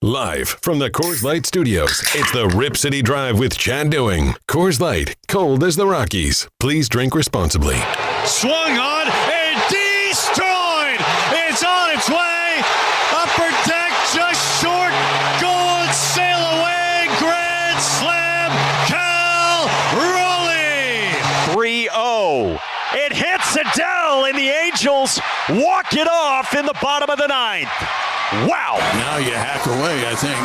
Live from the Coors Light Studios, it's the Rip City Drive with Chad Doing. Coors Light, cold as the Rockies. Please drink responsibly. Swung on and destroyed. It's on its way. Upper deck just short. Going sail away. Grand slam. Cal Raleigh. 3-0. It hits Adele, and the Angels walk it off in the bottom of the ninth. Wow. Now you hack away, I think.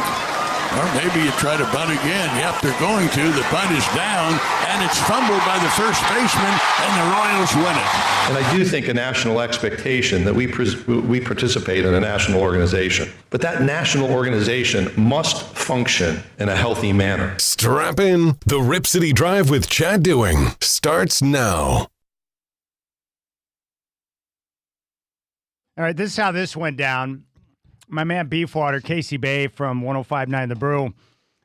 Or maybe you try to bunt again. Yep, they're going to. The bunt is down, and it's fumbled by the first baseman, and the Royals win it. And I do think a national expectation that we participate in a national organization. But that national organization must function in a healthy manner. Strap in. The Rip City Drive with Chad Doing starts now. All right, this is how this went down. My man Beefwater, Casey Bay from 105.9 The Brew,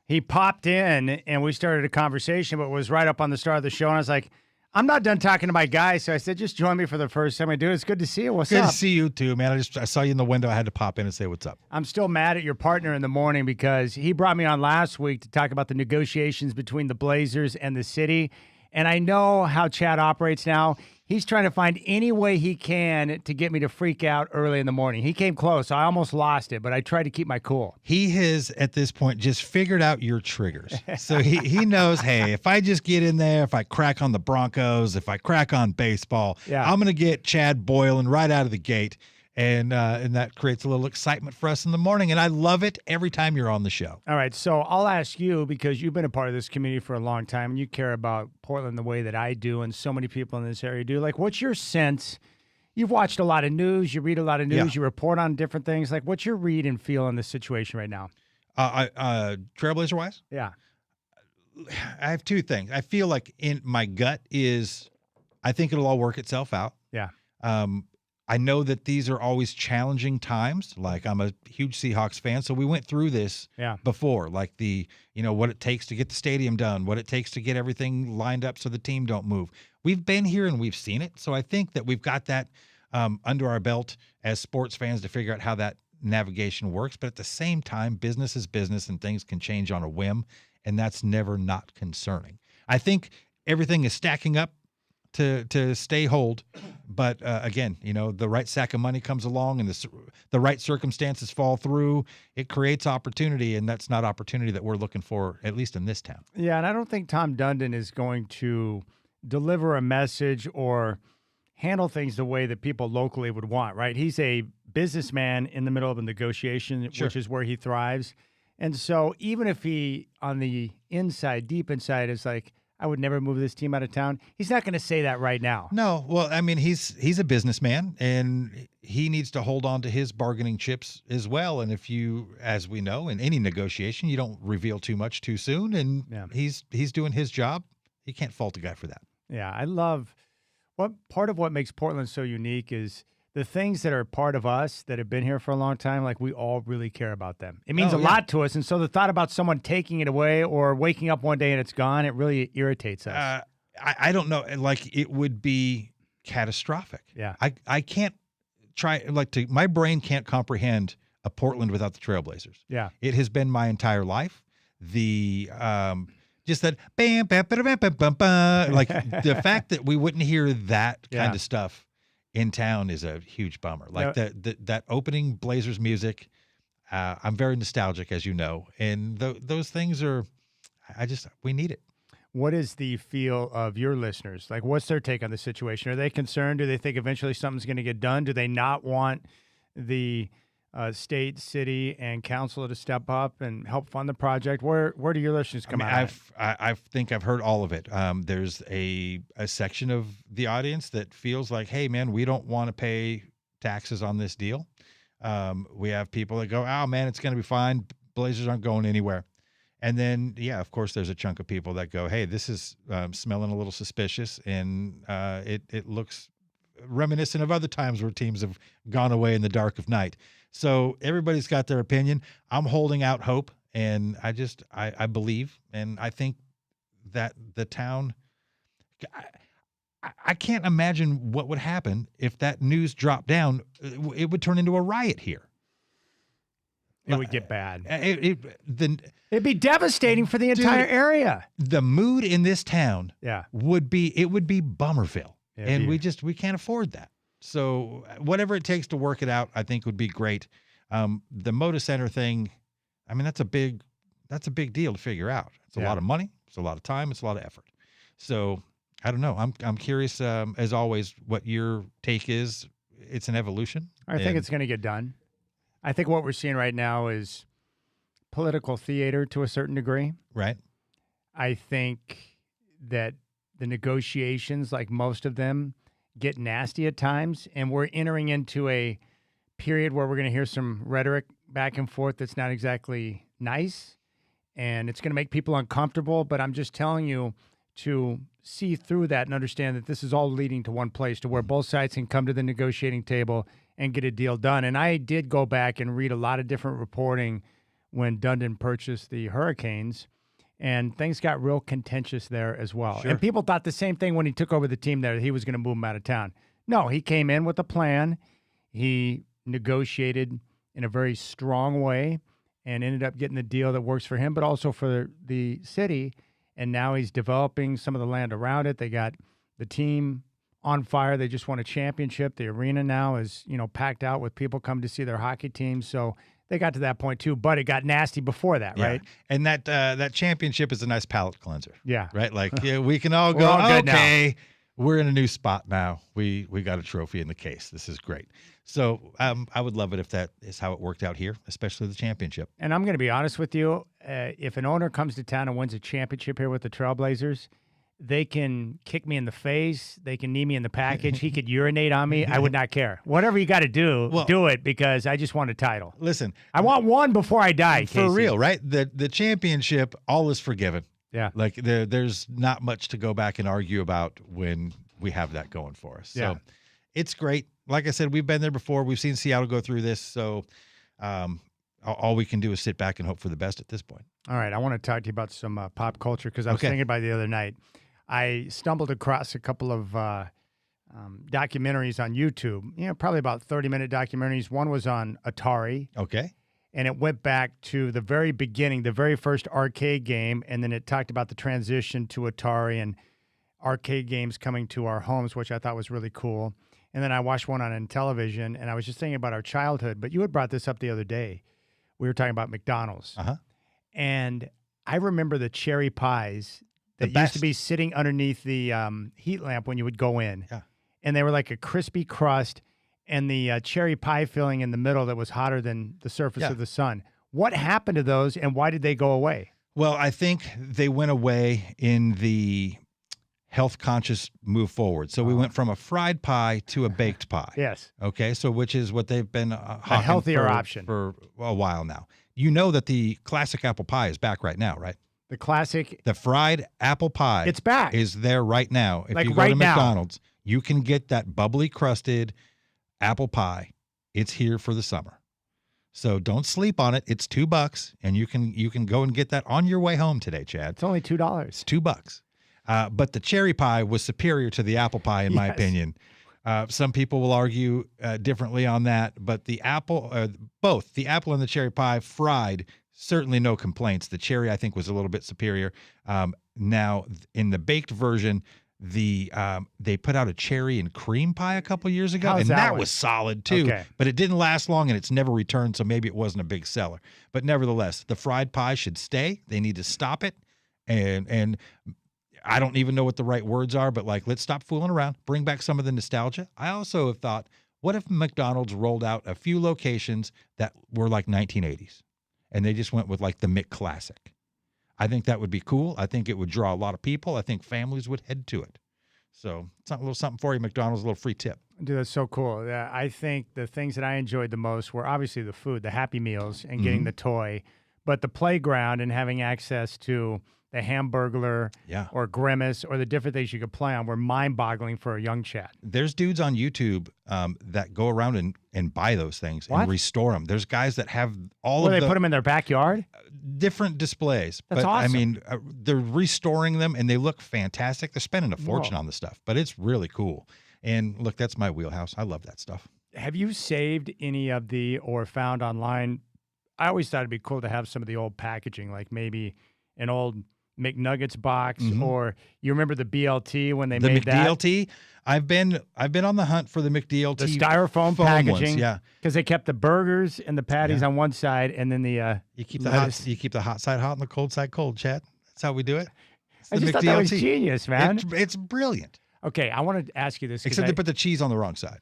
he popped in and we started a conversation, but it was right up on the start of the show. And I was like, I'm not done talking to my guy. So I said, just join me for the first time I do it. It's good to see you. What's up? Good to see you too, man. I saw you in the window. I had to pop in and say what's up. I'm still mad at your partner in the morning because he brought me on last week to talk about the negotiations between the Blazers and the city. And I know how Chad operates now. He's trying to find any way he can to get me to freak out early in the morning. He came close. I almost lost it, but I tried to keep my cool. He has, at this point, just figured out your triggers. So he knows, hey, if I just get in there, if I crack on the Broncos, if I crack on baseball, I'm going to get Chad boiling right out of the gate. And that creates a little excitement for us in the morning. And I love it every time you're on the show. All right. So I'll ask you, because you've been a part of this community for a long time and you care about Portland the way that I do and so many people in this area do. Like, what's your sense? You've watched a lot of news. You read a lot of news. You report on different things. Like, what's your read and feel on this situation right now? Trailblazer-wise? Yeah. I have two things. I feel like in my gut is I think it'll all work itself out. Yeah. I know that these are always challenging times. Like, I'm a huge Seahawks fan, so we went through this before, like what it takes to get the stadium done, what it takes to get everything lined up so the team don't move. We've been here and we've seen it, so I think that we've got that under our belt as sports fans to figure out how that navigation works. But at the same time, business is business and things can change on a whim, and that's never not concerning. I think everything is stacking up to stay hold, but again, the right sack of money comes along and the right circumstances fall through. It creates opportunity, and that's not opportunity that we're looking for, at least in this town. Yeah, and I don't think Tom Dundon is going to deliver a message or handle things the way that people locally would want, right? He's a businessman in the middle of a negotiation, which is where he thrives. And so even if he, on the inside, deep inside, is like, I would never move this team out of town, he's not going to say that right now. No. Well, I mean, he's a businessman, and he needs to hold on to his bargaining chips as well. And if you, as we know, in any negotiation, you don't reveal too much too soon, and he's doing his job. You can't fault a guy for that. Yeah, I love part of what makes Portland so unique is the things that are part of us that have been here for a long time, like we all really care about them. It means a lot to us. And so the thought about someone taking it away or waking up one day and it's gone, it really irritates us. I don't know. Like, it would be catastrophic. Yeah. I can't my brain can't comprehend a Portland without the Trailblazers. Yeah. It has been my entire life. Just that bam, bam, bam, bam, bam, bam, bam. Like, the fact that we wouldn't hear that kind of stuff in town is a huge bummer. Like, that opening Blazers music, I'm very nostalgic, as you know, and those things are, we need it. What is the feel of your listeners? Like, what's their take on the situation? Are they concerned? Do they think eventually something's going to get done? Do they not want the state, city, and council to step up and help fund the project? Where do your listeners come out? I think I've heard all of it. There's a section of the audience that feels like, hey, man, we don't want to pay taxes on this deal. We have people that go, oh, man, it's going to be fine. Blazers aren't going anywhere. And then, of course, there's a chunk of people that go, hey, this is smelling a little suspicious, and it looks reminiscent of other times where teams have gone away in the dark of night. So everybody's got their opinion. I'm holding out hope, and I believe, and I think that the town, I can't imagine what would happen if that news dropped down. It would turn into a riot here. It would get bad. It'd be devastating for the entire area. The mood in this town would be Bummerville. And we can't afford that. So whatever it takes to work it out, I think would be great. The Moda Center thing, I mean, that's a big deal to figure out. It's a lot of money. It's a lot of time. It's a lot of effort. So I don't know. I'm curious, as always, what your take is. It's an evolution. I think it's going to get done. I think what we're seeing right now is political theater to a certain degree. Right. I think that the negotiations, like most of them, get nasty at times, and we're entering into a period where we're going to hear some rhetoric back and forth that's not exactly nice, and it's going to make people uncomfortable, but I'm just telling you to see through that and understand that this is all leading to one place, to where both sides can come to the negotiating table and get a deal done. And I did go back and read a lot of different reporting when Dundon purchased the Hurricanes, and things got real contentious there as well. Sure. And people thought the same thing when he took over the team there, that he was going to move them out of town. No, he came in with a plan. He negotiated in a very strong way and ended up getting the deal that works for him, but also for the city. And now he's developing some of the land around it. They got the team on fire. They just won a championship. The arena now is, packed out with people coming to see their hockey team. So they got to that point too, but it got nasty before that, right? And that championship is a nice palate cleanser. Yeah. Right? Like we can all go, okay, we're in a new spot now. We got a trophy in the case. This is great. So I would love it if that is how it worked out here, especially the championship. And I'm going to be honest with you. If an owner comes to town and wins a championship here with the Trailblazers, they can kick me in the face. They can knee me in the package. He could urinate on me. I would not care. Whatever you got to do, do it, because I just want a title. Listen, I want one before I die, Casey. For real, right? The championship, all is forgiven. Yeah. Like there's not much to go back and argue about when we have that going for us. So it's great. Like I said, we've been there before. We've seen Seattle go through this. So all we can do is sit back and hope for the best at this point. All right. I want to talk to you about some pop culture, because I was thinking about it the other night. I stumbled across a couple of documentaries on YouTube, probably about 30-minute documentaries. One was on Atari. Okay. And it went back to the very beginning, the very first arcade game, and then it talked about the transition to Atari and arcade games coming to our homes, which I thought was really cool. And then I watched one on television, and I was just thinking about our childhood. But you had brought this up the other day. We were talking about McDonald's. Uh-huh. And I remember the cherry pies that used to be sitting underneath the heat lamp when you would go in. Yeah. And they were like a crispy crust and the cherry pie filling in the middle that was hotter than the surface of the sun. What happened to those, and why did they go away? Well, I think they went away in the health-conscious move forward. So we went from a fried pie to a baked pie. Yes. Okay, so which is what they've been a healthier option for a while now. You know that the classic apple pie is back right now, right? The fried apple pie. It's back. Is there right now. If like you go right to now. McDonald's, you can get that bubbly crusted apple pie. It's here for the summer. So don't sleep on it. It's $2, and you can go and get that on your way home today, Chad. It's only $2. It's $2. But the cherry pie was superior to the apple pie, in my opinion. Some people will argue differently on that, but both the apple and the cherry pie fried, certainly no complaints. The cherry, I think, was a little bit superior. Now, in the baked version, they put out a cherry and cream pie a couple years ago, and that was solid too. Okay. But it didn't last long, and it's never returned, so maybe it wasn't a big seller. But nevertheless, the fried pie should stay. They need to stop it, and I don't even know what the right words are, but let's stop fooling around. Bring back some of the nostalgia. I also have thought, what if McDonald's rolled out a few locations that were like 1980s, and they just went with the McClassic? I think that would be cool. I think it would draw a lot of people. I think families would head to it. So it's a little something for you, McDonald's, a little free tip. Dude, that's so cool. I think the things that I enjoyed the most were obviously the food, the Happy Meals, and getting the toy, but the playground and having access to the Hamburglar or Grimace or the different things you could play on were mind-boggling for a young Chad. There's dudes on YouTube that go around and buy those things and restore them. There's guys that have they put them in their backyard? Different displays. That's awesome. I mean, they're restoring them, and they look fantastic. They're spending a fortune on the stuff, but it's really cool. And look, that's my wheelhouse. I love that stuff. Have you saved any of or found online I always thought it'd be cool to have some of the old packaging, like maybe an old McNuggets box, or you remember the BLT when they made that? The McDLT. I've been on the hunt for the McDLT. The styrofoam packaging, ones, because they kept the burgers and the patties on one side, and then the you keep the hot side hot and the cold side cold, Chad. That's how we do it. I just thought that was genius, man. It's brilliant. Okay, I want to ask you this. Except they put the cheese on the wrong side.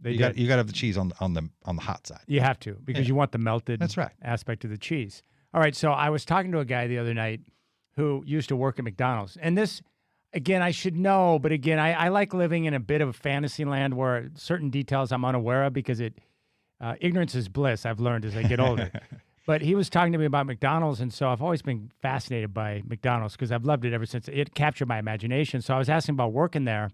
You got to have the cheese on the hot side. You have to, because you want the melted aspect of the cheese. All right, so I was talking to a guy the other night who used to work at McDonald's. And this, again, I should know, but again, I like living in a bit of a fantasy land where certain details I'm unaware of, because ignorance is bliss, I've learned as I get older. But he was talking to me about McDonald's, and so I've always been fascinated by McDonald's because I've loved it ever since it captured my imagination. So I was asking about working there,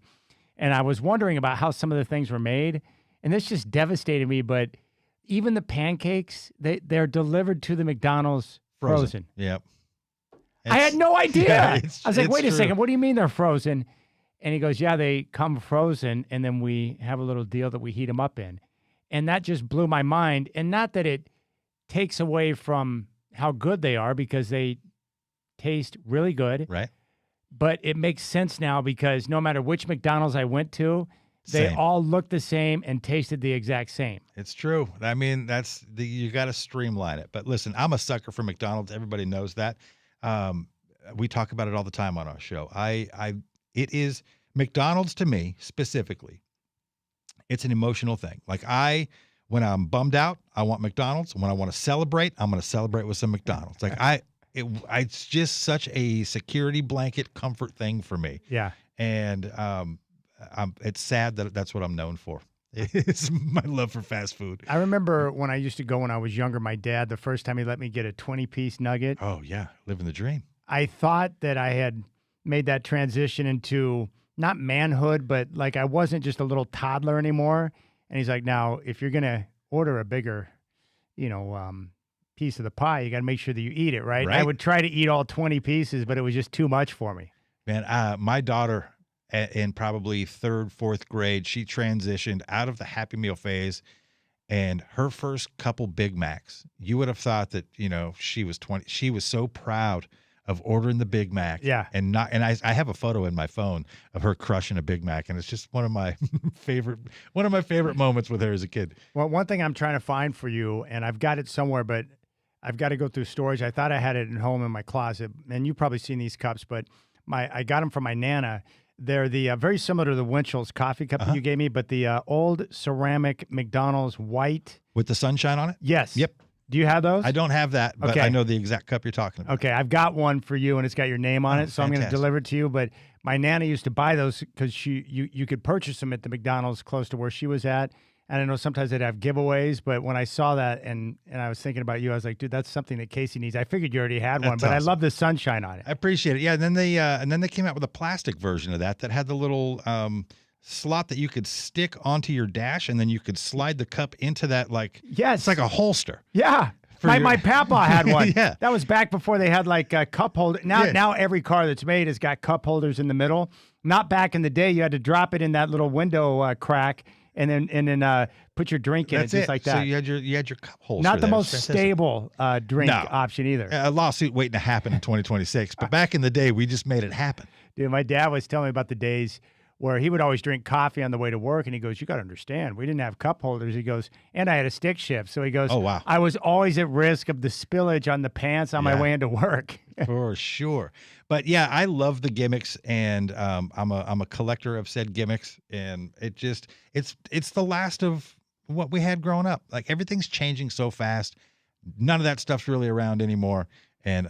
and I was wondering about how some of the things were made, and this just devastated me, but even the pancakes, they're delivered to the McDonald's frozen. Yep. I had no idea. Yeah, I was like, wait a second, what do you mean they're frozen? And he goes, yeah, they come frozen, and then we have a little deal that we heat them up in. And that just blew my mind. And not that it takes away from how good they are, because they taste really good. Right. But it makes sense now, because no matter which McDonald's I went to, they all looked the same and tasted the exact same. It's true. I mean, you got to streamline it. But listen, I'm a sucker for McDonald's. Everybody knows that. We talk about it all the time on our show. It is McDonald's to me specifically. It's an emotional thing. Like when I'm bummed out, I want McDonald's. When I want to celebrate, I'm going to celebrate with some McDonald's. Like it's just such a security blanket comfort thing for me. Yeah. And, it's sad that that's what I'm known for. It's my love for fast food. I remember when I used to go when I was younger, my dad, the first time he let me get a 20-piece nugget. Oh, yeah. Living the dream. I thought that I had made that transition into not manhood, but like I wasn't just a little toddler anymore. And he's like, now, if you're going to order a bigger, piece of the pie, you got to make sure that you eat it, right? I would try to eat all 20 pieces, but it was just too much for me. Man, my daughter, in probably third, fourth grade, she transitioned out of the Happy Meal phase, and her first couple Big Macs, you would have thought that, she was 20. She was so proud of ordering the Big Mac. Yeah. And I have a photo in my phone of her crushing a Big Mac, and it's just one of my favorite moments with her as a kid. Well, one thing I'm trying to find for you, and I've got it somewhere, but I've got to go through storage. I thought I had it at home in my closet, and you've probably seen these cups, but I got them from my Nana. They're the very similar to the Winchell's coffee cup that you gave me, but the old ceramic McDonald's white. With the sunshine on it? Yes. Yep. Do you have those? I don't have that, but I know the exact cup you're talking about. Okay, I've got one for you, and it's got your name on it, so I'm going to deliver it to you. But my Nana used to buy those because you could purchase them at the McDonald's close to where she was at. And I know sometimes they'd have giveaways, but when I saw that and I was thinking about you, I was like, dude, that's something that Casey needs. I figured you already had one, but awesome. I love the sunshine on it. I appreciate it. Yeah, and then they came out with a plastic version of that had the little slot that you could stick onto your dash, and then you could slide the cup into that it's like a holster. Yeah. My papa had one. Yeah. That was back before they had like a cup holder. Now every car that's made has got cup holders in the middle. Not back in the day. You had to drop it in that little window crack. And then put your drink in it just like that. So you had your cup holster. Not the most stable drink option either. A lawsuit waiting to happen in 2026. But back in the day, we just made it happen. Dude, my dad was telling me about the days where he would always drink coffee on the way to work, and he goes, you got to understand, we didn't have cup holders. He goes, and I had a stick shift. So he goes, oh, wow. I was always at risk of the spillage on the pants on my way into work. For sure. But yeah, I love the gimmicks, and I'm a collector of said gimmicks, and it's the last of what we had growing up. Like, everything's changing so fast. None of that stuff's really around anymore, and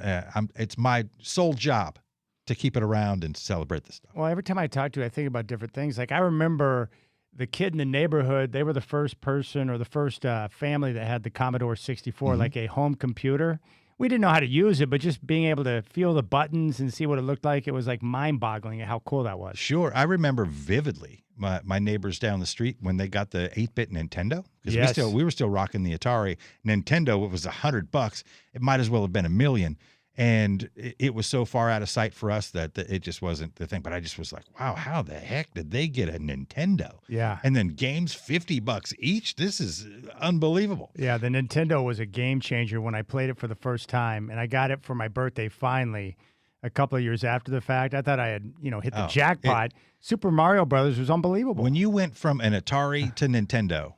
it's my sole job to keep it around and celebrate this stuff. Well, every time I talk to you, I think about different things. Like, I remember the kid in the neighborhood, they were the first person or the first family that had the Commodore 64, like a home computer. We didn't know how to use it, but just being able to feel the buttons and see what it looked like, it was like mind-boggling at how cool that was. Sure. I remember vividly my neighbors down the street when they got the 8-bit Nintendo. Because we were still rocking the Atari. Nintendo, it was $100. It might as well have been $1 million. And it was so far out of sight for us that it just wasn't the thing. But I just was like, wow, how the heck did they get a Nintendo? Yeah. And then games, $50 each. This is unbelievable. Yeah, the Nintendo was a game changer when I played it for the first time, and I got it for my birthday finally a couple of years after the fact. I thought I had, hit the jackpot. Super Mario Brothers was unbelievable. When you went from an Atari to Nintendo,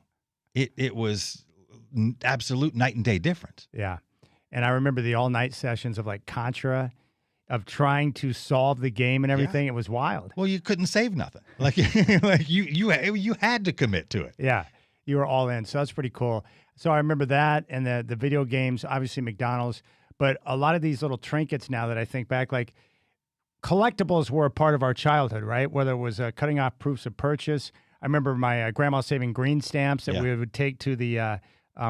it was absolute night and day difference. Yeah. And I remember the all-night sessions of like Contra, of trying to solve the game and everything. It was wild. Well, you couldn't save nothing. Like you had to commit to it. Yeah, you were all in. So that's pretty cool. So I remember that and the video games, obviously McDonald's, but a lot of these little trinkets now that I think back, like collectibles were a part of our childhood, right? Whether it was cutting off proofs of purchase. I remember my grandma saving green stamps that we would take to the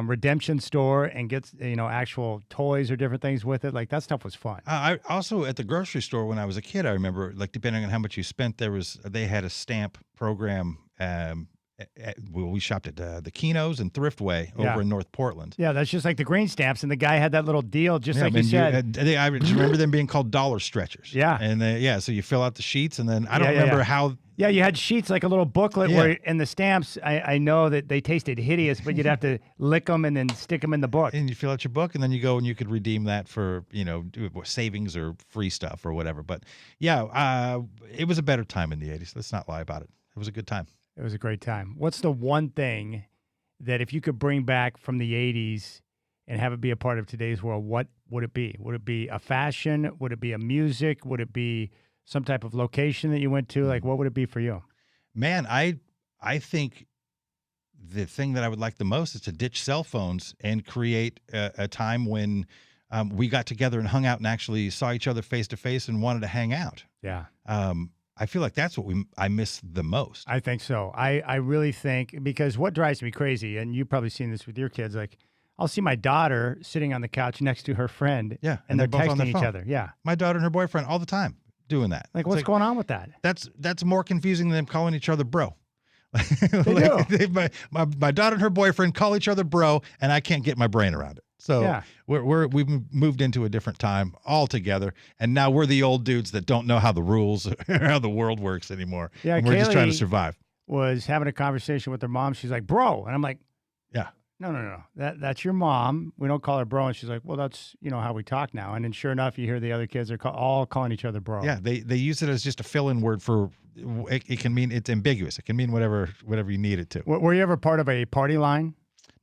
redemption store and get actual toys or different things with it. Like that stuff was fun. I also at the grocery store when I was a kid, I remember like depending on how much you spent, they had a stamp program. We shopped at the Keno's and Thriftway over in North Portland. Yeah, that's just like the green stamps, and the guy had that little deal, just like you said. I just remember them being called dollar stretchers. Yeah, and so you fill out the sheets, and then I don't remember how. Yeah, you had sheets like a little booklet where, and the stamps, I know that they tasted hideous, but you'd have to lick them and then stick them in the book. And you fill out your book, and then you go and you could redeem that for, savings or free stuff or whatever. But yeah, it was a better time in the 80s. Let's not lie about it. It was a good time. It was a great time. What's the one thing that if you could bring back from the 80s and have it be a part of today's world, what would it be? Would it be a fashion? Would it be a music? Would it be some type of location that you went to? Like, what would it be for you? Man, I think the thing that I would like the most is to ditch cell phones and create a time when we got together and hung out and actually saw each other face to face and wanted to hang out. Yeah. I feel like that's what I miss the most. I think so. I really think, because what drives me crazy, and you've probably seen this with your kids, like I'll see my daughter sitting on the couch next to her friend. Yeah. And they're both on texting their each phone. other. Yeah. My daughter and her boyfriend all the time doing that. Like, what's going on with that? That's more confusing than them calling each other bro. They do. My daughter and her boyfriend call each other bro, and I can't get my brain around it. So we've moved into a different time altogether, and now we're the old dudes that don't know how the rules or how the world works anymore. Yeah, and we're just trying to survive. Was having a conversation with her mom. She's like, bro. And I'm like, yeah. No. That's your mom. We don't call her bro. And she's like, well, that's, how we talk now. And then sure enough, you hear the other kids are all calling each other bro. Yeah, they use it as just a fill-in word for, it can mean, it's ambiguous. It can mean whatever you need it to. Were you ever part of a party line?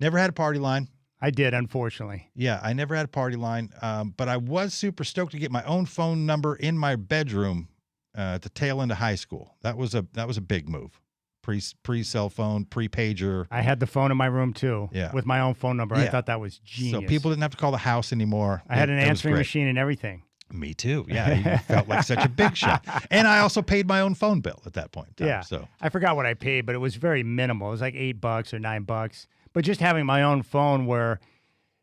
Never had a party line. I did, unfortunately. Yeah, I never had a party line, but I was super stoked to get my own phone number in my bedroom at the tail end of high school. That was a big move. Pre-cell phone, pre-pager. I had the phone in my room too, with my own phone number. Yeah. I thought that was genius. So people didn't have to call the house anymore. I had an answering machine and everything. Me too. Yeah, you felt like such a big shot. And I also paid my own phone bill at that point in time. Yeah, so I forgot what I paid, but it was very minimal. It was like $8 or $9. But just having my own phone where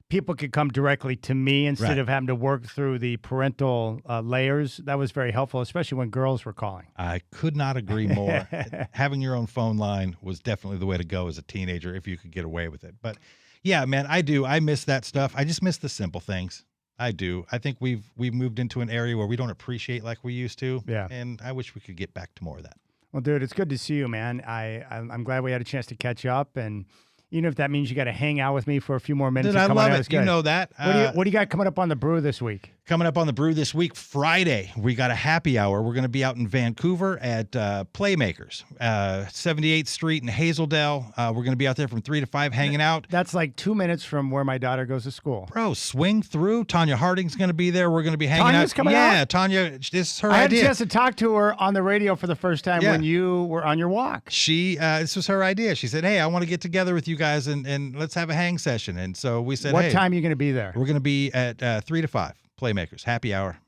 people could come directly to me instead of having to work through the parental layers, that was very helpful, especially when girls were calling. I could not agree more. Having your own phone line was definitely the way to go as a teenager if you could get away with it. But yeah, man, I do. I miss that stuff. I just miss the simple things. I do. I think we've moved into an area where we don't appreciate like we used to. Yeah. And I wish we could get back to more of that. Well, dude, it's good to see you, man. I'm glad we had a chance to catch up, and even if that means you got to hang out with me for a few more minutes. Dude, I love it. You know that. What do you got coming up on the brew this week? Coming up on the brew this week, Friday, we got a happy hour. We're going to be out in Vancouver at Playmakers, 78th Street in Hazeldale. We're going to be out there from 3 to 5 hanging out. That's like 2 minutes from where my daughter goes to school. Bro, swing through. Tanya Harding's going to be there. We're going to be hanging Tanya's out. Coming out? Tanya, this is her idea. I had idea. a chance to talk to her on the radio for the first time when you were on your walk. This was her idea. She said, hey, I want to get together with you guys and let's have a hang session. And so we said, what time are you going to be there? We're going to be at 3 to 5. Playmakers, happy hour.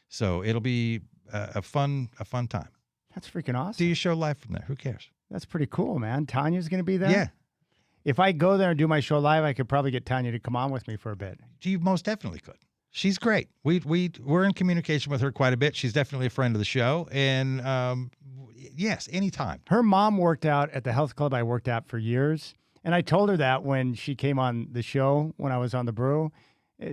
So it'll be a fun time. That's freaking awesome. Do your show live from there. Who cares? That's pretty cool, man. Tanya's going to be there? Yeah. If I go there and do my show live, I could probably get Tanya to come on with me for a bit. You most definitely could. She's great. We're in communication with her quite a bit. She's definitely a friend of the show. And yes, anytime. Her mom worked out at the health club I worked at for years. And I told her that when she came on the show, when I was on the brew.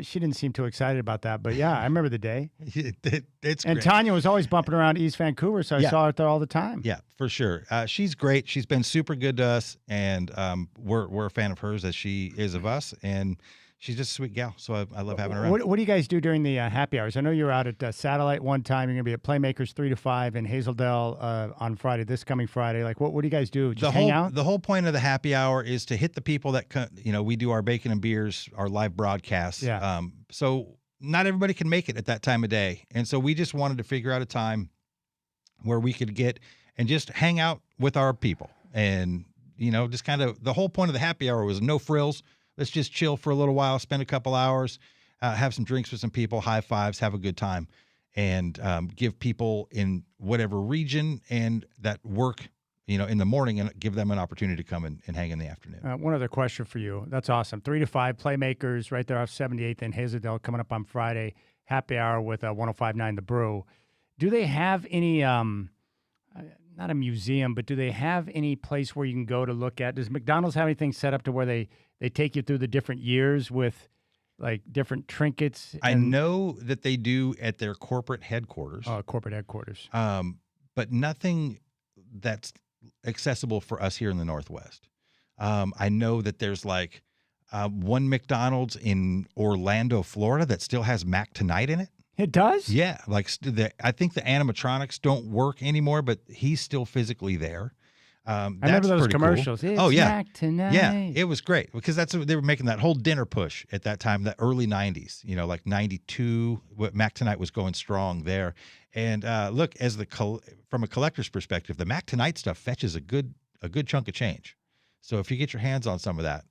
she didn't seem too excited about that. But yeah, I remember the day. It's and great. Tanya was always bumping around East Vancouver, so I saw her there all the time. Yeah, for sure. She's great. She's been super good to us, and we're a fan of hers as she is of us, and she's just a sweet gal. So I love having her around. What do you guys do during the happy hours? I know you were out at Satellite one time. You're going to be at Playmakers 3 to 5 in Hazeldale on Friday, this coming Friday. Like, what do you guys do? Just hang out? The whole point of the happy hour is to hit the people that, we do our bacon and beers, our live broadcasts. Yeah. So not everybody can make it at that time of day. And so we just wanted to figure out a time where we could get and just hang out with our people. And, just kind of the whole point of the happy hour was no frills. Let's just chill for a little while, spend a couple hours, have some drinks with some people, high fives, have a good time, and give people in whatever region and that work, in the morning, and give them an opportunity to come and hang in the afternoon. One other question for you. That's awesome. 3 to 5, Playmakers right there off 78th in Hazeldale coming up on Friday. Happy hour with 105.9 The Brew. Do they have any, not a museum, but do they have any place where you can go to look at? Does McDonald's have anything set up to where they take you through the different years with like different trinkets? I know that they do at their corporate headquarters. Oh, corporate headquarters. But nothing that's accessible for us here in the Northwest. I know that there's like one McDonald's in Orlando, Florida that still has Mac Tonight in it. It does? Yeah. Like I think the animatronics don't work anymore, but he's still physically there. I remember those commercials. Cool. It's oh yeah, Mac Tonight. Yeah, it was great because they were making that whole dinner push at that time, the early '90s. Like '92, Mac Tonight was going strong there. And look, as from a collector's perspective, the Mac Tonight stuff fetches a good chunk of change. So if you get your hands on some of that,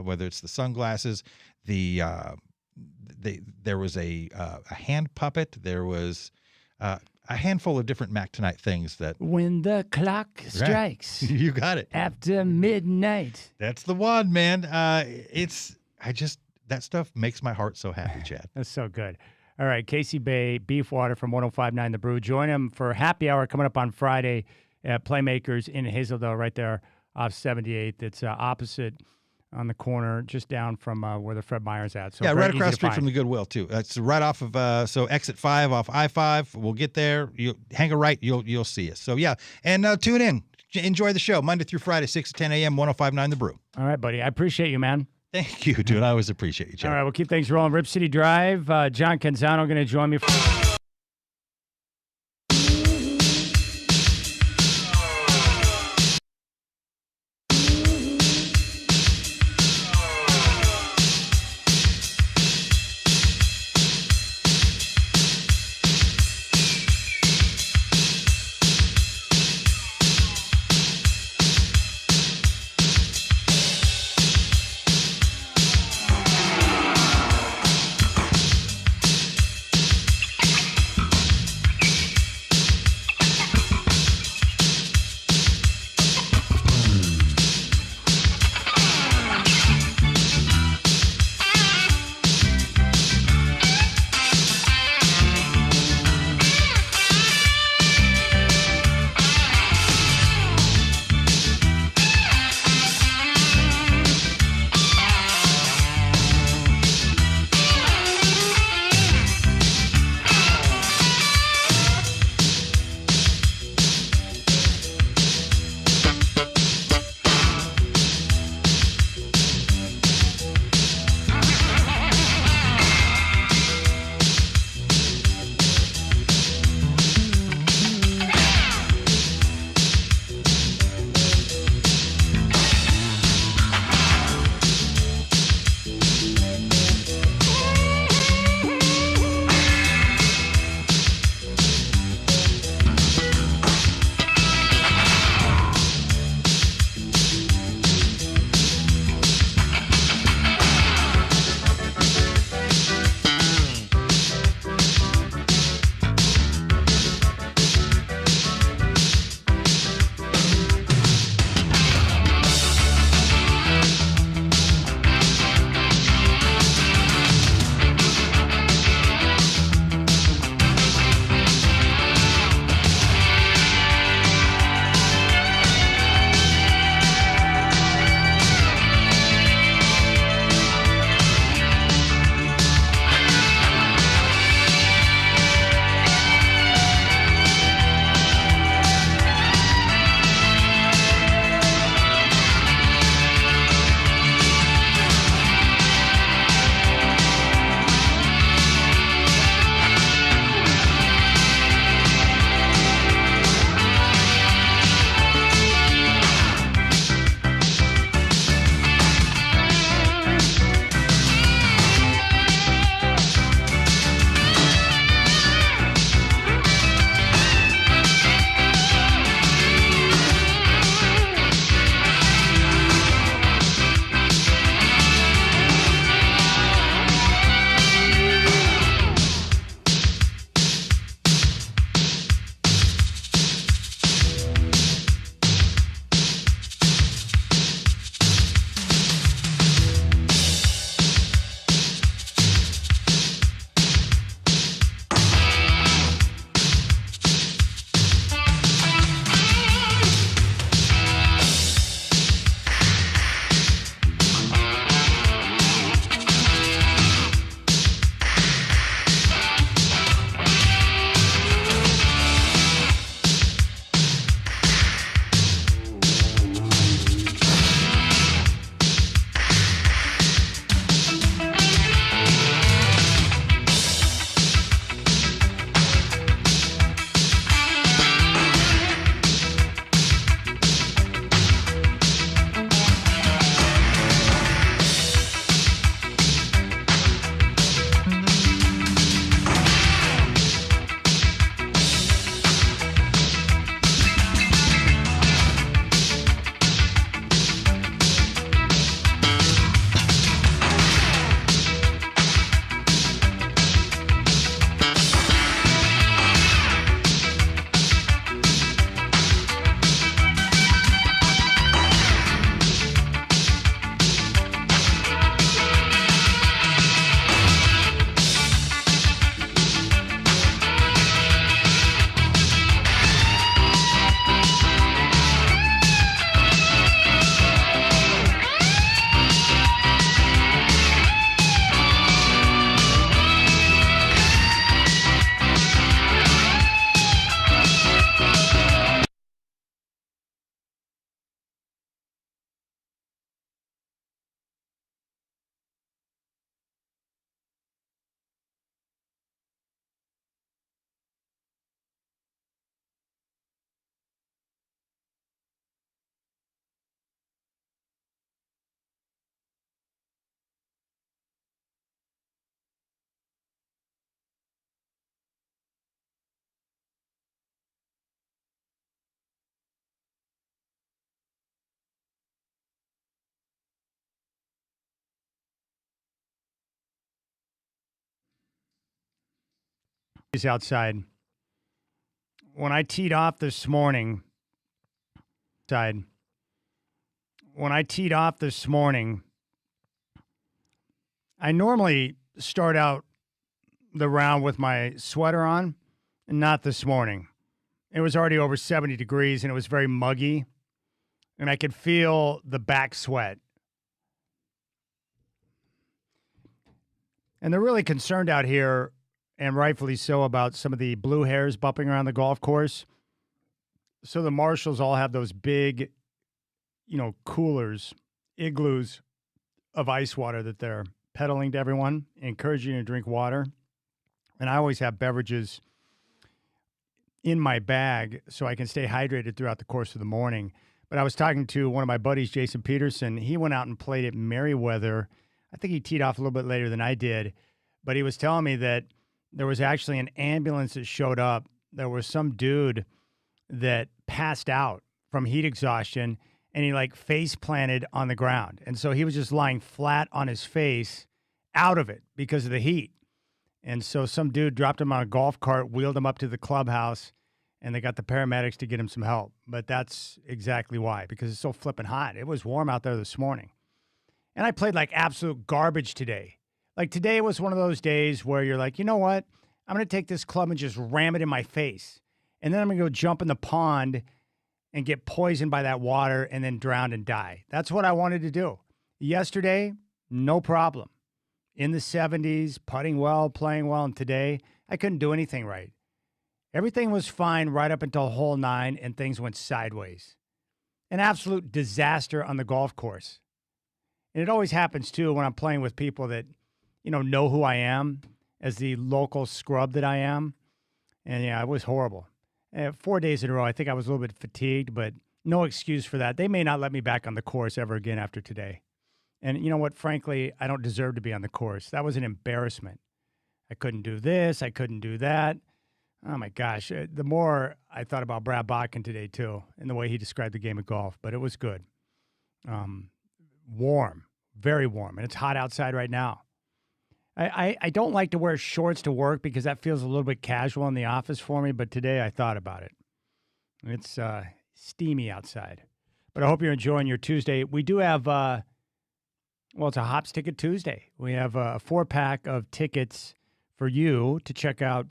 whether it's the sunglasses, there was a hand puppet, there was a handful of different Mac Tonight things that. When the clock strikes. Right. You got it. After midnight. That's the one, man. That stuff makes my heart so happy, Chad. That's so good. All right, Casey Bay, Beef Water from 105.9 The Brew. Join him for happy hour coming up on Friday at Playmakers in Hazeldale right there off 78th. It's opposite on the corner, just down from where the Fred Meyer's at. So yeah, right across the street from the Goodwill, too. It's right off of, exit 5 off I-5. We'll get there. You hang a right, you'll see us. So, yeah, and tune in. Enjoy the show, Monday through Friday, 6 to 10 a.m., 105.9 The Brew. All right, buddy. I appreciate you, man. Thank you, dude. I always appreciate you, Chad. All right, we'll keep things rolling. Rip City Drive. John Canzano going to join me. outside. When I teed off this morning, I normally start out the round with my sweater on, and not this morning. It was already over 70 degrees, and it was very muggy, and I could feel the back sweat. And they're really concerned out here, and rightfully so, about some of the blue hairs bumping around the golf course. So the marshals all have those big, coolers, igloos of ice water that they're peddling to everyone, encouraging you to drink water. And I always have beverages in my bag so I can stay hydrated throughout the course of the morning. But I was talking to one of my buddies, Jason Peterson. He went out and played at Merriweather. I think he teed off a little bit later than I did. But he was telling me that there was actually an ambulance that showed up. There was some dude that passed out from heat exhaustion, and he face planted on the ground. And so he was just lying flat on his face out of it because of the heat. And so some dude dropped him on a golf cart, wheeled him up to the clubhouse, and they got the paramedics to get him some help. But that's exactly why, because it's so flipping hot. It was warm out there this morning. And I played absolute garbage today. Today was one of those days where you're like, you know what? I'm going to take this club and just ram it in my face. And then I'm going to go jump in the pond and get poisoned by that water and then drown and die. That's what I wanted to do. Yesterday, no problem. In the 70s, putting well, playing well, and today, I couldn't do anything right. Everything was fine right up until hole 9, and things went sideways. An absolute disaster on the golf course. And it always happens, too, when I'm playing with people that, know who I am as the local scrub that I am. And, yeah, it was horrible. 4 days in a row, I think I was a little bit fatigued, but no excuse for that. They may not let me back on the course ever again after today. And you know what? Frankly, I don't deserve to be on the course. That was an embarrassment. I couldn't do this. I couldn't do that. Oh, my gosh. The more I thought about Brad Botkin today, too, and the way he described the game of golf, but it was good. Warm, very warm, and it's hot outside right now. I don't like to wear shorts to work because that feels a little bit casual in the office for me, but today I thought about it. It's steamy outside. But I hope you're enjoying your Tuesday. We do have, it's a Hops Ticket Tuesday. We have a 4-pack of tickets for you to check out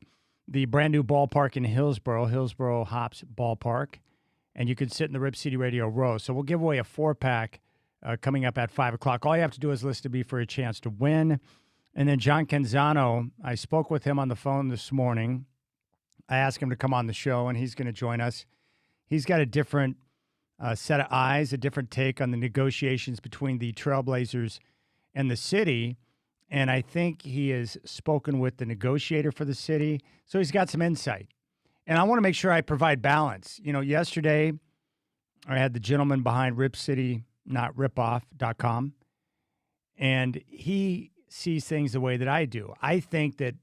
the brand new ballpark in Hillsboro Hops Ballpark, and you can sit in the Rip City Radio row. So we'll give away a 4-pack coming up at 5 o'clock. All you have to do is listen to me for a chance to win. And then John Canzano, I spoke with him on the phone this morning. I asked him to come on the show, and he's going to join us. He's got a different set of eyes, a different take on the negotiations between the Trailblazers and the city. And I think he has spoken with the negotiator for the city. So he's got some insight. And I want to make sure I provide balance. Yesterday I had the gentleman behind RipCityDrive.com, and he sees things the way that I do. I think that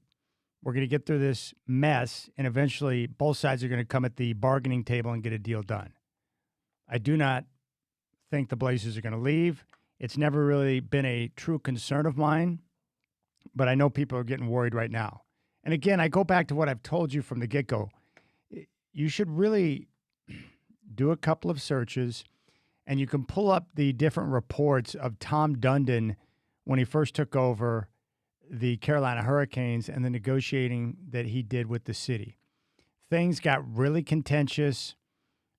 we're going to get through this mess, and eventually both sides are going to come at the bargaining table and get a deal done. I do not think the Blazers are going to leave. It's never really been a true concern of mine, but I know people are getting worried right now. And again, I go back to what I've told you from the get-go. You should really do a couple of searches, and you can pull up the different reports of Tom Dundon when he first took over the Carolina Hurricanes and the negotiating that he did with the city. Things got really contentious,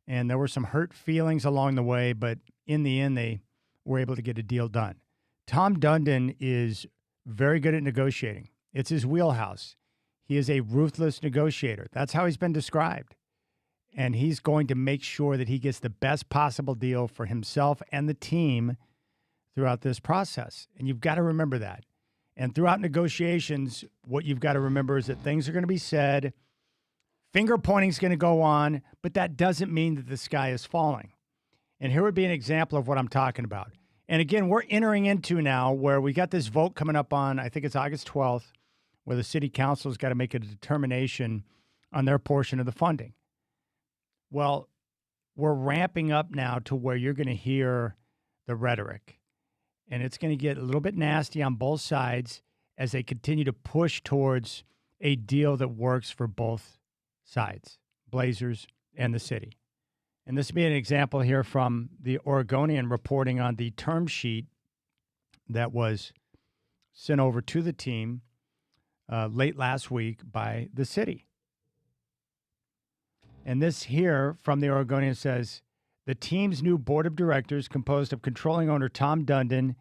and there were some hurt feelings along the way, but in the end, they were able to get a deal done. Tom Dundon is very good at negotiating. It's his wheelhouse. He is a ruthless negotiator. That's how he's been described. And he's going to make sure that he gets the best possible deal for himself and the team throughout this process. And you've got to remember that. And throughout negotiations, what you've got to remember is that things are going to be said, finger pointing is going to go on, but that doesn't mean that the sky is falling. And here would be an example of what I'm talking about. And again, we're entering into now where we got this vote coming up on, I think it's August 12th, where the city council's got to make a determination on their portion of the funding. Well, we're ramping up now to where you're going to hear the rhetoric. And it's going to get a little bit nasty on both sides as they continue to push towards a deal that works for both sides, Blazers and the city. And this would be an example here from the Oregonian reporting on the term sheet that was sent over to the team late last week by the city. And this here from the Oregonian says, the team's new board of directors, composed of controlling owner Tom Dundon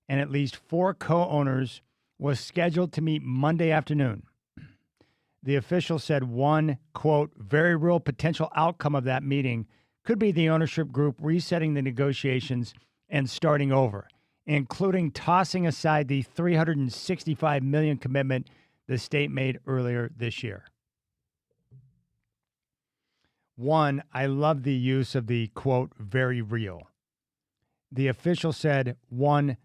and at least 4 co-owners, was scheduled to meet Monday afternoon. The official said one, quote, very real potential outcome of that meeting could be the ownership group resetting the negotiations and starting over, including tossing aside the $365 million commitment the state made earlier this year. One, I love the use of the, quote, very real. The official said one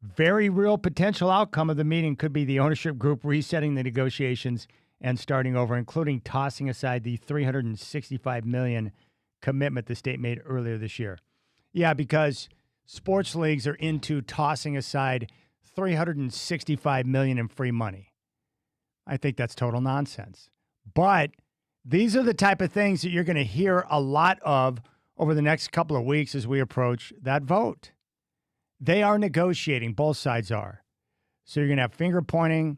very real potential outcome of the meeting could be the ownership group resetting the negotiations and starting over, including tossing aside the $365 million commitment the state made earlier this year. Yeah, because sports leagues are into tossing aside $365 million in free money. I think that's total nonsense. But these are the type of things that you're going to hear a lot of over the next couple of weeks as we approach that vote. They are negotiating. Both sides are. So you're going to have finger pointing.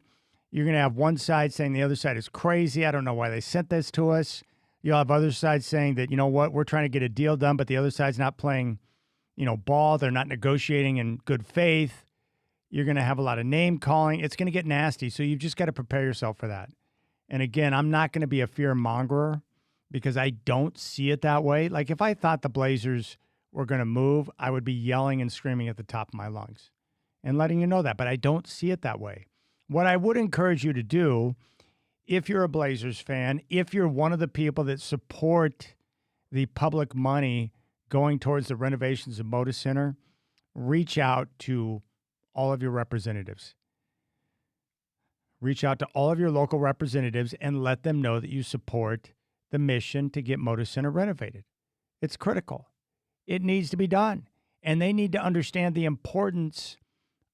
You're going to have one side saying the other side is crazy. I don't know why they sent this to us. You'll have other sides saying that, you know what, we're trying to get a deal done, but the other side's not playing, ball. They're not negotiating in good faith. You're going to have a lot of name calling. It's going to get nasty. So you've just got to prepare yourself for that. And again, I'm not going to be a fear mongerer because I don't see it that way. Like if I thought the Blazers were going to move, I would be yelling and screaming at the top of my lungs and letting you know that. But I don't see it that way. What I would encourage you to do, if you're a Blazers fan, if you're one of the people that support the public money going towards the renovations of Moda Center, reach out to all of your representatives. Reach out to all of your local representatives and let them know that you support the mission to get Moda Center renovated. It's critical. It needs to be done. And they need to understand the importance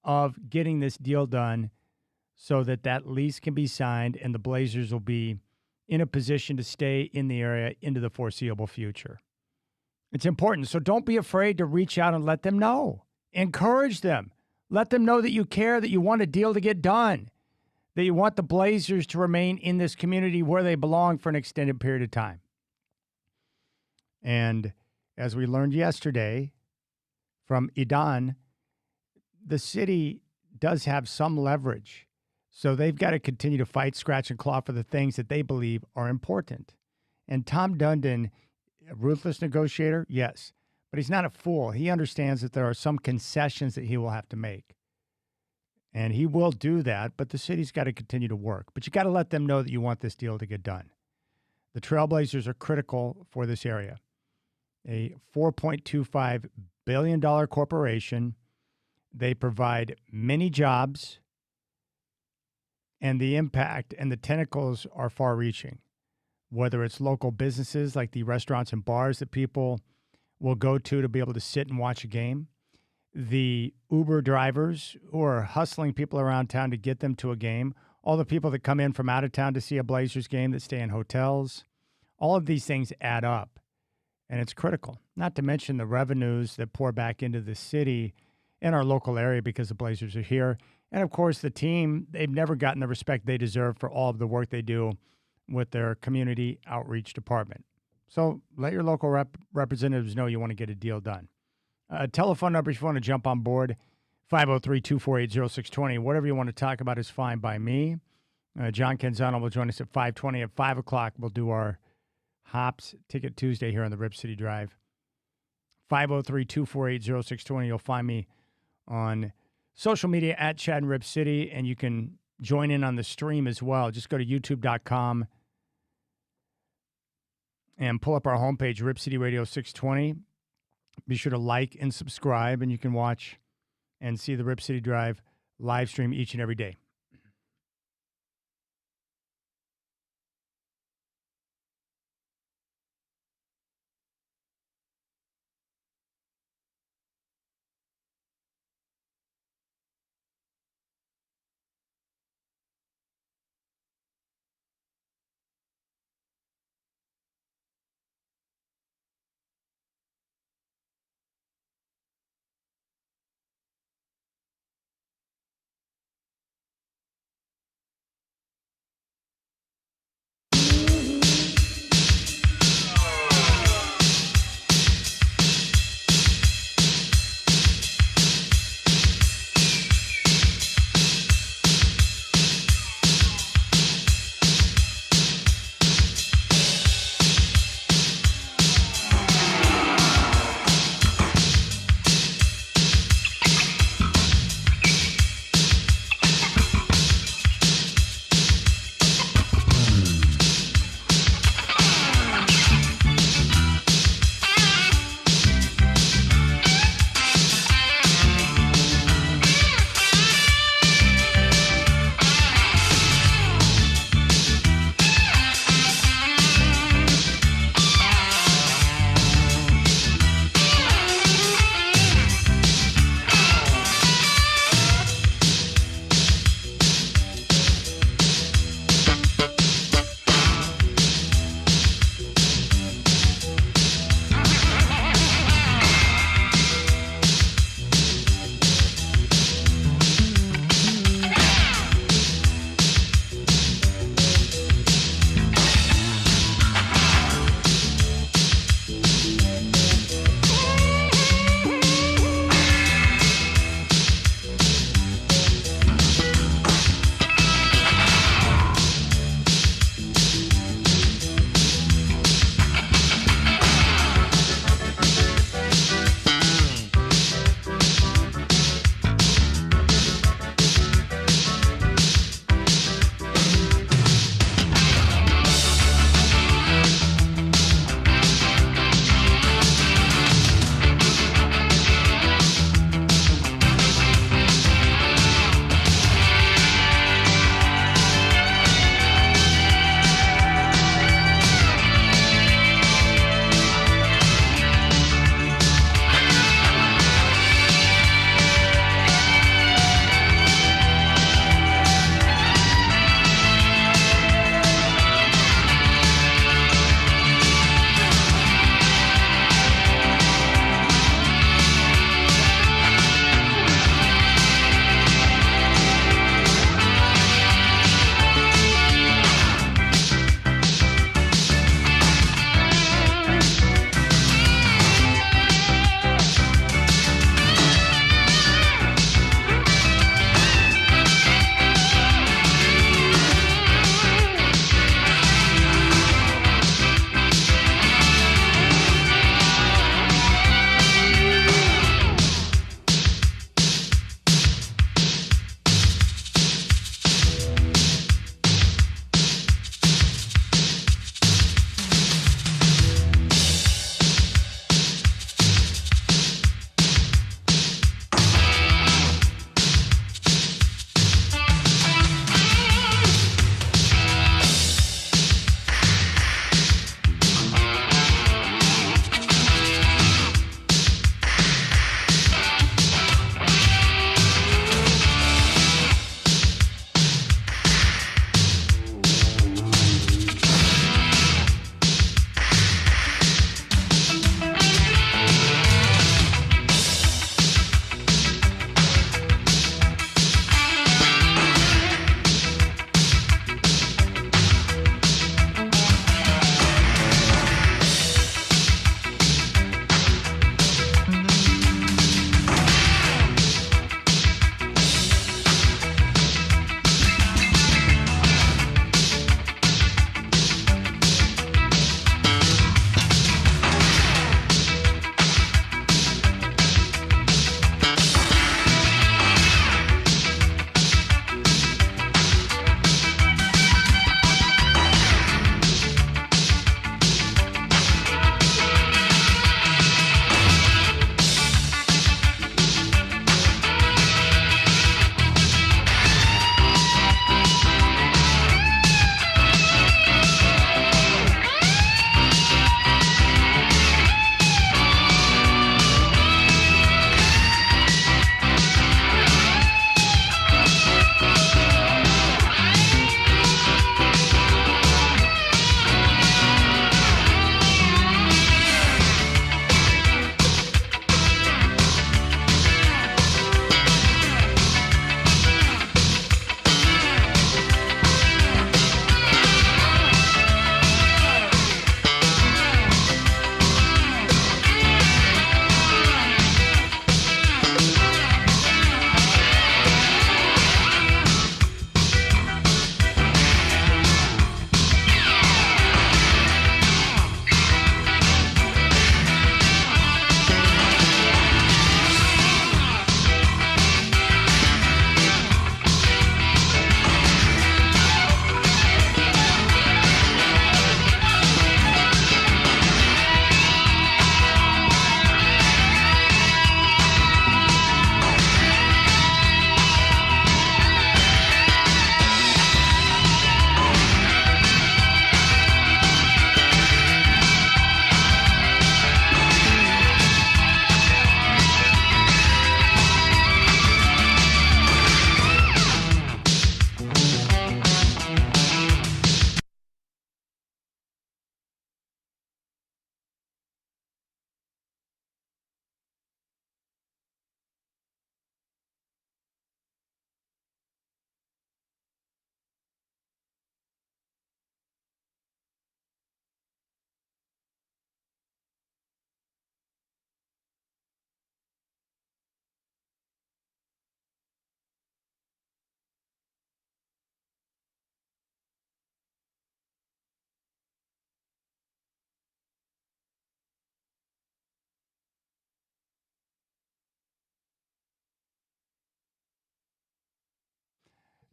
of getting this deal done so that that lease can be signed and the Blazers will be in a position to stay in the area into the foreseeable future. It's important. So don't be afraid to reach out and let them know. Encourage them. Let them know that you care, that you want a deal to get done, that you want the Blazers to remain in this community where they belong for an extended period of time. And as we learned yesterday from Idan, the city does have some leverage. So they've got to continue to fight, scratch, and claw for the things that they believe are important. And Tom Dundon, a ruthless negotiator, yes. But he's not a fool. He understands that there are some concessions that he will have to make. And he will do that, but the city's got to continue to work. But you got to let them know that you want this deal to get done. The Trailblazers are critical for this area. A $4.25 billion corporation. They provide many jobs, and the impact and the tentacles are far-reaching. Whether it's local businesses like the restaurants and bars that people will go to be able to sit and watch a game, the Uber drivers who are hustling people around town to get them to a game, all the people that come in from out of town to see a Blazers game that stay in hotels, all of these things add up, and it's critical. Not to mention the revenues that pour back into the city and our local area because the Blazers are here. And, of course, the team, they've never gotten the respect they deserve for all of the work they do with their community outreach department. So let your local representatives know you want to get a deal done. Telephone number if you want to jump on board, 503-248-0620. Whatever you want to talk about is fine by me. John Canzano will join us at 5:20. At 5 o'clock, we'll do our Hops Ticket Tuesday here on the Rip City Drive. 503-248-0620. You'll find me on social media at Chad and Rip City, and you can join in on the stream as well. Just go to youtube.com and pull up our homepage, Rip City Radio 620. Be sure to like and subscribe, and you can watch and see the Rip City Drive live stream each and every day.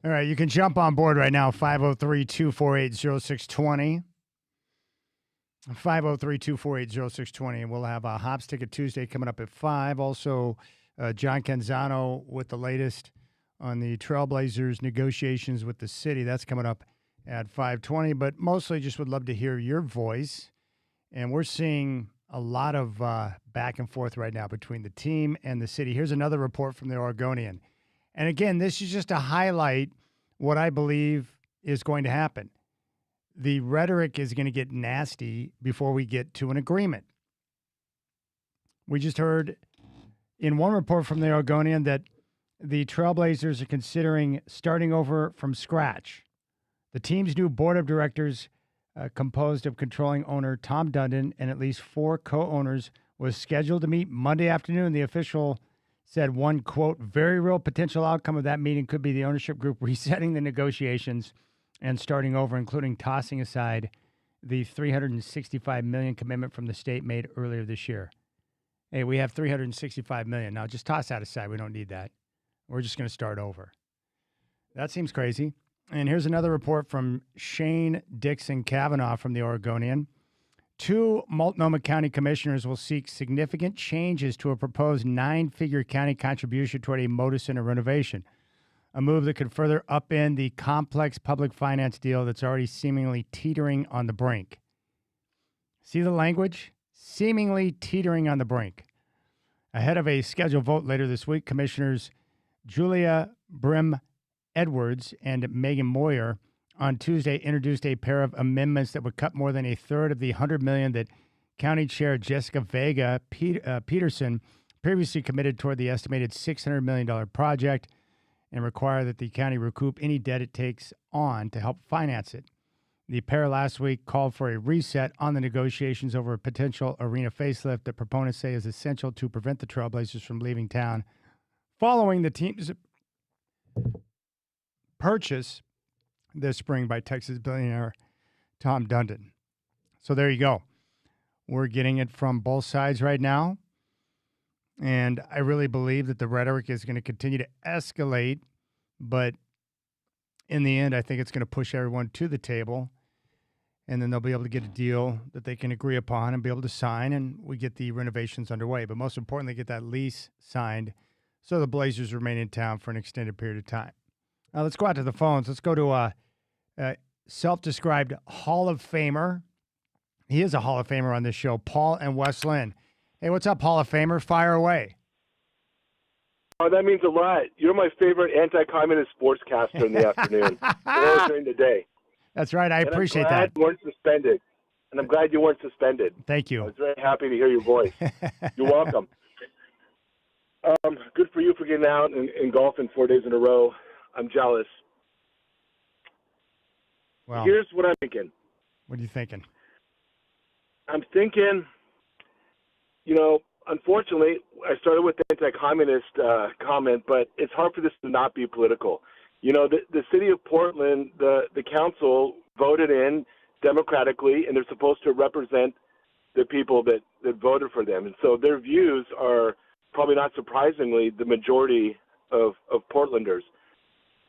All right, you can jump on board right now, 503-248-0620. 503-248-0620. And we'll have a Hops Ticket Tuesday coming up at 5. Also, John Canzano with the latest on the Trailblazers negotiations with the city. That's coming up at 5:20. But mostly just would love to hear your voice. And we're seeing a lot of back and forth right now between the team and the city. Here's another report from the Oregonian. And again, this is just to highlight what I believe is going to happen. The rhetoric is going to get nasty before we get to an agreement. We just heard in one report from the Oregonian that the Trailblazers are considering starting over from scratch. The team's new board of directors, composed of controlling owner Tom Dundon and at least 4 co-owners, was scheduled to meet Monday afternoon. The official said one, quote, very real potential outcome of that meeting could be the ownership group resetting the negotiations and starting over, including tossing aside the $365 million commitment from the state made earlier this year. Hey, we have $365 million. Now just toss that aside. We don't need that. We're just going to start over. That seems crazy. And here's another report from Shane Dixon Kavanaugh from the Oregonian. 2 Multnomah County commissioners will seek significant changes to a proposed 9-figure county contribution toward a Moda Center renovation, a move that could further upend the complex public finance deal that's already seemingly teetering on the brink. See the language? Seemingly teetering on the brink. Ahead of a scheduled vote later this week, Commissioners Julia Brim Edwards and Megan Moyer on Tuesday introduced a pair of amendments that would cut more than a third of the $100 million that County Chair Jessica Vega Peterson previously committed toward the estimated $600 million project and require that the county recoup any debt it takes on to help finance it. The pair last week called for a reset on the negotiations over a potential arena facelift that proponents say is essential to prevent the Trailblazers from leaving town following the team's purchase this spring by Texas billionaire Tom Dundon. So there you go. We're getting it from both sides right now. And I really believe that the rhetoric is going to continue to escalate. But in the end, I think it's going to push everyone to the table. And then they'll be able to get a deal that they can agree upon and be able to sign. And we get the renovations underway. But most importantly, get that lease signed so the Blazers remain in town for an extended period of time. Now, let's go out to the phones. Let's go to a self-described Hall of Famer. He is a Hall of Famer on this show, Paul and West Lynn. Hey, what's up, Hall of Famer? Fire away. Oh, that means a lot. You're my favorite anti-communist sportscaster in the afternoon or during the day. That's right. I appreciate that. I'm glad you weren't suspended. And I'm glad you weren't suspended. Thank you. I was very happy to hear your voice. You're welcome. Good for you for getting out and golfing 4 days in a row. I'm jealous. Well, here's what I'm thinking. What are you thinking? I'm thinking, unfortunately, I started with the anti-communist comment, but it's hard for this to not be political. The city of Portland, the council voted in democratically, and they're supposed to represent the people that voted for them. And so their views are probably not surprisingly the majority of Portlanders.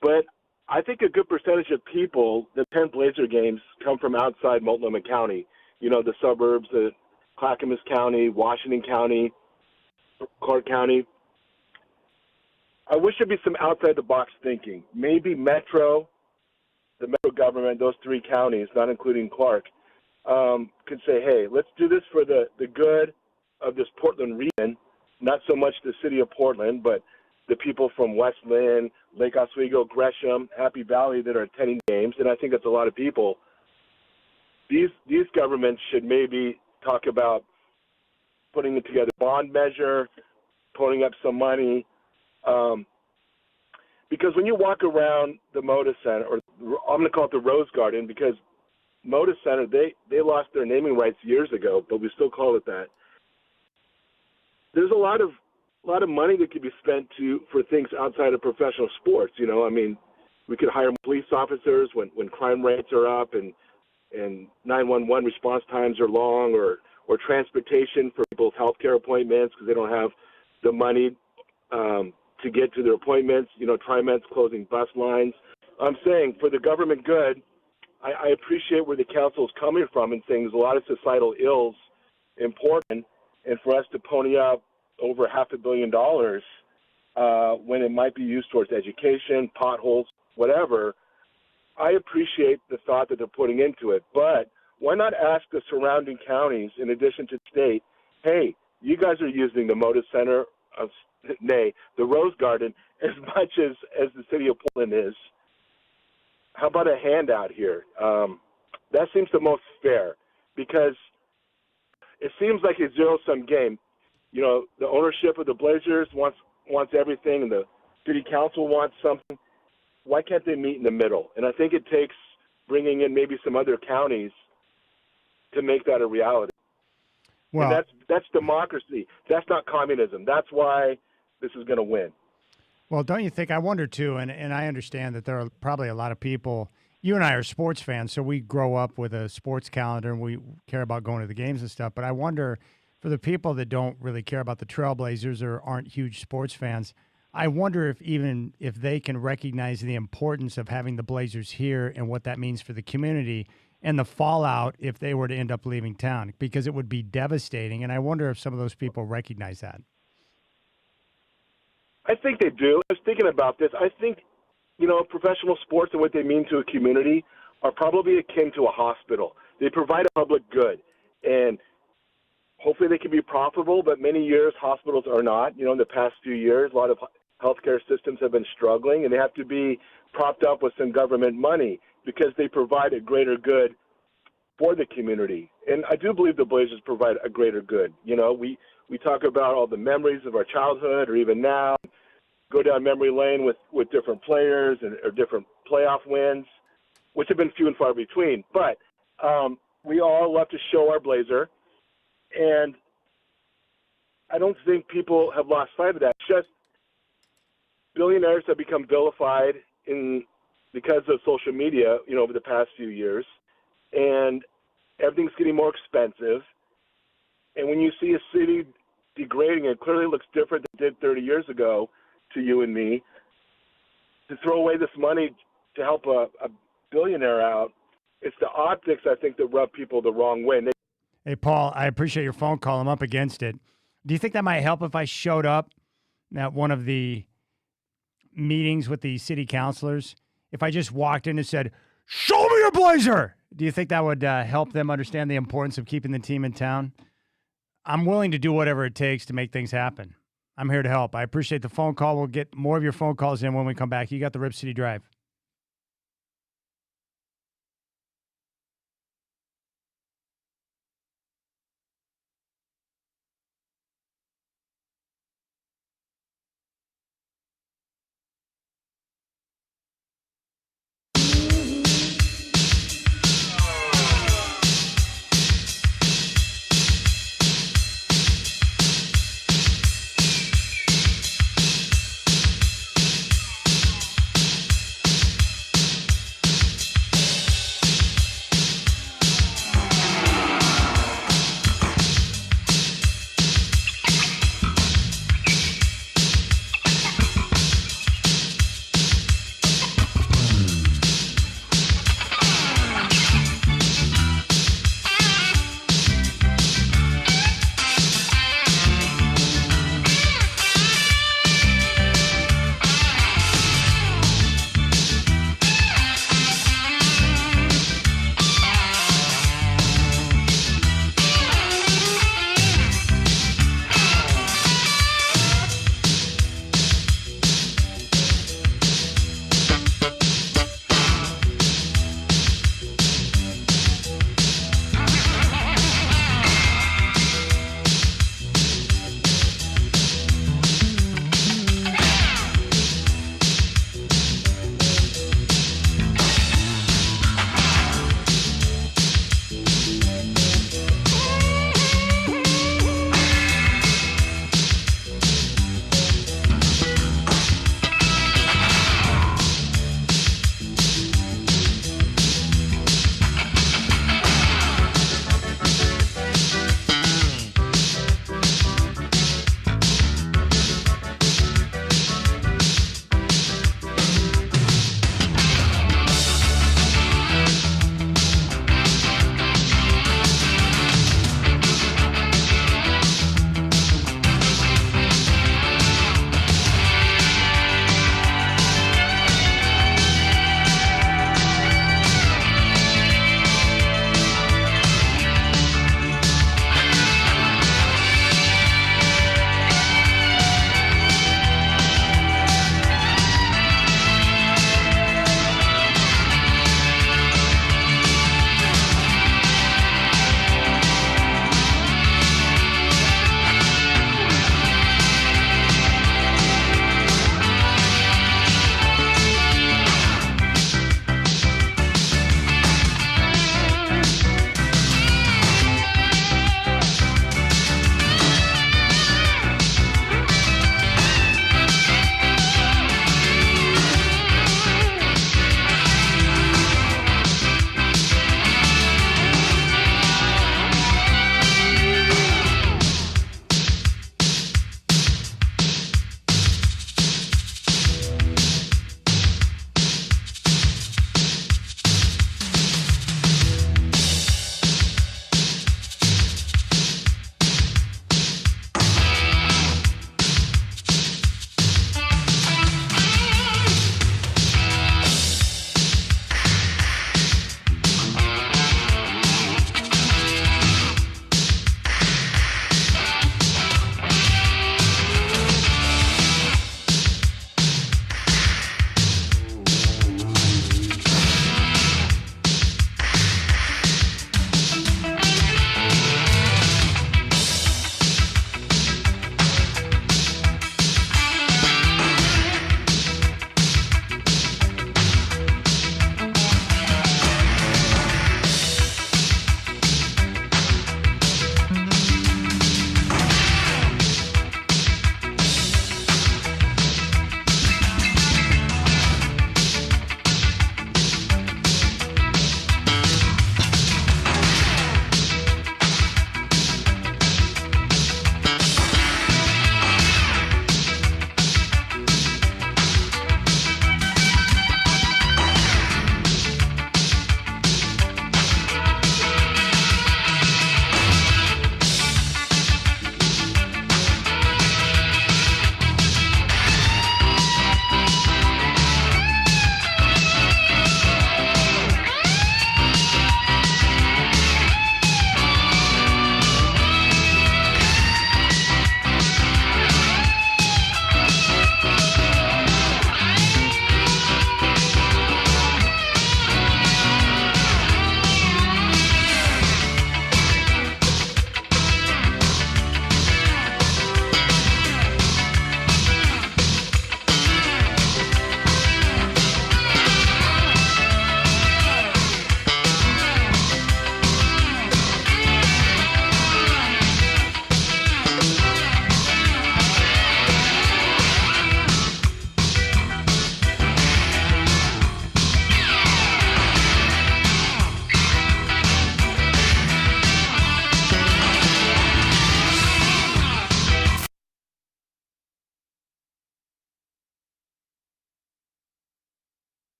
But I think a good percentage of people that attend Blazer games come from outside Multnomah County, the suburbs, Clackamas County, Washington County, Clark County. I wish there'd be some outside-the-box thinking. Maybe the Metro government, those 3 counties, not including Clark, could say, hey, let's do this for the good of this Portland region, not so much the city of Portland, but the people from West Lynn, Lake Oswego, Gresham, Happy Valley that are attending games, and I think that's a lot of people. These governments should maybe talk about putting together a bond measure, pulling up some money, because when you walk around the Moda Center, or I'm going to call it the Rose Garden, because Moda Center, they lost their naming rights years ago, but we still call it that. There's a lot of money that could be spent for things outside of professional sports. We could hire police officers when crime rates are up and 911 response times are long, or transportation for people's healthcare appointments because they don't have the money to get to their appointments. TriMet's closing bus lines. I'm saying for the government good, I appreciate where the council is coming from and saying there's a lot of societal ills in Portland, and for us to pony up over $500 million when it might be used towards education, potholes, whatever, I appreciate the thought that they're putting into it. But why not ask the surrounding counties, in addition to the state, hey, you guys are using the Moda Center, the Rose Garden, as much as the city of Portland is. How about a handout here? That seems the most fair, because it seems like a zero-sum game. You know, the ownership of the Blazers wants everything, and the city council wants something. Why can't they meet in the middle? And I think it takes bringing in maybe some other counties to make that a reality. Well, and that's democracy. That's not communism. That's why this is going to win. Well, don't you think? I wonder too, and I understand that there are probably a lot of people. You and I are sports fans, so we grow up with a sports calendar and we care about going to the games and stuff. But I wonder, for the people that don't really care about the Trailblazers or aren't huge sports fans, I wonder if they can recognize the importance of having the Blazers here and what that means for the community and the fallout if they were to end up leaving town, because it would be devastating. And I wonder if some of those people recognize that. I think they do. I was thinking about this. I think, professional sports and what they mean to a community are probably akin to a hospital. They provide a public good, and hopefully they can be profitable, but many years hospitals are not. In the past few years, a lot of healthcare systems have been struggling, and they have to be propped up with some government money because they provide a greater good for the community. And I do believe the Blazers provide a greater good. We talk about all the memories of our childhood, or even now, go down memory lane with different players or different playoff wins, which have been few and far between. But we all love to show our Blazer, and I don't think people have lost sight of that. Just billionaires have become vilified because of social media, over the past few years, and everything's getting more expensive. And when you see a city degrading, it clearly looks different than it did 30 years ago to you and me. To throw away this money to help a billionaire out, it's the optics, I think, that rub people the wrong way. Hey, Paul, I appreciate your phone call. I'm up against it. Do you think that might help if I showed up at one of the meetings with the city councilors? If I just walked in and said, "Show me your Blazer," do you think that would help them understand the importance of keeping the team in town? I'm willing to do whatever it takes to make things happen. I'm here to help. I appreciate the phone call. We'll get more of your phone calls in when we come back. You got the Rip City Drive.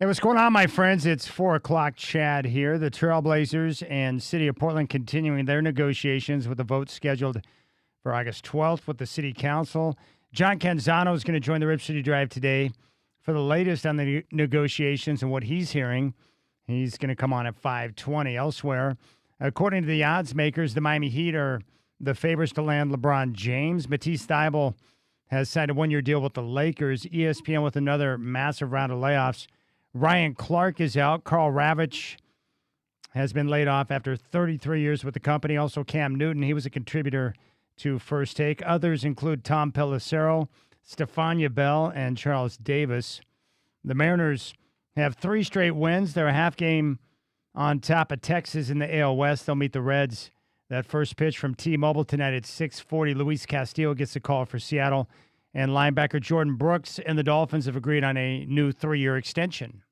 Hey, what's going on, my friends? It's 4 o'clock Chad here. The Trailblazers and City of Portland continuing their negotiations with the vote scheduled for August 12th with the City Council. John Canzano is going to join the Rip City Drive today for the latest on the negotiations and what he's hearing. He's going to come on at 5:20. Elsewhere, according to the odds makers, the Miami Heat are the favorites to land LeBron James. Matisse Thybulle has signed a one-year deal with the Lakers. ESPN with another massive round of layoffs. Ryan Clark is out. Carl Ravitch has been laid off after 33 years with the company. Also, Cam Newton, he was a contributor to First Take. Others include Tom Pelissero, Stefania Bell, and Charles Davis. The Mariners have 3 straight wins. They're a half game on top of Texas in the AL West. They'll meet the Reds. That first pitch from T-Mobile tonight at 6:40. Luis Castillo gets the call for Seattle. And linebacker Jordan Brooks and the Dolphins have agreed on a new 3-year extension.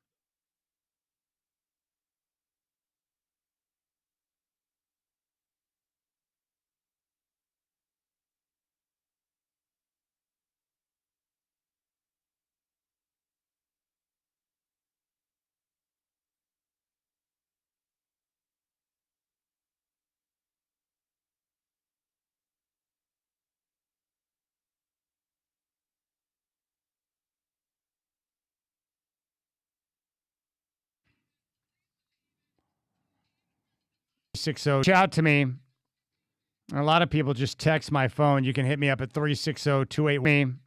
Reach out to me. A lot of people just text my phone. You can hit me up at 360-281.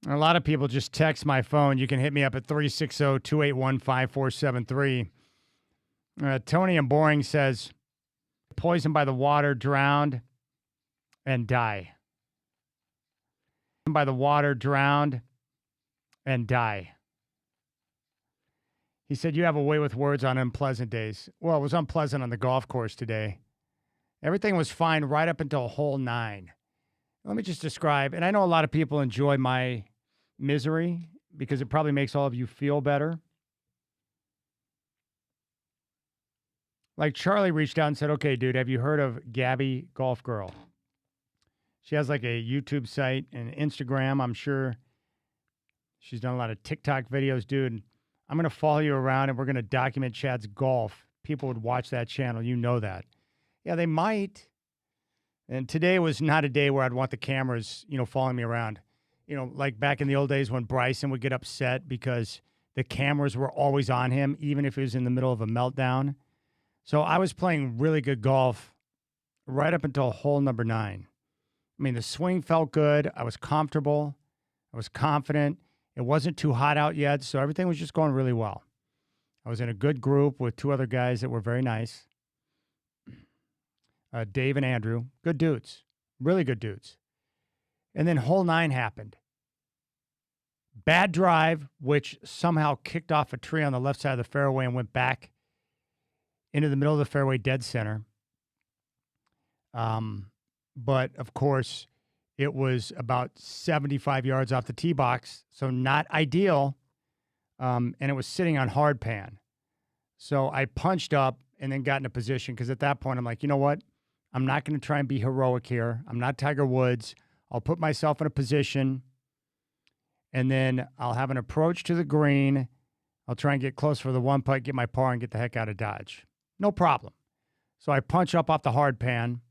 A lot of people just text my phone. You can hit me up at 360-281-5473. Tony and Boring says, poisoned by the water, drowned, and die. By the water, drowned, and die. He said, you have a way with words on unpleasant days. Well, it was unpleasant on the golf course today. Everything was fine right up until hole 9. Let me just describe, and I know a lot of people enjoy my misery because it probably makes all of you feel better. Like Charlie reached out and said, okay, dude, have you heard of Gabby Golf Girl? She has like a YouTube site and Instagram. I'm sure she's done a lot of TikTok videos, dude. I'm going to follow you around and we're going to document Chad's golf. People would watch that channel. You know that. Yeah, they might. And today was not a day where I'd want the cameras, following me around. Like back in the old days when Bryson would get upset because the cameras were always on him, even if he was in the middle of a meltdown. So I was playing really good golf right up until hole number 9. I mean, the swing felt good. I was comfortable. I was confident. It wasn't too hot out yet, so everything was just going really well. I was in a good group with 2 other guys that were very nice. Dave and Andrew, good dudes, really good dudes. And then hole 9 happened. Bad drive, which somehow kicked off a tree on the left side of the fairway and went back into the middle of the fairway, dead center. But, of course, it was about 75 yards off the tee box, so not ideal, and it was sitting on hard pan. So I punched up and then got in a position because at that point I'm like, you know what? I'm not going to try and be heroic here. I'm not Tiger Woods. I'll put myself in a position, and then I'll have an approach to the green. I'll try and get close for the 1 putt, get my par, and get the heck out of Dodge. No problem. So I punch up off the hard pan.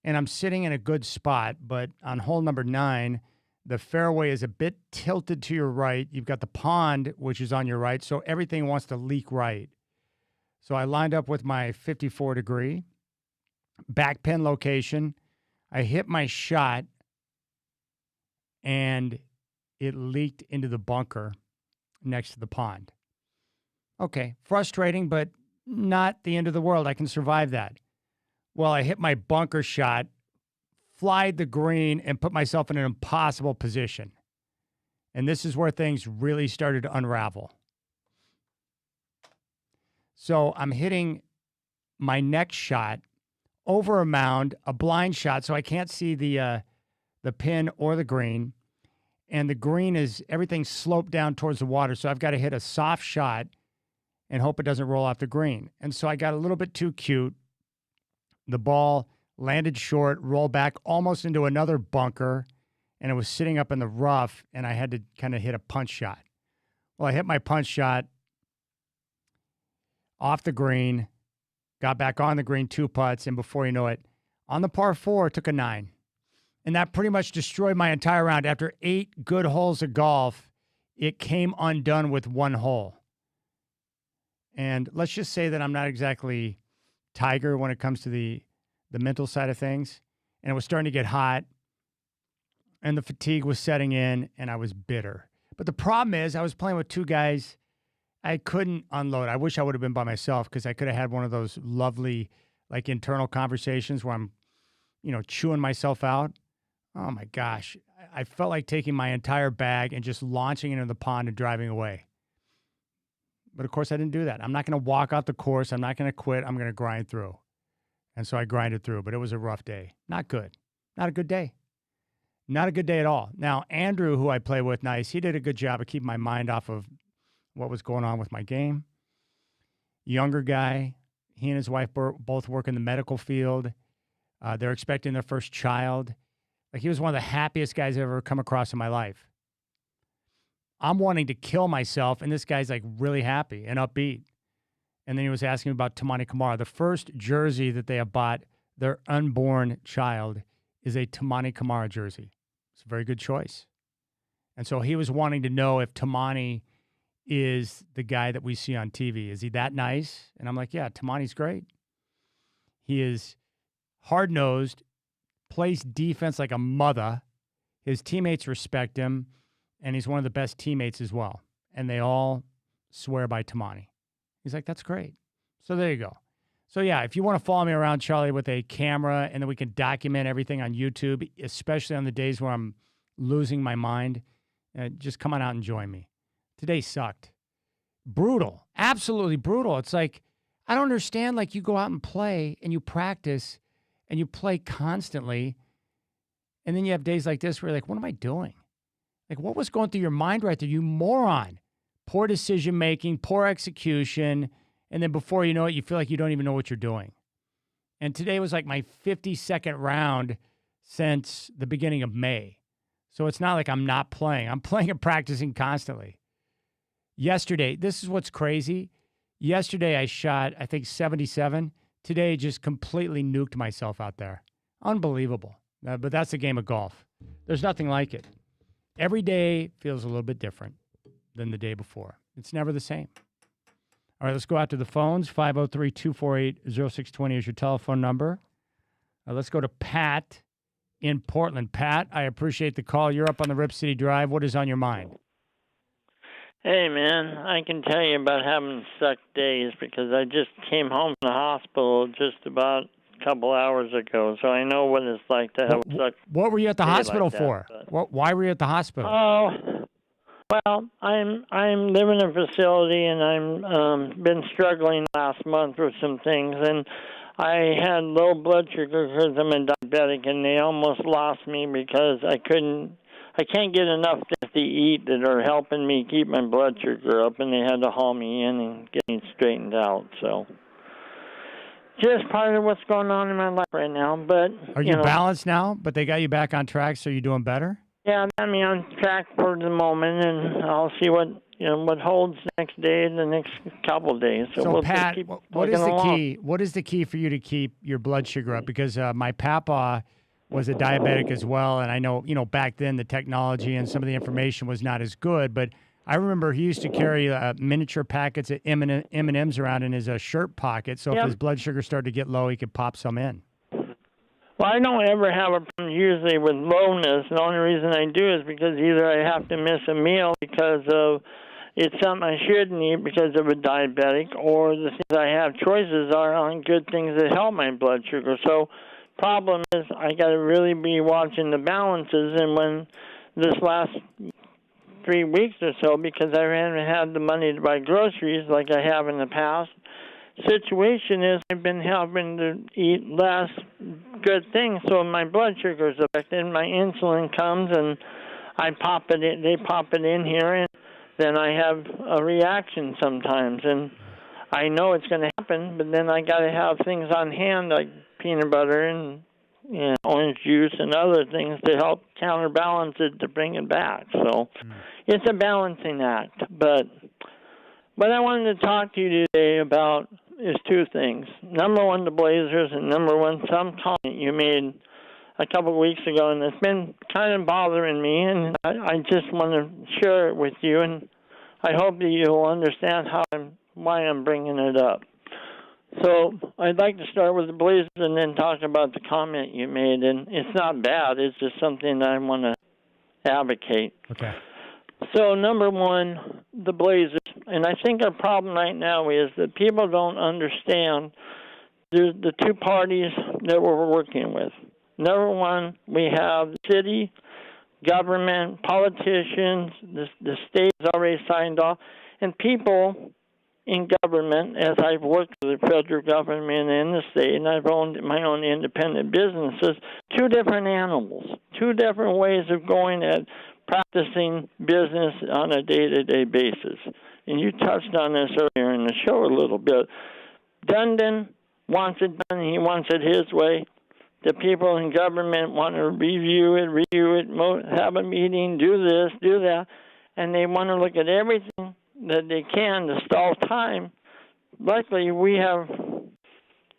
And I'm sitting in a good spot, but on hole number 9, the fairway is a bit tilted to your right. You've got the pond, which is on your right, so everything wants to leak right. So I lined up with my 54-degree back pin location. I hit my shot, and it leaked into the bunker next to the pond. Okay, frustrating, but not the end of the world. I can survive that. Well, I hit my bunker shot, flied the green, and put myself in an impossible position. And this is where things really started to unravel. So I'm hitting my next shot over a mound, a blind shot, so I can't see the pin or the green. And the green is, everything's sloped down towards the water, so I've got to hit a soft shot and hope it doesn't roll off the green. And so I got a little bit too cute. The ball landed short, rolled back almost into another bunker, and it was sitting up in the rough, and I had to kind of hit a punch shot. Well, I hit my punch shot, off the green, got back on the green 2 putts, and before you know it, on the par 4, took a 9. And that pretty much destroyed my entire round. After 8 good holes of golf, it came undone with 1 hole. And let's just say that I'm not exactly Tiger when it comes to the mental side of things. And it was starting to get hot, and the fatigue was setting in, and I was bitter. But the problem is I was playing with 2 guys I couldn't unload. I wish I would have been by myself because I could have had one of those lovely, like, internal conversations where I'm, chewing myself out. Oh, my gosh. I felt like taking my entire bag and just launching it into the pond and driving away. But, of course, I didn't do that. I'm not going to walk off the course. I'm not going to quit. I'm going to grind through. And so I grinded through, but it was a rough day. Not good. Not a good day. Not a good day at all. Now, Andrew, who I play with, nice. He did a good job of keeping my mind off of what was going on with my game. Younger guy. He and his wife both work in the medical field. They're expecting their first child. Like, he was one of the happiest guys I've ever come across in my life. I'm wanting to kill myself, and this guy's, like, really happy and upbeat. And then he was asking me about Tamani Kamara. The first jersey that they have bought their unborn child is a Tamani Kamara jersey. It's a very good choice. And so he was wanting to know if Tamani is the guy that we see on TV. Is he that nice? And I'm like, yeah, Tamani's great. He is hard-nosed, plays defense like a mother. His teammates respect him, and he's one of the best teammates as well. And they all swear by Tamani. He's like, that's great. So there you go. So, yeah, if you want to follow me around, Charlie, with a camera, and then we can document everything on YouTube, especially on the days where I'm losing my mind, just come on out and join me. Today sucked. Brutal. Absolutely brutal. It's like, I don't understand. Like, you go out and play, and you practice, and you play constantly, and then you have days like this where you're like, what am I doing? Like, what was going through your mind right there? You moron. Poor decision-making, poor execution, and then before you know it, you feel like you don't even know what you're doing. And today was like my 52nd round since the beginning of May. So it's not like I'm not playing. I'm playing and practicing constantly. Yesterday, this is what's crazy. Yesterday I shot, I think, 77. Today just completely nuked myself out there. Unbelievable. But that's the game of golf. There's nothing like it. Every day feels a little bit different than the day before. It's never the same. All right, let's go out to the phones. 503-248-0620 is your telephone number. Let's go to Pat in Portland. Pat, I appreciate the call. You're up on the Rip City Drive. What is on your mind? Hey, man, I can tell you about having suck days because I just came home from the hospital just about a couple hours ago, so I know what it's like to have a suck. What were you at the hospital like for? Why were you at the hospital? Oh, well, I'm living in a facility, and I'm been struggling last month with some things, and I had low blood sugar because I'm a diabetic, and they almost lost me because I can't get enough things to eat that are helping me keep my blood sugar up, and they had to haul me in and get me straightened out. So just part of what's going on in my life right now. But are you balanced now? But they got you back on track, so you're doing better? Yeah, I mean, on track for the moment, and I'll see what holds next day, the next couple of days. So we'll Pat, just keep what is the along. key? What is the key for you to keep your blood sugar up? Because my papa was a diabetic as well, and I know back then the technology and some of the information was not as good. But I remember he used to carry miniature packets of M&Ms around in his shirt pocket, so if his blood sugar started to get low, he could pop some in. Well, I don't ever have a problem usually with lowness. The only reason I do is because either I have to miss a meal because of it's something I shouldn't eat because of a diabetic, or the things I have choices are on good things that help my blood sugar. So problem is I got to really be watching the balances, and when this last 3 weeks or so, because I haven't had the money to buy groceries like I have in the past, situation is I've been having to eat less good things, so my blood sugar is affected. My insulin comes and I pop it in, they pop it in here, and then I have a reaction sometimes, and I know it's going to happen, but then I got to have things on hand like peanut butter and orange juice and other things to help counterbalance it to bring it back. So it's a balancing act, but What I wanted to talk to you today about is two things. Number one, the Blazers, and number one, some comment you made a couple of weeks ago, and it's been kind of bothering me, and I just want to share it with you, and I hope that you'll understand why I'm bringing it up. So I'd like to start with the Blazers and then talk about the comment you made, and it's not bad. It's just something that I want to advocate. Okay. So number one, the Blazers, and I think our problem right now is that people don't understand there's the two parties that we're working with. Number one, we have the city, government, politicians, the state has already signed off, and people in government, as I've worked with the federal government and the state, and I've owned my own independent businesses, two different animals, two different ways of going at practicing business on a day-to-day basis. And you touched on this earlier in the show a little bit. Dundon wants it done. He wants it his way. The people in government want to review it, have a meeting, do this, do that, and they want to look at everything that they can to stall time. Luckily, we have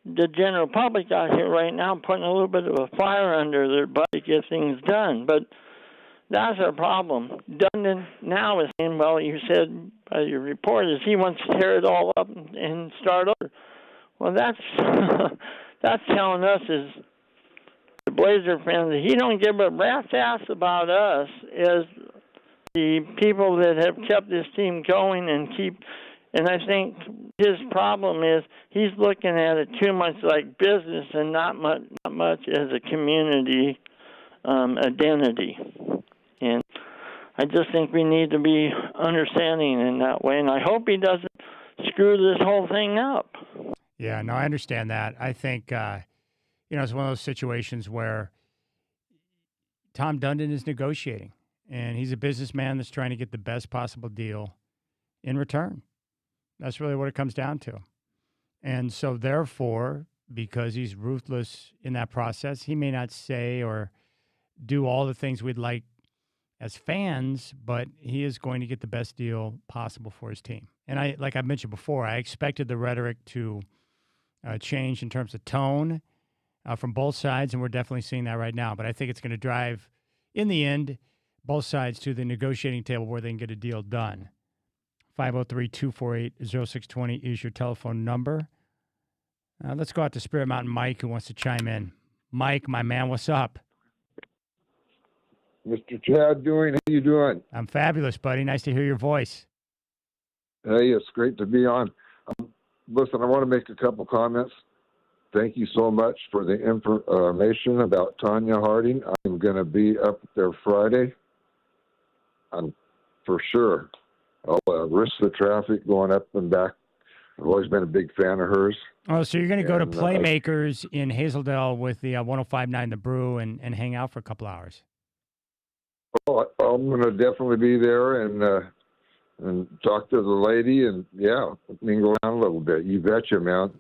the general public out here right now putting a little bit of a fire under their butt to get things done. But that's our problem. Dundon now is saying, well, you said by your report is he wants to tear it all up and start over. Well, that's that's telling us is the Blazer fans that he don't give a rat's ass about us as the people that have kept this team going and I think his problem is he's looking at it too much like business and not much as a community identity. And I just think we need to be understanding in that way, and I hope he doesn't screw this whole thing up. Yeah, no, I understand that. I think, it's one of those situations where Tom Dundon is negotiating, and he's a businessman that's trying to get the best possible deal in return. That's really what it comes down to. And so therefore, because he's ruthless in that process, he may not say or do all the things we'd like as fans, but he is going to get the best deal possible for his team. And like I mentioned before, I expected the rhetoric to change in terms of tone from both sides, and we're definitely seeing that right now. But I think it's going to drive, in the end, both sides to the negotiating table where they can get a deal done. 503-248-0620 is your telephone number. Let's go out to Spirit Mountain Mike, who wants to chime in. Mike, my man, what's up? Mr. Chad Doing, how you doing? I'm fabulous, buddy. Nice to hear your voice. Hey, it's great to be on. Listen, I want to make a couple comments. Thank you so much for the information about Tanya Harding. I'm going to be up there Friday. For sure. I'll risk the traffic going up and back. I've always been a big fan of hers. Oh, so you're going to go to Playmakers in Hazeldale with the 105.9 The Brew and hang out for a couple hours? Oh, I'm going to definitely be there and talk to the lady and, mingle around a little bit. You betcha, man.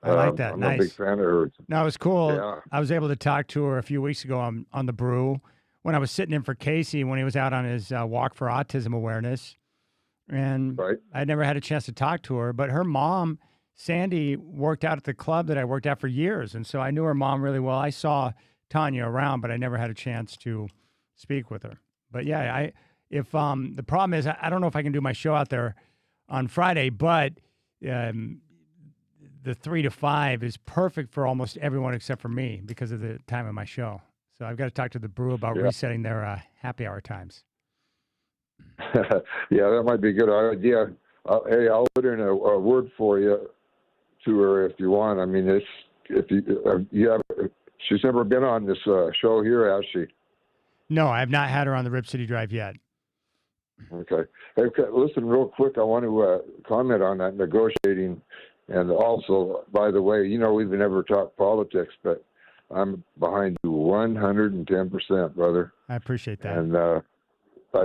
I like that. I'm nice. a big fan of hers. No, it was cool. Yeah. I was able to talk to her a few weeks ago on The Brew when I was sitting in for Casey when he was out on his walk for autism awareness. And I never had a chance to talk to her. But her mom, Sandy, worked out at the club that I worked at for years. And so I knew her mom really well. I saw Tanya around, but I never had a chance to speak with her. But yeah, if the problem is I don't know if I can do my show out there on Friday, but the 3 to 5 is perfect for almost everyone except for me because of the time of my show. So I've got to talk to the Brew about resetting their happy hour times. Yeah, that might be a good idea. Hey, I'll put in a word for you to her if you want. I mean, she's never been on this show here, has she? No, I have not had her on the Rip City Drive yet. Okay. Hey, listen, real quick, I want to comment on that negotiating. And also, by the way, we've never talked politics, but I'm behind you 110%, brother. I appreciate that. And,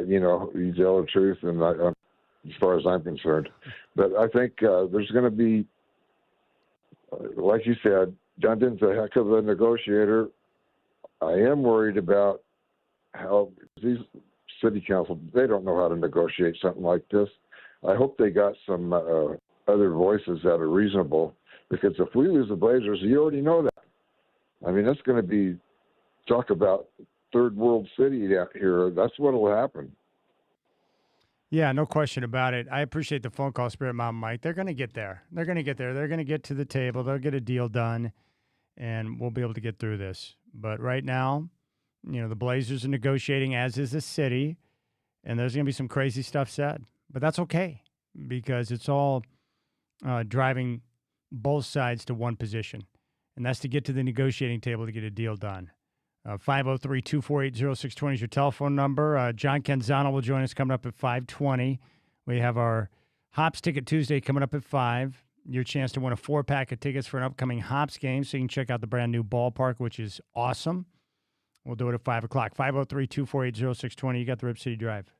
you tell the truth, and as far as I'm concerned. But I think there's going to be, like you said, Dundon's a heck of a negotiator. I am worried about how these city council, they don't know how to negotiate something like this. I hope they got some other voices that are reasonable, because if we lose the Blazers, you already know that. I mean, that's going to be talk about third world city out here. That's what will happen. Yeah, no question about it. I appreciate the phone call, Spirit Mountain Mike. They're going to get there. They're going to get there. They're going to get to the table. They'll get a deal done, and we'll be able to get through this. But right now, the Blazers are negotiating, as is the city, and there's going to be some crazy stuff said. But that's okay, because it's all driving both sides to one position, and that's to get to the negotiating table to get a deal done. 503-248-0620 is your telephone number. John Canzano will join us coming up at 5:20. We have our Hops Ticket Tuesday coming up at 5. Your chance to win a 4-pack of tickets for an upcoming Hops game, so you can check out the brand new ballpark, which is awesome. We'll do it at 5 o'clock. 503-248-0620. You got the Rip City Drive.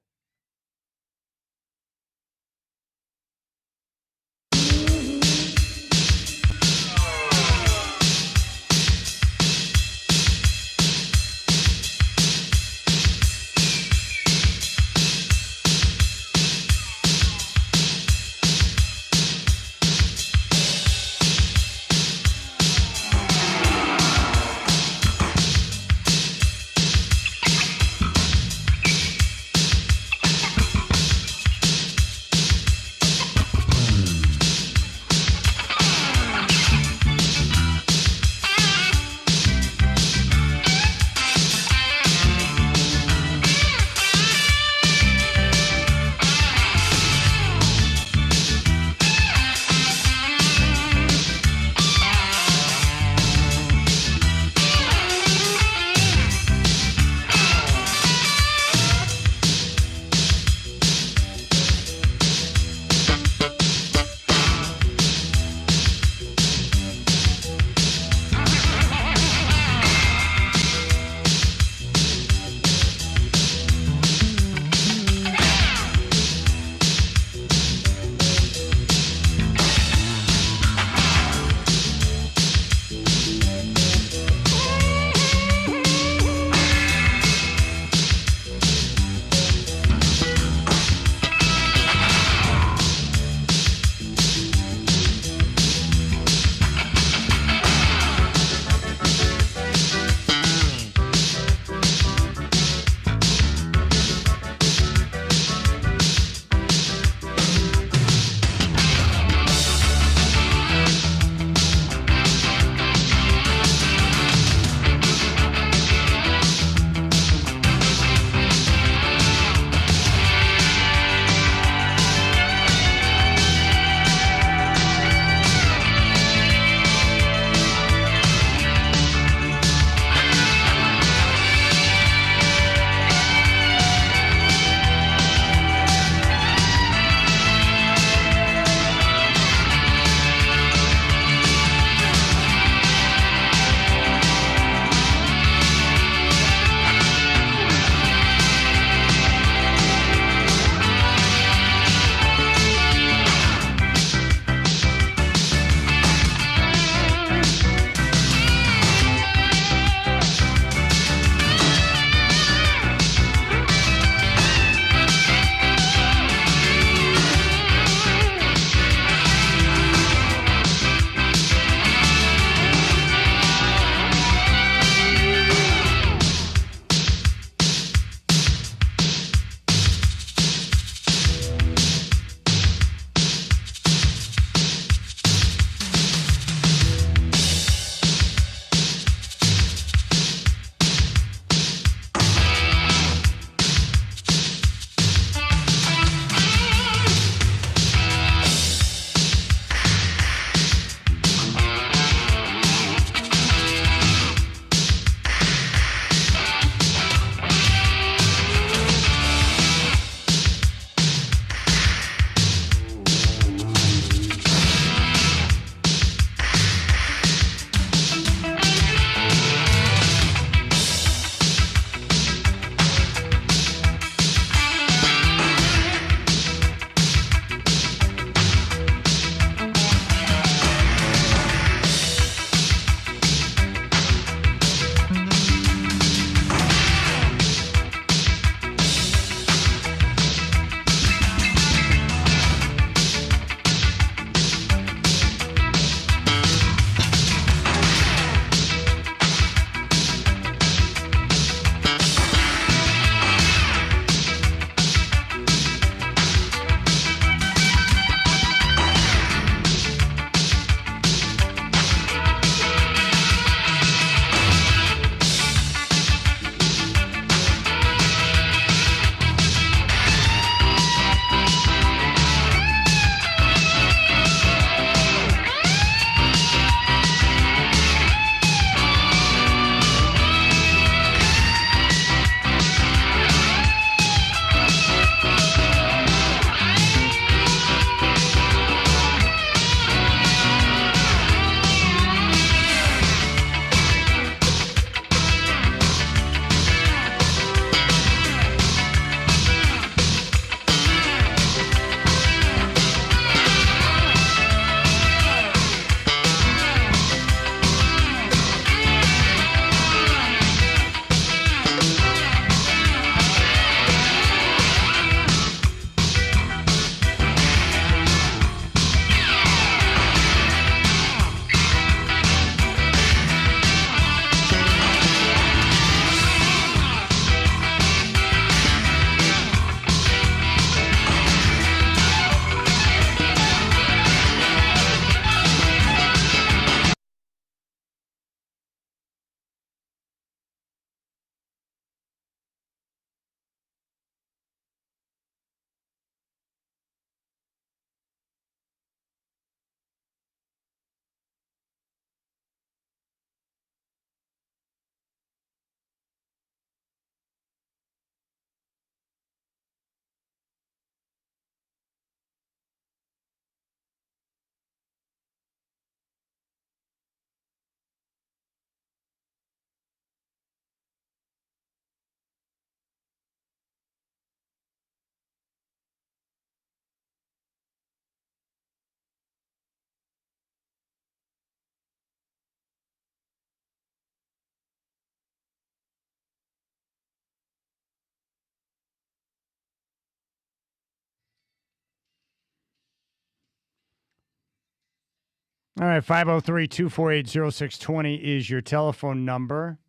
All right, 503-248-0620 is your telephone number.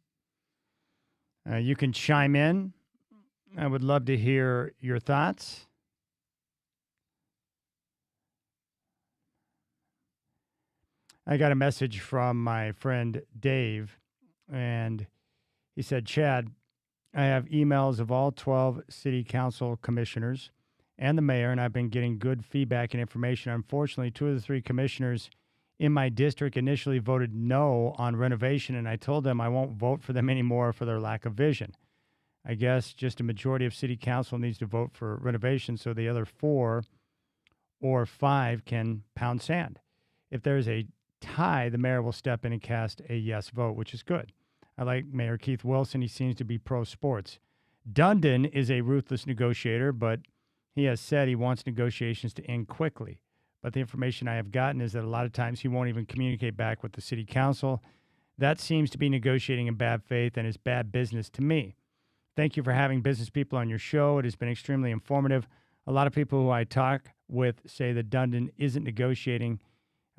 You can chime in. I would love to hear your thoughts. I got a message from my friend Dave, and he said, Chad, I have emails of all 12 city council commissioners and the mayor, and I've been getting good feedback and information. Unfortunately, 2 of the 3 commissioners in my district initially voted no on renovation, and I told them I won't vote for them anymore for their lack of vision. I guess just a majority of city council needs to vote for renovation so the other 4 or 5 can pound sand. If there's a tie, the mayor will step in and cast a yes vote, which is good. I like Mayor Keith Wilson. He seems to be pro-sports. Dundon is a ruthless negotiator, but he has said he wants negotiations to end quickly. But the information I have gotten is that a lot of times he won't even communicate back with the city council. That seems to be negotiating in bad faith and is bad business to me. Thank you for having business people on your show. It has been extremely informative. A lot of people who I talk with say that Dundon isn't negotiating.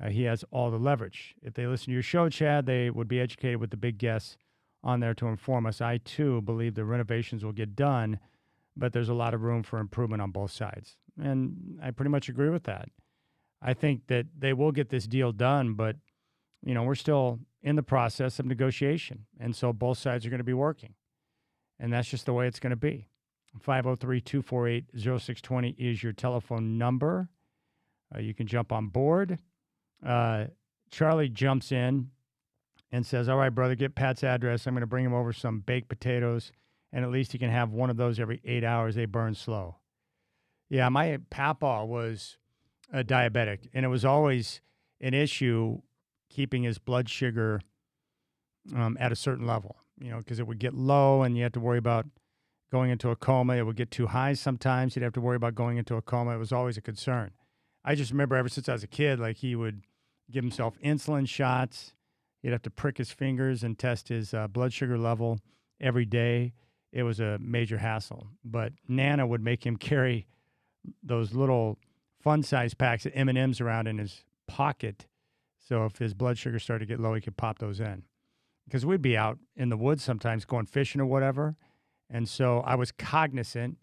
He has all the leverage. If they listen to your show, Chad, they would be educated with the big guests on there to inform us. I, too, believe the renovations will get done, but there's a lot of room for improvement on both sides. And I pretty much agree with that. I think that they will get this deal done, but, you know, we're still in the process of negotiation. And so both sides are going to be working. And that's just the way it's going to be. 503-248-0620 is your telephone number. You can jump on board. Charlie jumps in and says, all right, brother, get Pat's address. I'm going to bring him over some baked potatoes, and at least he can have one of those every 8 hours. They burn slow. Yeah, my papa was a diabetic, and it was always an issue keeping his blood sugar at a certain level, you know, because it would get low and you have to worry about going into a coma. It would get too high sometimes. You'd have to worry about going into a coma. It was always a concern. I just remember ever since I was a kid, like he would give himself insulin shots. He'd have to prick his fingers and test his blood sugar level every day. It was a major hassle. But Nana would make him carry those little fun-size packs of M&Ms around in his pocket. So if his blood sugar started to get low, he could pop those in. Because we'd be out in the woods sometimes going fishing or whatever. And so I was cognizant,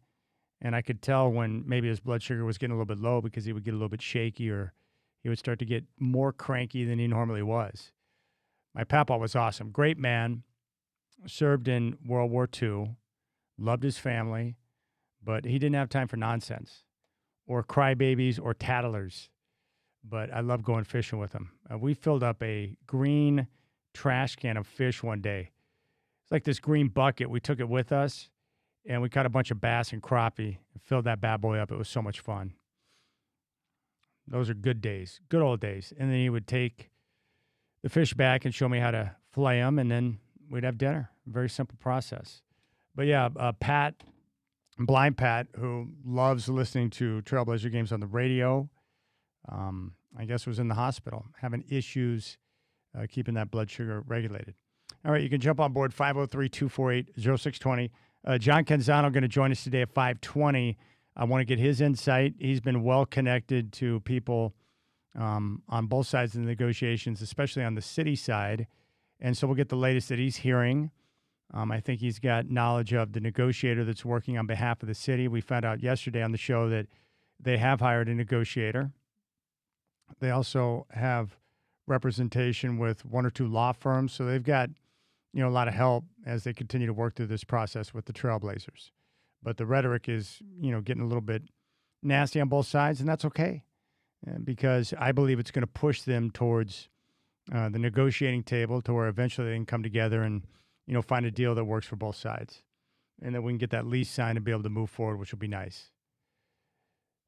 and I could tell when maybe his blood sugar was getting a little bit low because he would get a little bit shaky or he would start to get more cranky than he normally was. My papa was awesome. Great man. Served in World War II. Loved his family. But he didn't have time for nonsense or crybabies or tattlers. But I love going fishing with him. We filled up a green trash can of fish one day. It's like this green bucket. We took it with us, and we caught a bunch of bass and crappie and filled that bad boy up. It was so much fun. Those are good days, good old days. And then he would take the fish back and show me how to fillet them, and then we'd have dinner. Very simple process. But yeah, Pat, Blind Pat, who loves listening to Trailblazer games on the radio, I guess was in the hospital, having issues keeping that blood sugar regulated. All right, you can jump on board, 503-248-0620. John Canzano going to join us today at 5:20. I want to get his insight. He's been well connected to people on both sides of the negotiations, especially on the city side. And so we'll get the latest that he's hearing. I think he's got knowledge of the negotiator that's working on behalf of the city. We found out yesterday on the show that they have hired a negotiator. They also have representation with 1 or 2 law firms. So they've got, you know, a lot of help as they continue to work through this process with the Trailblazers. But the rhetoric is, you know, getting a little bit nasty on both sides, and that's okay because I believe it's going to push them towards the negotiating table to where eventually they can come together and, you know, find a deal that works for both sides. And then we can get that lease signed and be able to move forward, which will be nice.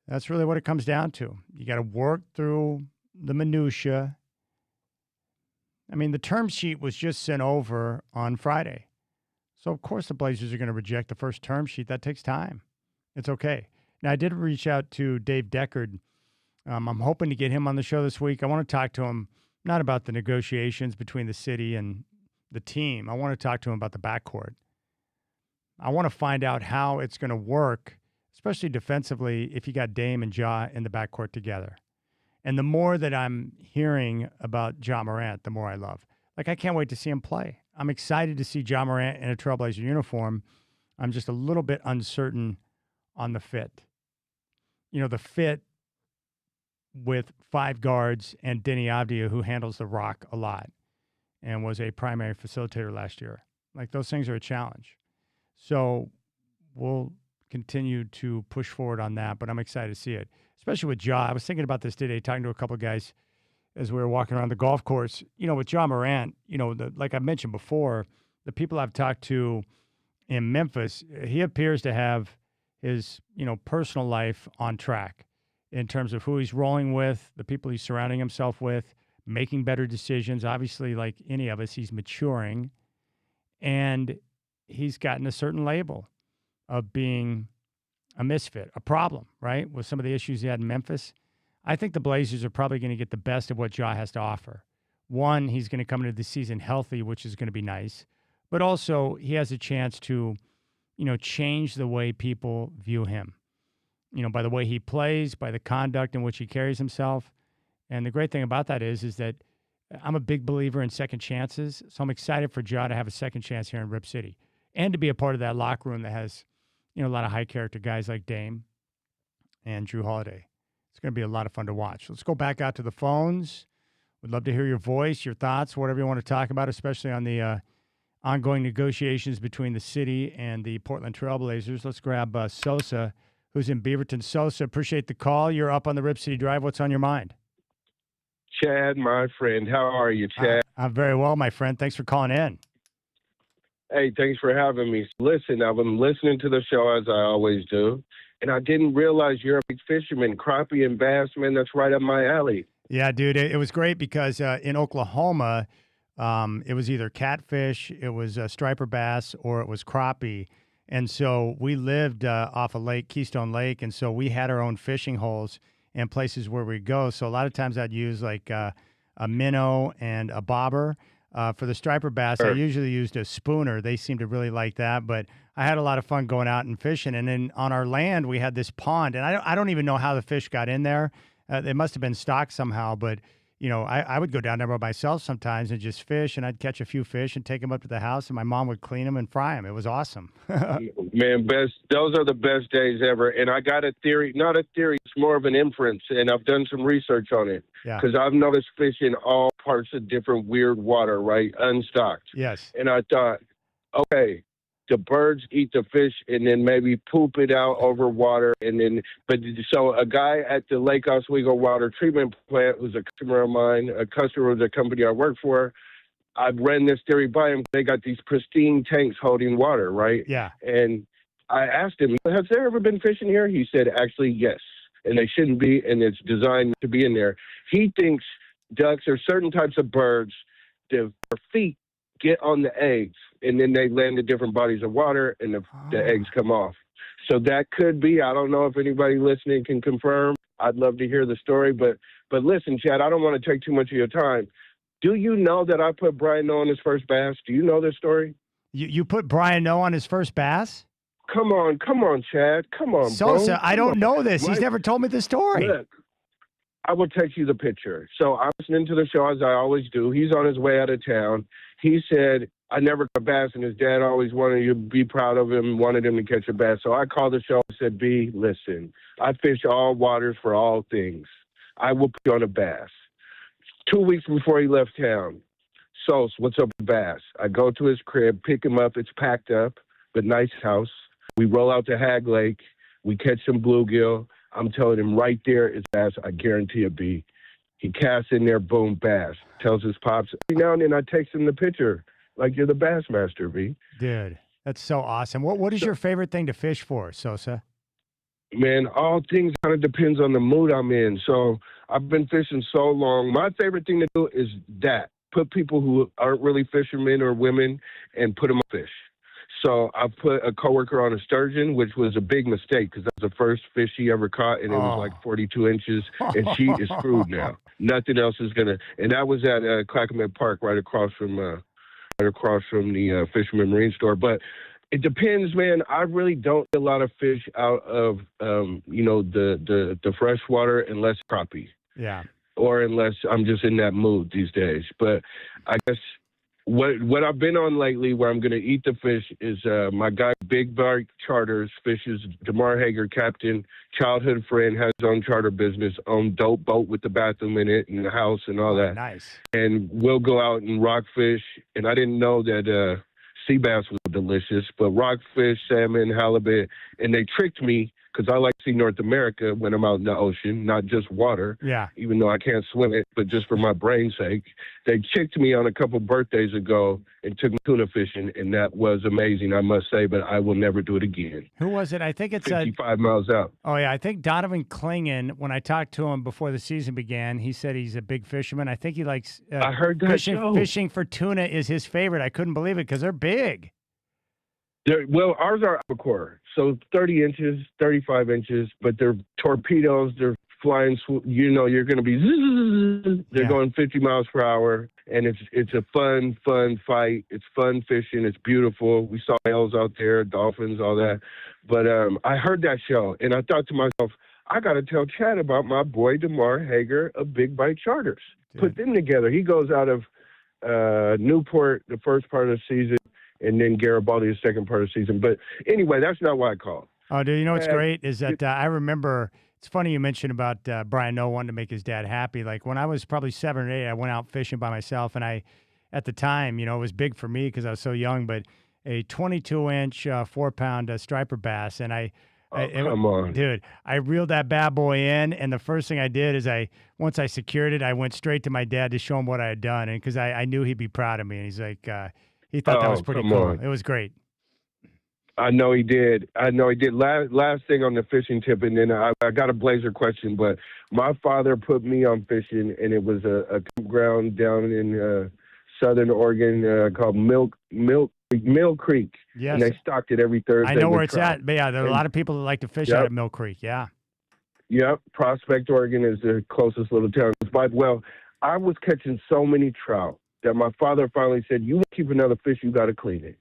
That's really what it comes down to. You got to work through the minutia. I mean, the term sheet was just sent over on Friday. So, of course, the Blazers are going to reject the first term sheet. That takes time. It's okay. Now, I did reach out to Dave Deckard. I'm hoping to get him on the show this week. I want to talk to him not about the negotiations between the city and the team. I want to talk to him about the backcourt. I want to find out how it's going to work, especially defensively, if you got Dame and Ja in the backcourt together. And the more that I'm hearing about Ja Morant, the more I love. Like, I can't wait to see him play. I'm excited to see Ja Morant in a Trailblazer uniform. I'm just a little bit uncertain on the fit. You know, the fit with 5 guards and Denny Avdia, who handles the rock a lot and was a primary facilitator last year. Like, those things are a challenge. So we'll continue to push forward on that, but I'm excited to see it, especially with Ja. I was thinking about this today, talking to a couple of guys as we were walking around the golf course. You know, with Ja Morant, you know, like I mentioned before, the people I've talked to in Memphis, he appears to have his, you know, personal life on track in terms of who he's rolling with, the people he's surrounding himself with, making better decisions. Obviously, like any of us, he's maturing, and he's gotten a certain label of being a misfit, a problem, right, with some of the issues he had in Memphis. I think the Blazers are probably going to get the best of what Ja has to offer. One, he's going to come into the season healthy, which is going to be nice, but also he has a chance to, you know, change the way people view him, you know, by the way he plays, by the conduct in which he carries himself. And the great thing about that is that I'm a big believer in second chances. So I'm excited for Ja to have a second chance here in Rip City and to be a part of that locker room that has, you know, a lot of high character guys like Dame and Drew Holiday. It's going to be a lot of fun to watch. Let's go back out to the phones. We'd love to hear your voice, your thoughts, whatever you want to talk about, especially on the ongoing negotiations between the city and the Portland Trailblazers. Let's grab Sosa, who's in Beaverton. Sosa, appreciate the call. You're up on the Rip City Drive. What's on your mind? Chad, my friend. How are you, Chad? I'm very well, my friend. Thanks for calling in. Hey, thanks for having me. Listen, I've been listening to the show as I always do, and I didn't realize you're a big fisherman, crappie and bass, man. That's right up my alley. Yeah, dude, it was great because in Oklahoma, it was either catfish, it was striper bass, or it was crappie. And so we lived off a lake, Keystone Lake, and so we had our own fishing holes and places where we go. So a lot of times I'd use like a minnow and a bobber. For the striper bass, I usually used a spooner. They seem to really like that, but I had a lot of fun going out and fishing. And then on our land, we had this pond, and I don't even know how the fish got in there. They must have been stocked somehow, but you know, I would go down there by myself sometimes and just fish, and I'd catch a few fish and take them up to the house, and my mom would clean them and fry them. It was awesome. Man, those are the best days ever. And I got a theory, not a theory, it's more of an inference, and I've done some research on it. Because I've noticed fish in all parts of different weird water, right, unstocked. Yes. And I thought, okay, the birds eat the fish and then maybe poop it out over water. And then, so a guy at the Lake Oswego Water Treatment Plant who's a customer of mine, a customer of the company I work for, I've ran this theory by him. They got these pristine tanks holding water, right? Yeah. And I asked him, has there ever been fish in here? He said, actually, yes. And they shouldn't be, and it's designed to be in there. He thinks ducks or certain types of birds, their feet get on the eggs, and then they land in different bodies of water, and the eggs come off. So that could be. I don't know if anybody listening can confirm. I'd love to hear the story. But listen, Chad, I don't want to take too much of your time. Do you know that I put Brian Noe on his first bass? Do you know this story? You put Brian Noe on his first bass? Come on, Chad. Come on, Sosa, bro. I don't know this. He's never told me the story. Look, I will text you the picture. So I'm listening to the show as I always do. He's on his way out of town. He said, I never caught a bass, and his dad always wanted you to be proud of him, wanted him to catch a bass. So I called the show and said, B, listen, I fish all waters for all things. I will put you on a bass. 2 weeks before he left town, Sos, what's up with bass? I go to his crib, pick him up. It's packed up, but nice house. We roll out to Hag Lake. We catch some bluegill. I'm telling him right there is bass. I guarantee it, B. He casts in there, boom, bass. Tells his pops. Every now and then I text him the picture, like you're the bass master, B. Dude, that's so awesome. What is your favorite thing to fish for, Sosa? Man, all things kind of depends on the mood I'm in. So I've been fishing so long. My favorite thing to do is that. Put people who aren't really fishermen or women and put them on fish. So I put a coworker on a sturgeon, which was a big mistake because that was the first fish she ever caught, and it was like 42 inches, and she is screwed now. Nothing else is going to – and that was at Clackamas Park right across from the Fisherman Marine Store. But it depends, man. I really don't get a lot of fish out of, the fresh water unless crappie. Yeah. Or unless I'm just in that mood these days. But I guess what I've been on lately, where I'm going to eat the fish, is my guy Big Bike Charters fishes. DeMar Hager, captain, childhood friend, has his own charter business, own dope boat with the bathroom in it and the house and all that. Nice. And we'll go out and rockfish. And I didn't know that sea bass was delicious, but rockfish, salmon, halibut, and they tricked me because I like to see North America when I'm out in the ocean, not just water. Yeah. Even though I can't swim it, but just for my brain's sake. They tricked me on a couple birthdays ago and took me tuna fishing, and that was amazing, I must say, but I will never do it again. Who was it? I think it's 55 miles out. Oh, yeah. I think Donovan Klingen, when I talked to him before the season began, he said he's a big fisherman. I think he likes I heard that fishing for tuna is his favorite. I couldn't believe it because they're big. Well, ours are albacore, so 30 inches, 35 inches, but they're torpedoes. They're flying. You're going to be. They're going 50 miles per hour, and it's a fun fight. It's fun fishing. It's beautiful. We saw whales out there, dolphins, all that. But I heard that show, and I thought to myself, I got to tell Chad about my boy DeMar Hager of Big Bite Charters. Dude. Put them together. He goes out of Newport the first part of the season, and then Garibaldi the second part of the season. But anyway, that's not why I called. Oh, dude, you know what's great is that I remember, it's funny you mentioned about Brian Noah wanting to make his dad happy. Like when I was probably 7 or 8, I went out fishing by myself, and at the time, it was big for me because I was so young, but a 22-inch, 4-pound striper bass, and come on. Dude, I reeled that bad boy in, and the first thing I did is once I secured it, I went straight to my dad to show him what I had done, and because I knew he'd be proud of me, and he's like, he thought that was pretty cool. On. It was great. I know he did. Last thing on the fishing tip, and then I got a Blazer question, but my father put me on fishing, and it was a campground down in southern Oregon called Mill Creek. Yes. And they stocked it every Thursday. I know where it's at, but yeah, there are a lot of people that like to fish out at Mill Creek, yeah. Yep, Prospect, Oregon is the closest little town. Well, I was catching so many trout that my father finally said, "You want to keep another fish, you got to clean it."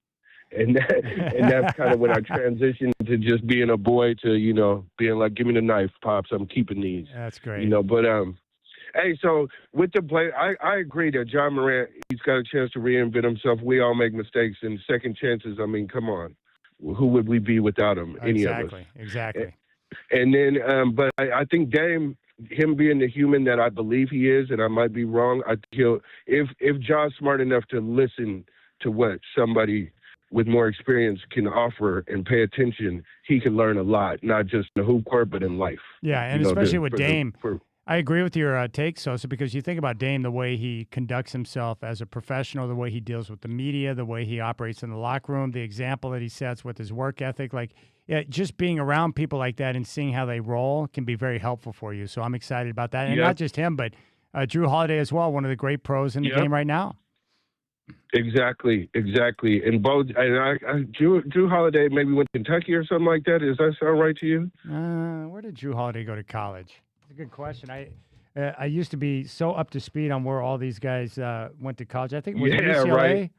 And that's kind of when I transitioned to just being a boy to, being like, "Give me the knife, Pops, I'm keeping these." That's great. But hey, so with the play, I agree that John Morant, he's got a chance to reinvent himself. We all make mistakes, and second chances, I mean, come on. Who would we be without him? Any of us. Exactly. And then, but I think Dame, him being the human that I believe he is, and I might be wrong, I think if John's smart enough to listen to what somebody with more experience can offer and pay attention, he can learn a lot, not just in the hoop court, but in life. Yeah, and especially with Dame. I agree with your take, Sosa, because you think about Dame, the way he conducts himself as a professional, the way he deals with the media, the way he operates in the locker room, the example that he sets with his work ethic. Like, yeah, just being around people like that and seeing how they roll can be very helpful for you. So I'm excited about that. And not just him, but Drew Holiday as well, one of the great pros in the game right now. Exactly. And both, Drew Holiday maybe went to Kentucky or something like that. Does that sound right to you? Where did Drew Holiday go to college? That's a good question. I used to be so up to speed on where all these guys went to college. I think it was UCLA. Right.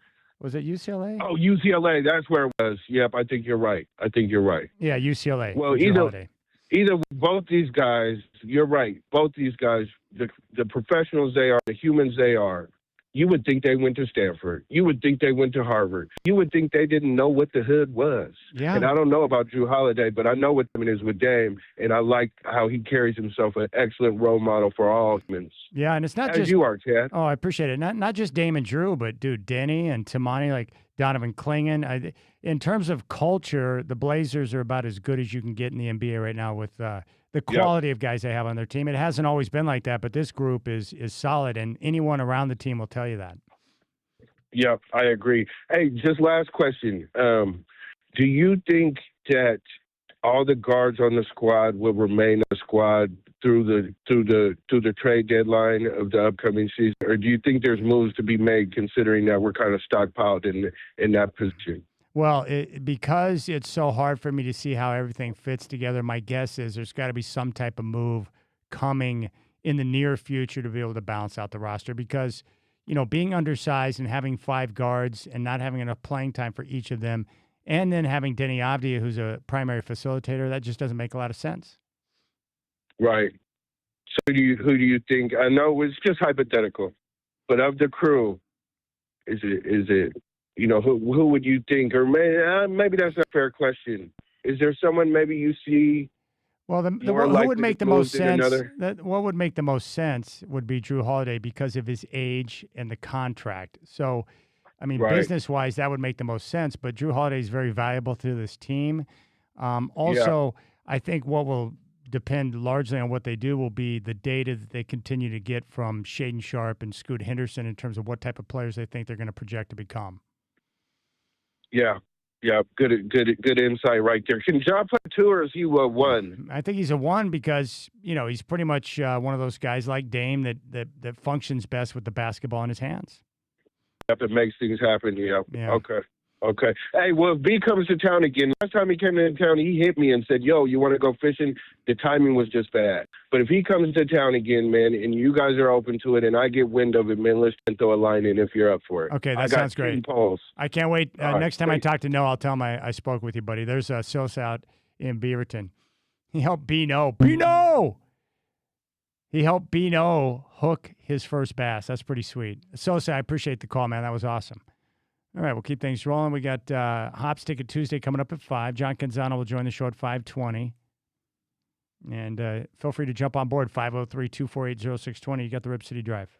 Was it UCLA? Oh, UCLA. That's where it was. Yep, I think you're right. Yeah, UCLA. Well, either both these guys, you're right. Both these guys, the professionals they are, the humans they are, you would think they went to Stanford. You would think they went to Harvard. You would think they didn't know what the hood was. Yeah. And I don't know about Drew Holiday, but I know what it is with Dame, and I like how he carries himself, an excellent role model for all humans. Yeah, and it's not as just you are, Chad. Oh, I appreciate it. Not just Dame and Drew, but dude, Denny and Tamani, like Donovan Klingen. In terms of culture, the Blazers are about as good as you can get in the NBA right now with the quality of guys they have on their team. It hasn't always been like that, but this group is solid, and anyone around the team will tell you that. Yep, I agree. Hey, just last question. Do you think that all the guards on the squad will remain a squad through the trade deadline of the upcoming season, or do you think there's moves to be made considering that we're kind of stockpiled in that position? Well, because it's so hard for me to see how everything fits together, my guess is there's got to be some type of move coming in the near future to be able to balance out the roster because, being undersized and having 5 guards and not having enough playing time for each of them, and then having Denny Avdia, who's a primary facilitator, that just doesn't make a lot of sense. Right. So who do you think? I know it's just hypothetical, but of the crew, is it who would you think? Or maybe that's not a fair question. Is there someone maybe you see? Well, who would make the most sense? What would make the most sense would be Drew Holiday because of his age and the contract. So, I mean, business-wise, that would make the most sense. But Drew Holiday is very valuable to this team. I think what will depend largely on what they do will be the data that they continue to get from Shaden Sharp and Scoot Henderson in terms of what type of players they think they're going to project to become. Yeah, good insight right there. Can Ja play 2 or is he a 1? I think he's a 1 because he's pretty much one of those guys like Dame that functions best with the basketball in his hands. Yep, it makes things happen. Yeah. Okay. Hey, well, if B comes to town again, last time he came to town, he hit me and said, yo, you want to go fishing? The timing was just bad. But if he comes to town again, man, and you guys are open to it and I get wind of it, man, let's throw a line in if you're up for it. Okay, that sounds great. Polls. I can't wait. Next time I talk to Noah, I'll tell him I spoke with you, buddy. There's a Sos out in Beaverton. He helped Bino. He helped Bino hook his first bass. That's pretty sweet. Sosa, I appreciate the call, man. That was awesome. All right, we'll keep things rolling. We got Hops Ticket Tuesday coming up at 5. John Canzano will join the show at 5:20. And feel free to jump on board, 503-248-0620. You got the Rip City Drive.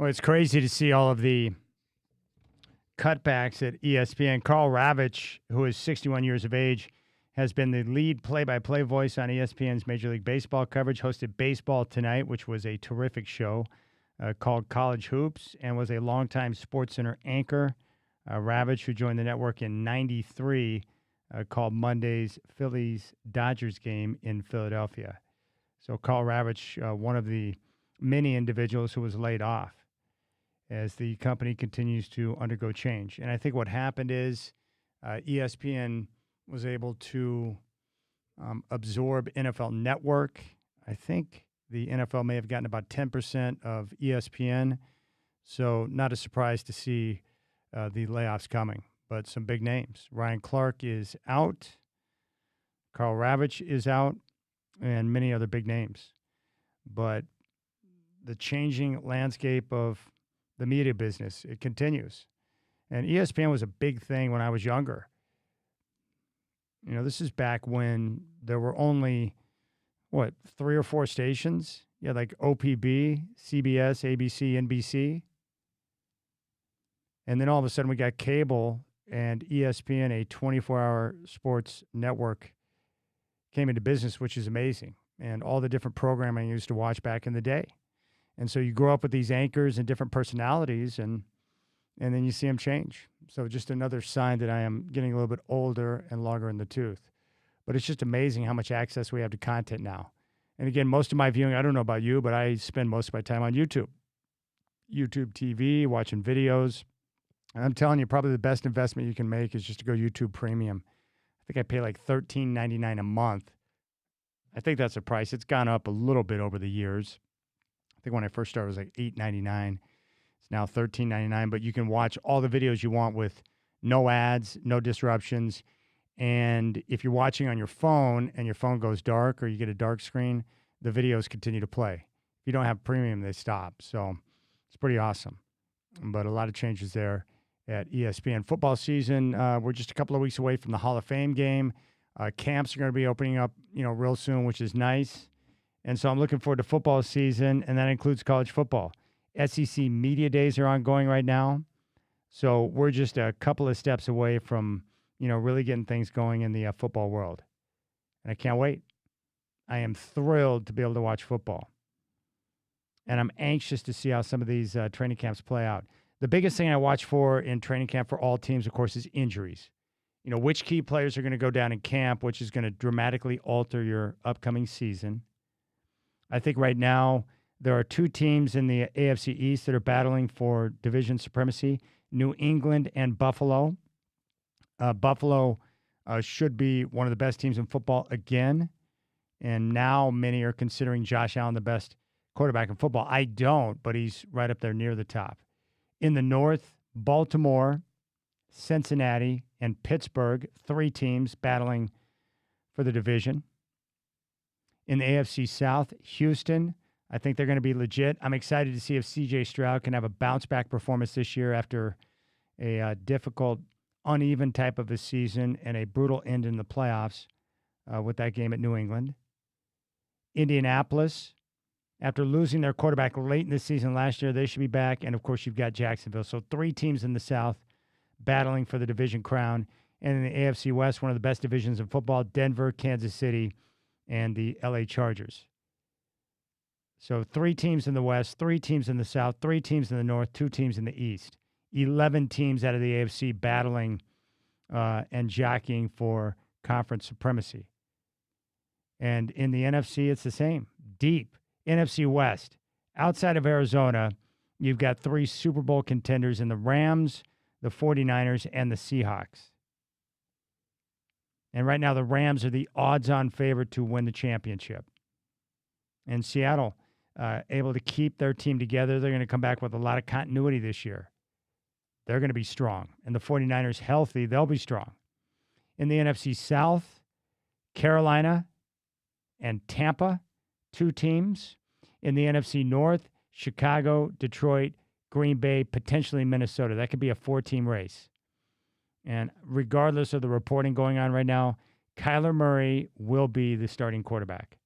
Well, it's crazy to see all of the cutbacks at ESPN. Carl Ravitch, who is 61 years of age, has been the lead play-by-play voice on ESPN's Major League Baseball coverage, hosted Baseball Tonight, which was a terrific show called College Hoops, and was a longtime SportsCenter anchor. Ravitch, who joined the network in 93, called Monday's Phillies-Dodgers game in Philadelphia. So Carl Ravitch, one of the many individuals who was laid off as the company continues to undergo change. And I think what happened is ESPN was able to absorb NFL Network. I think the NFL may have gotten about 10% of ESPN. So not a surprise to see the layoffs coming, but some big names. Ryan Clark is out. Carl Ravitch is out, and many other big names. But the changing landscape of the media business, it continues. And ESPN was a big thing when I was younger. You know, this is back when there were only, 3 or 4 stations? Yeah, like OPB, CBS, ABC, NBC. And then all of a sudden we got cable, and ESPN, a 24-hour sports network, came into business, which is amazing. And all the different programming I used to watch back in the day. And so you grow up with these anchors and different personalities, and then you see them change. So just another sign that I am getting a little bit older and longer in the tooth. But it's just amazing how much access we have to content now. And again, most of my viewing, I don't know about you, but I spend most of my time on YouTube. YouTube TV, watching videos. And I'm telling you, probably the best investment you can make is just to go YouTube Premium. I think I pay like $13.99 a month. I think that's the price. It's gone up a little bit over the years. I think when I first started, it was like $8.99. It's now $13.99, but you can watch all the videos you want with no ads, no disruptions. And if you're watching on your phone and your phone goes dark or you get a dark screen, the videos continue to play. If you don't have premium, they stop. So it's pretty awesome. But a lot of changes there at ESPN. Football season, we're just a couple of weeks away from the Hall of Fame game. Camps are going to be opening up, real soon, which is nice. And so I'm looking forward to football season, and that includes college football. SEC Media Days are ongoing right now. So we're just a couple of steps away from, really getting things going in the football world. And I can't wait. I am thrilled to be able to watch football. And I'm anxious to see how some of these training camps play out. The biggest thing I watch for in training camp for all teams, of course, is injuries. Which key players are going to go down in camp, which is going to dramatically alter your upcoming season. I think right now there are 2 teams in the AFC East that are battling for division supremacy, New England and Buffalo. Buffalo should be one of the best teams in football again, and now many are considering Josh Allen the best quarterback in football. I don't, but he's right up there near the top. In the North, Baltimore, Cincinnati, and Pittsburgh, 3 teams battling for the division. In the AFC South, Houston, I think they're going to be legit. I'm excited to see if C.J. Stroud can have a bounce-back performance this year after a difficult, uneven type of a season and a brutal end in the playoffs with that game at New England. Indianapolis, after losing their quarterback late in the season last year, they should be back. And, of course, you've got Jacksonville. So 3 teams in the South battling for the division crown. And in the AFC West, one of the best divisions in football, Denver, Kansas City, and the LA Chargers. So 3 teams in the West, 3 teams in the South, 3 teams in the North, 2 teams in the East. 11 teams out of the AFC battling and jockeying for conference supremacy. And in the NFC, it's the same. Deep. NFC West. Outside of Arizona, you've got 3 Super Bowl contenders in the Rams, the 49ers, and the Seahawks. And right now, the Rams are the odds-on favorite to win the championship. And Seattle, able to keep their team together. They're going to come back with a lot of continuity this year. They're going to be strong. And the 49ers healthy, they'll be strong. In the NFC South, Carolina and Tampa, 2 teams. In the NFC North, Chicago, Detroit, Green Bay, potentially Minnesota. That could be a 4-team race. And regardless of the reporting going on right now, Kyler Murray will be the starting quarterback,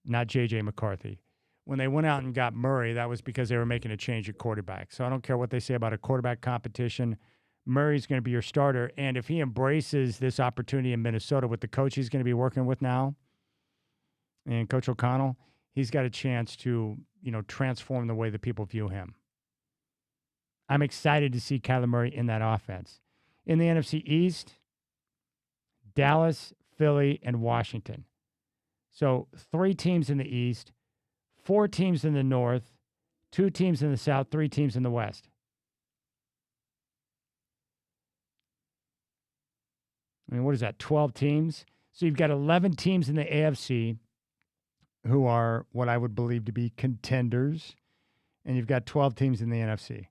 not J.J. McCarthy. when they went out and got Murray, that was because they were making a change at quarterback. So I don't care what they say about a quarterback competition. Murray's going to be your starter. And if he embraces this opportunity in Minnesota with the coach he's going to be working with now, and Coach O'Connell, he's got a chance to, transform the way that people view him. I'm excited to see Kyler Murray in that offense. In the NFC East, Dallas, Philly, and Washington. So 3 teams in the East, 4 teams in the North, 2 teams in the South, 3 teams in the West. I mean, what is that, 12 teams? So you've got 11 teams in the AFC who are what I would believe to be contenders, and you've got 12 teams in the NFC.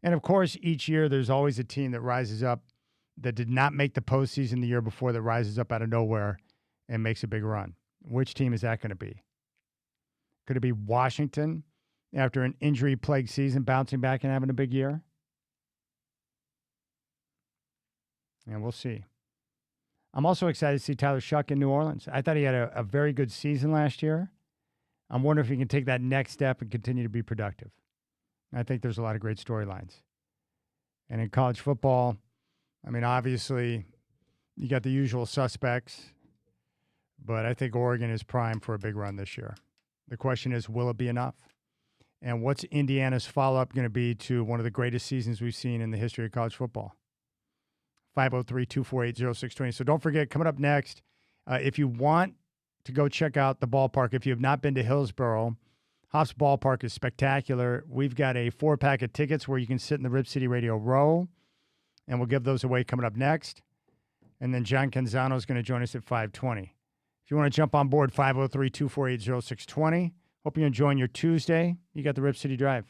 And, of course, each year there's always a team that rises up that did not make the postseason the year before that rises up out of nowhere and makes a big run. Which team is that going to be? Could it be Washington after an injury-plagued season bouncing back and having a big year? And we'll see. I'm also excited to see Tyler Shuck in New Orleans. I thought he had a very good season last year. I'm wondering if he can take that next step and continue to be productive. I think there's a lot of great storylines. And in college football, I mean, obviously, you got the usual suspects, but I think Oregon is primed for a big run this year. The question is, will it be enough? And what's Indiana's follow-up going to be to one of the greatest seasons we've seen in the history of college football? 503-248-0620. So don't forget, coming up next, if you want to go check out the ballpark, if you have not been to Hillsboro, Hoff's Ballpark is spectacular. We've got a 4-pack of tickets where you can sit in the Rip City Radio row, and we'll give those away coming up next. And then John Canzano is going to join us at 520. If you want to jump on board, 503-248-0620. Hope you're enjoying your Tuesday. You got the Rip City Drive.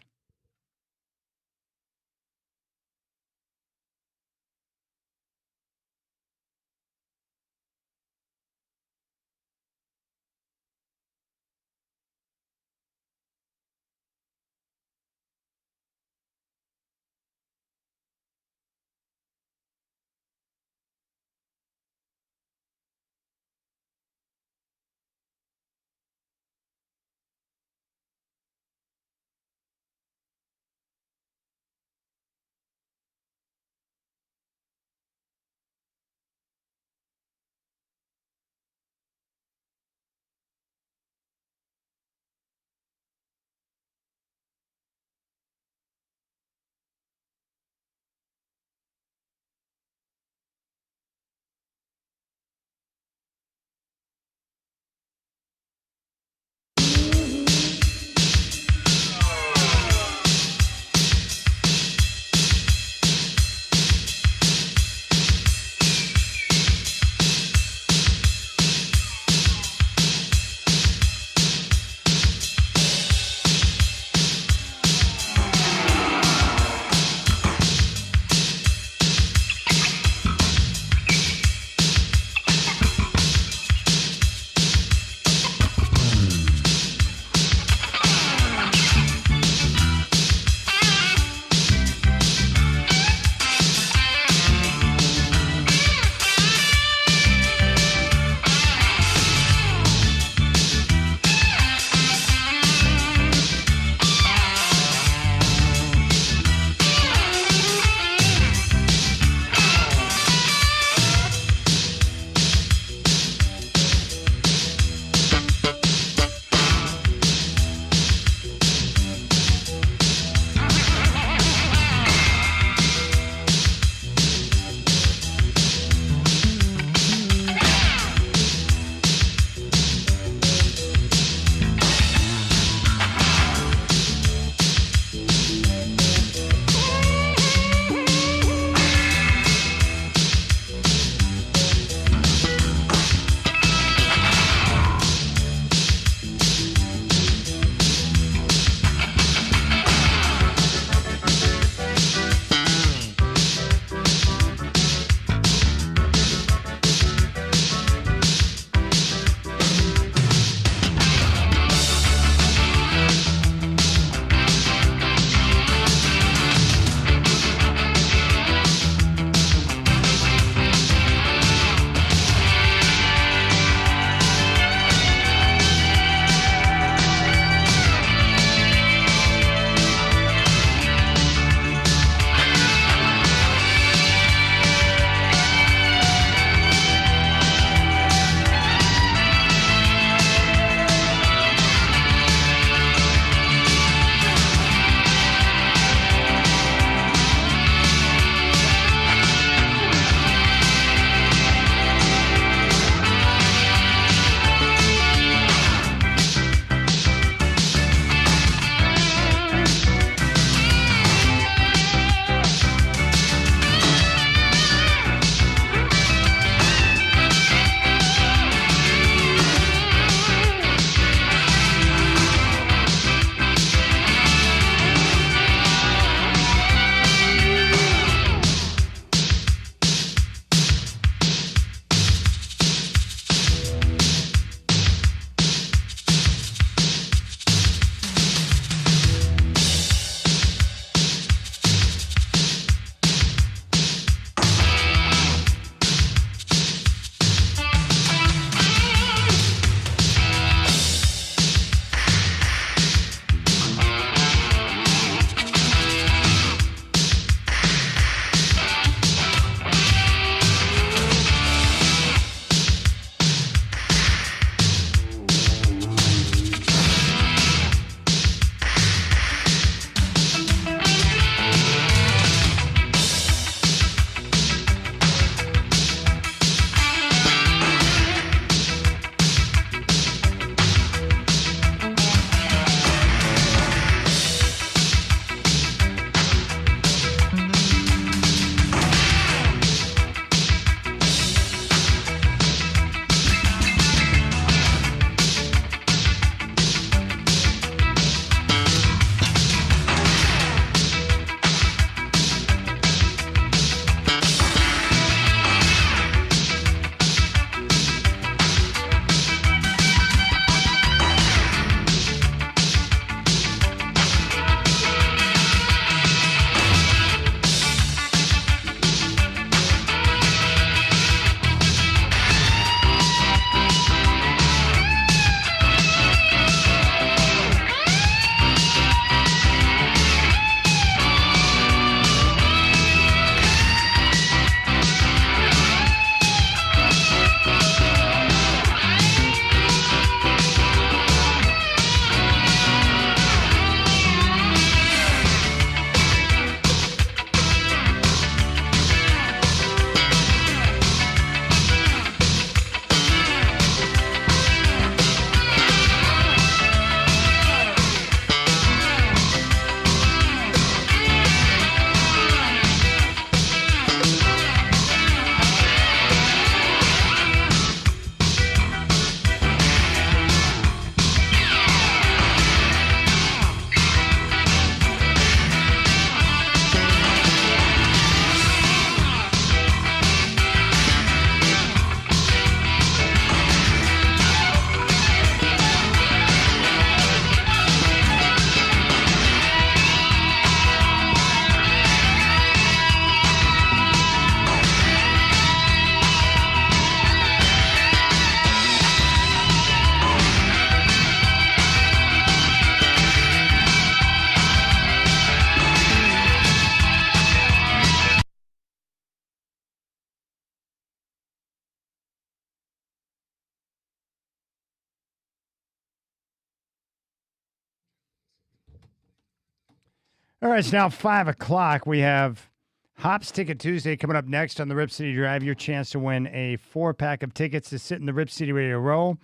All right, it's now 5 o'clock. We have Hops Ticket Tuesday coming up next on the Rip City Drive. Your chance to win a 4-pack of tickets to sit in the Rip City Radio Row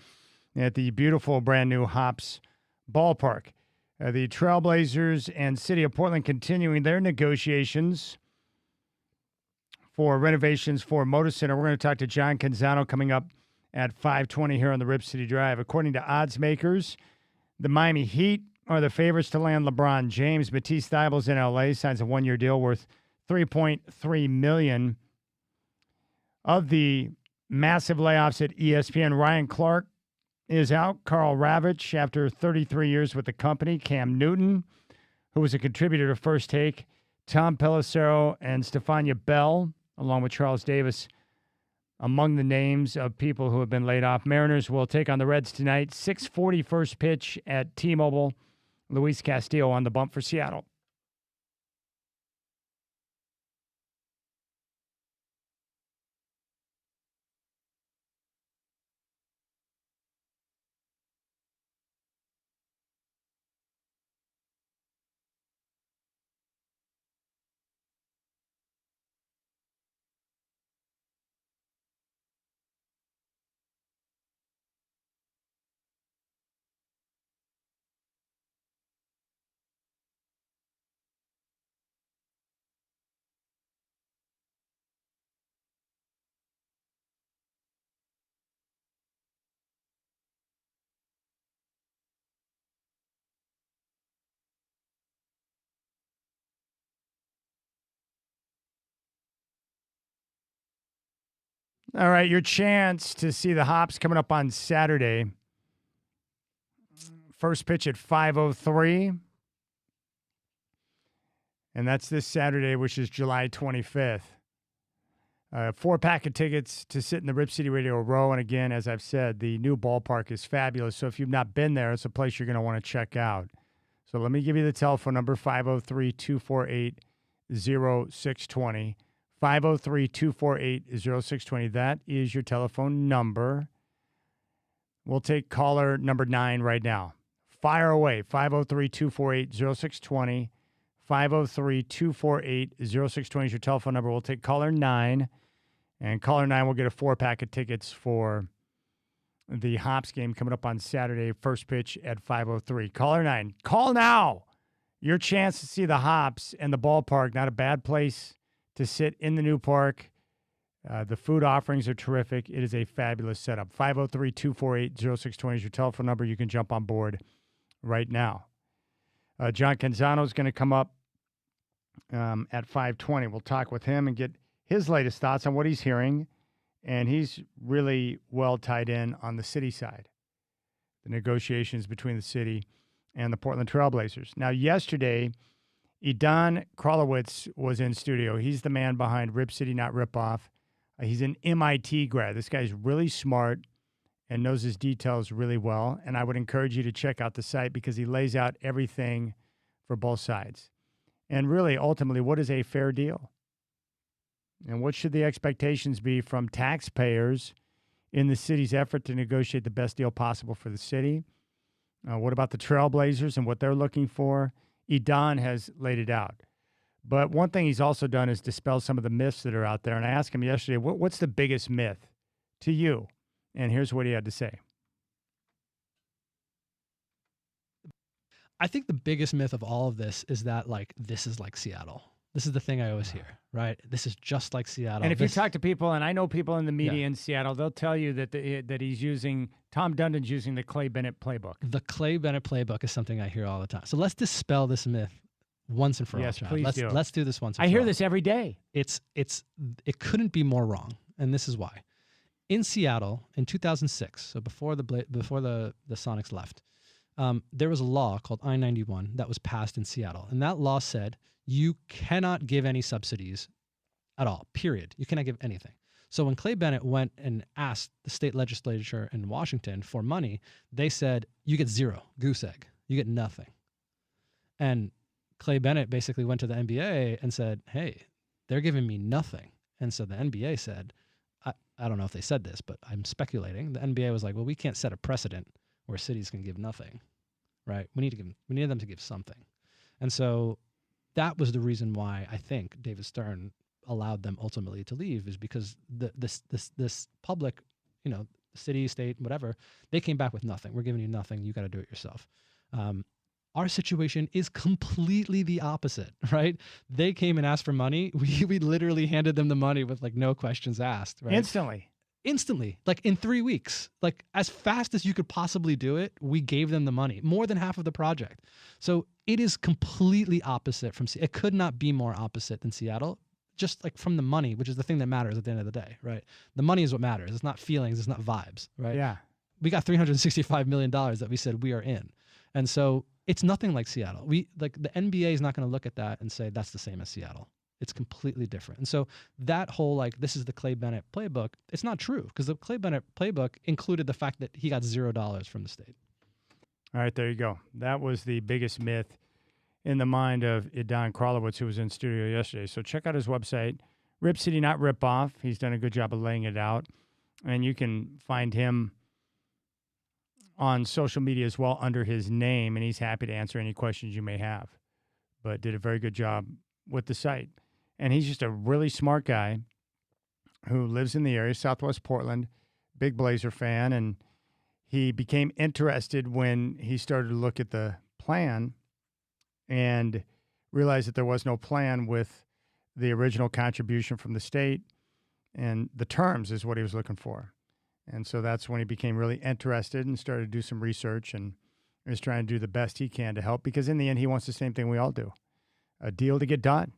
at the beautiful brand new Hops Ballpark. The Trailblazers and City of Portland continuing their negotiations for renovations for Moda Center. We're going to talk to John Canzano coming up at 5:20 here on the Rip City Drive. According to odds makers, the Miami Heat are the favorites to land LeBron James. Matisse Thybulle's in L.A., signs a 1-year deal worth $3.3 million. Of the massive layoffs at ESPN, Ryan Clark is out. Carl Ravitch, after 33 years with the company. Cam Newton, who was a contributor to First Take. Tom Pelissero and Stefania Bell, along with Charles Davis, among the names of people who have been laid off. Mariners will take on the Reds tonight. 6:40 first pitch at T-Mobile. Luis Castillo on the bump for Seattle. All right, your chance to see the Hops coming up on Saturday. First pitch at 5:03. And that's this Saturday, which is July 25th. 4-pack of tickets to sit in the Rip City Radio Row. And again, as I've said, the new ballpark is fabulous. So if you've not been there, it's a place you're going to want to check out. So let me give you the telephone number, 503-248-0620. 503-248-0620. That is your telephone number. We'll take caller number 9 right now. Fire away, 503-248-0620. 503-248-0620 is your telephone number. We'll take caller 9, and caller 9 will get a 4-pack of tickets for the Hops game coming up on Saturday, first pitch at 5:03. Caller 9, call now. Your chance to see the Hops and the ballpark, not a bad place to sit in the new park. The food offerings are terrific. It is a fabulous setup. 503-248-0620 is your telephone number. You can jump on board right now. John Canzano is going to come up at 5:20. We'll talk with him and get his latest thoughts on what he's hearing. And he's really well tied in on the city side, the negotiations between the city and the Portland Trailblazers. Now, yesterday, Edan Krolowitz was in studio. He's the man behind Rip City, Not Rip Off. He's an MIT grad. This guy's really smart and knows his details really well. And I would encourage you to check out the site because he lays out everything for both sides. And really, ultimately, what is a fair deal? And what should the expectations be from taxpayers in the city's effort to negotiate the best deal possible for the city? What about the Trailblazers and what they're looking for? Edan has laid it out. But one thing he's also done is dispel some of the myths that are out there. And I asked him yesterday, what's the biggest myth to you? And here's what he had to say. I think the biggest myth of all of this is that, like, this is like Seattle. This is the thing I always hear, right? This is just like Seattle. And if you talk to people, and I know people in the media in Seattle, they'll tell you that Tom Dundon's using the Clay Bennett playbook. The Clay Bennett playbook is something I hear all the time. So let's dispel this myth once and for all. Yes, please do. Let's do this once and for all. I hear this every day. It couldn't be more wrong, and this is why. In Seattle in 2006, so before the Sonics left, there was a law called I-91 that was passed in Seattle, and that law said you cannot give any subsidies at all, period. You cannot give anything. So when Clay Bennett went and asked the state legislature in Washington for money, they said, you get zero, goose egg. You get nothing. And Clay Bennett basically went to the NBA and said, hey, they're giving me nothing. And so the NBA said, I don't know if they said this, but I'm speculating. The NBA was like, well, we can't set a precedent where cities can give nothing, right? We need them to give something. And so that was the reason why I think David Stern allowed them ultimately to leave, is because this public, city, state, whatever, they came back with nothing. We're giving you nothing. You got to do it yourself. Our situation is completely the opposite, right? They came and asked for money. We literally handed them the money with like no questions asked, right? Instantly, like in 3 weeks, like as fast as you could possibly do it, we gave them the money, more than half of the project. So it is completely opposite from, it could not be more opposite than Seattle, just like from the money, which is the thing that matters at the end of the day, right? The money is what matters. It's not feelings. It's not vibes, right? Yeah. We got $365 million that we said we are in. And so it's nothing like Seattle. The NBA is not going to look at that and say that's the same as Seattle. It's completely different. And so that whole, like, this is the Clay Bennett playbook, it's not true, because the Clay Bennett playbook included the fact that he got $0 from the state. All right, there you go. That was the biggest myth in the mind of Idan Kralowitz, who was in studio yesterday. So check out his website, Rip City, not Rip Off. He's done a good job of laying it out. And you can find him on social media as well under his name, and he's happy to answer any questions you may have. But did a very good job with the site. And he's just a really smart guy who lives in the area, Southwest Portland, big Blazer fan. And he became interested when he started to look at the plan and realized that there was no plan with the original contribution from the state, and the terms is what he was looking for. And so that's when he became really interested and started to do some research and is trying to do the best he can to help, because in the end, he wants the same thing we all do, a deal to get done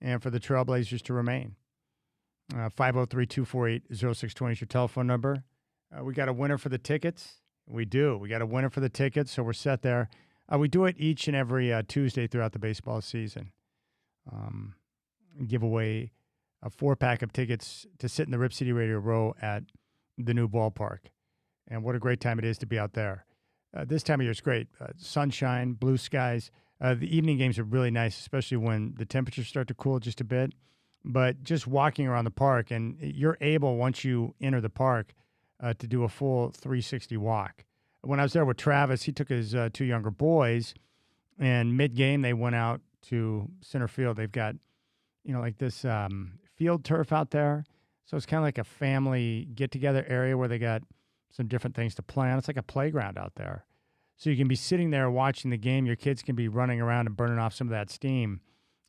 and for the Trailblazers to remain. 503-248-0620 is your telephone number. We got a winner for the tickets. We do. We got a winner for the tickets, so we're set there. We do it each and every Tuesday throughout the baseball season. Give away a 4-pack of tickets to sit in the Rip City Radio Row at the new ballpark. And what a great time it is to be out there. This time of year is great. Sunshine, blue skies. The evening games are really nice, especially when the temperatures start to cool just a bit. But just walking around the park, and you're able, once you enter the park, to do a full 360 walk. When I was there with Travis, he took his 2 younger boys, and mid-game they went out to center field. They've got, like this field turf out there. So it's kind of like a family get-together area where they got some different things to play on. It's like a playground out there. So you can be sitting there watching the game. Your kids can be running around and burning off some of that steam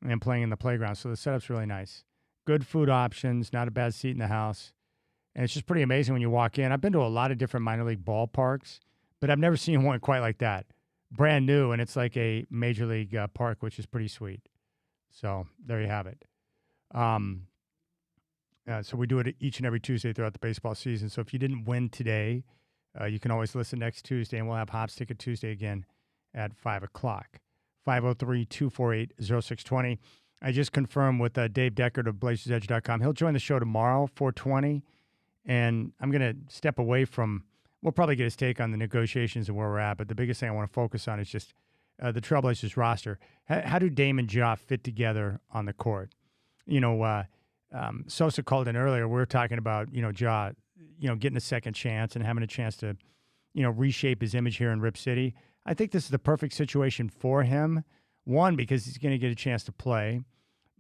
and playing in the playground. So the setup's really nice. Good food options, not a bad seat in the house. And it's just pretty amazing when you walk in. I've been to a lot of different minor league ballparks, but I've never seen one quite like that. Brand new, and it's like a major league park, which is pretty sweet. So there you have it. So we do it each and every Tuesday throughout the baseball season. So if you didn't win today, you can always listen next Tuesday, and we'll have Hops Ticket Tuesday again at 5 o'clock. 503-248-0620. I just confirmed with Dave Deckard of BlazersEdge.com. He'll join the show tomorrow, 4:20, and I'm going to step away from – we'll probably get his take on the negotiations and where we're at, but the biggest thing I want to focus on is just the Trailblazers roster. How do Dame and Ja fit together on the court? Sosa called in earlier. We were talking about, Ja, getting a second chance and having a chance to, reshape his image here in Rip City. I think this is the perfect situation for him. One, because he's going to get a chance to play,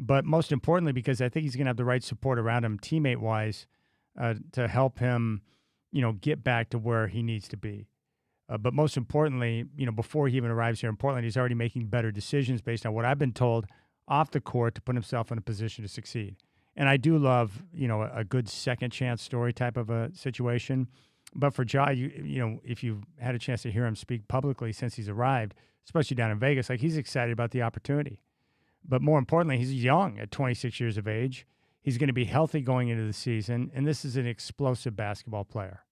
but most importantly, because I think he's going to have the right support around him teammate-wise to help him, get back to where he needs to be. But most importantly, before he even arrives here in Portland, he's already making better decisions based on what I've been told off the court to put himself in a position to succeed. And I do love, a good second chance story type of a situation. But for Ja, if you've had a chance to hear him speak publicly since he's arrived, especially down in Vegas, like he's excited about the opportunity. But more importantly, he's young at 26 years of age. He's going to be healthy going into the season, and this is an explosive basketball player.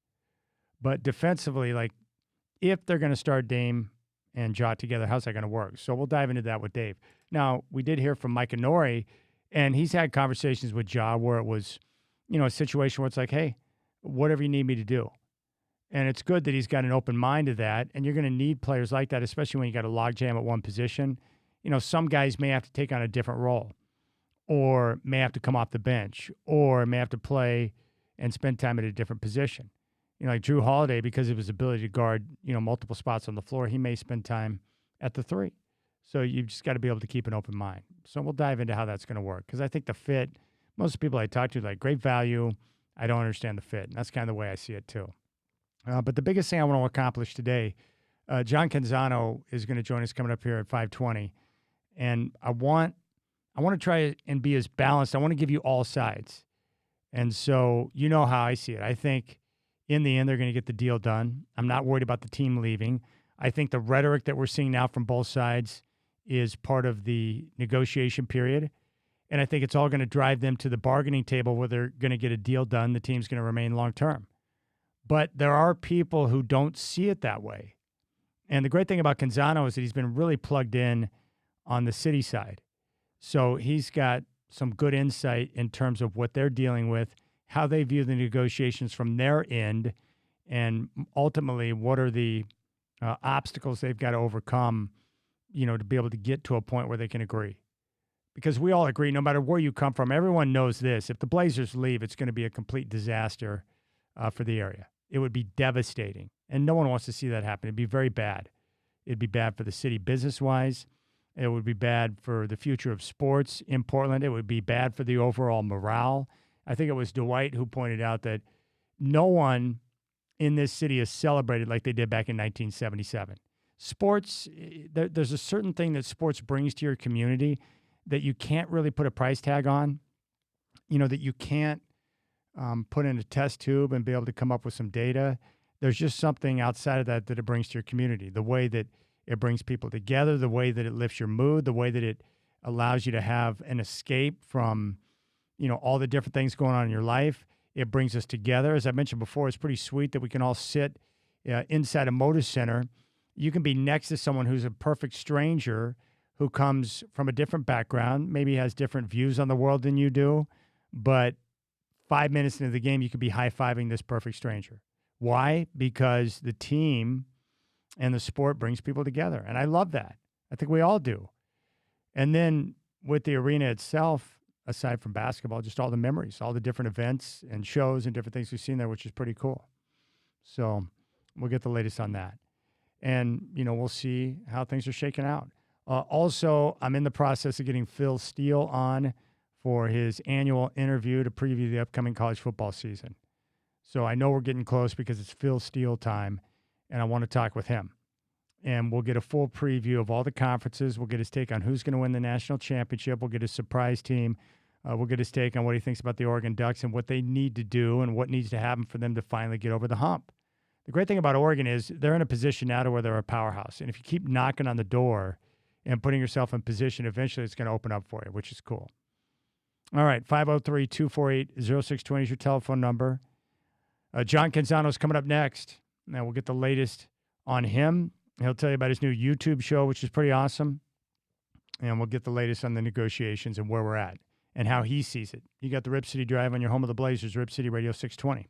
But defensively, like if they're going to start Dame and Ja together, how's that going to work? So we'll dive into that with Dave. Now, we did hear from Mike Inori, and he's had conversations with Ja where it was, a situation where it's like, hey, whatever you need me to do. And it's good that he's got an open mind to that. And you're going to need players like that, especially when you got a logjam at one position. Some guys may have to take on a different role or may have to come off the bench or may have to play and spend time at a different position. Like Drew Holiday, because of his ability to guard, multiple spots on the floor, he may spend time at the 3. So you've just got to be able to keep an open mind. So we'll dive into how that's going to work, because I think the fit, most people I talk to, like, great value. I don't understand the fit. And that's kind of the way I see it too. But the biggest thing I want to accomplish today, John Canzano is going to join us coming up here at 5:20. And I want to try and be as balanced. I want to give you all sides. And so you know how I see it. I think in the end, they're going to get the deal done. I'm not worried about the team leaving. I think the rhetoric that we're seeing now from both sides is part of the negotiation period. And I think it's all going to drive them to the bargaining table where they're going to get a deal done. The team's going to remain long-term. But there are people who don't see it that way. And the great thing about Canzano is that he's been really plugged in on the city side. So he's got some good insight in terms of what they're dealing with, how they view the negotiations from their end, and ultimately what are the obstacles they've got to overcome, to be able to get to a point where they can agree. Because we all agree, no matter where you come from, everyone knows this. If the Blazers leave, it's going to be a complete disaster for the area. It would be devastating. And no one wants to see that happen. It'd be very bad. It'd be bad for the city business-wise. It would be bad for the future of sports in Portland. It would be bad for the overall morale. I think it was Dwight who pointed out that no one in this city is celebrated like they did back in 1977. Sports, there's a certain thing that sports brings to your community that you can't really put a price tag on, that you can't put in a test tube and be able to come up with some data. There's just something outside of that it brings to your community, the way that it brings people together, the way that it lifts your mood, the way that it allows you to have an escape from, all the different things going on in your life. It brings us together. As I mentioned before, it's pretty sweet that we can all sit inside a Moda Center. You can be next to someone who's a perfect stranger who comes from a different background, maybe has different views on the world than you do, but 5 minutes into the game, you could be high-fiving this perfect stranger. Why? Because the team and the sport brings people together, and I love that. I think we all do. And then with the arena itself, aside from basketball, just all the memories, all the different events and shows and different things we've seen there, which is pretty cool. So we'll get the latest on that. And, we'll see how things are shaking out. Also, I'm in the process of getting Phil Steele on for his annual interview to preview the upcoming college football season. So I know we're getting close because it's Phil Steele time, and I want to talk with him. And we'll get a full preview of all the conferences. We'll get his take on who's going to win the national championship. We'll get his surprise team. We'll get his take on what he thinks about the Oregon Ducks and what they need to do and what needs to happen for them to finally get over the hump. The great thing about Oregon is they're in a position now to where they're a powerhouse. And if you keep knocking on the door and putting yourself in position, eventually it's going to open up for you, which is cool. All right, 503-248-0620 is your telephone number. John Canzano's coming up next. Now we'll get the latest on him. He'll tell you about his new YouTube show, which is pretty awesome. And we'll get the latest on the negotiations and where we're at and how he sees it. You got the Rip City Drive on your home of the Blazers, Rip City Radio 620.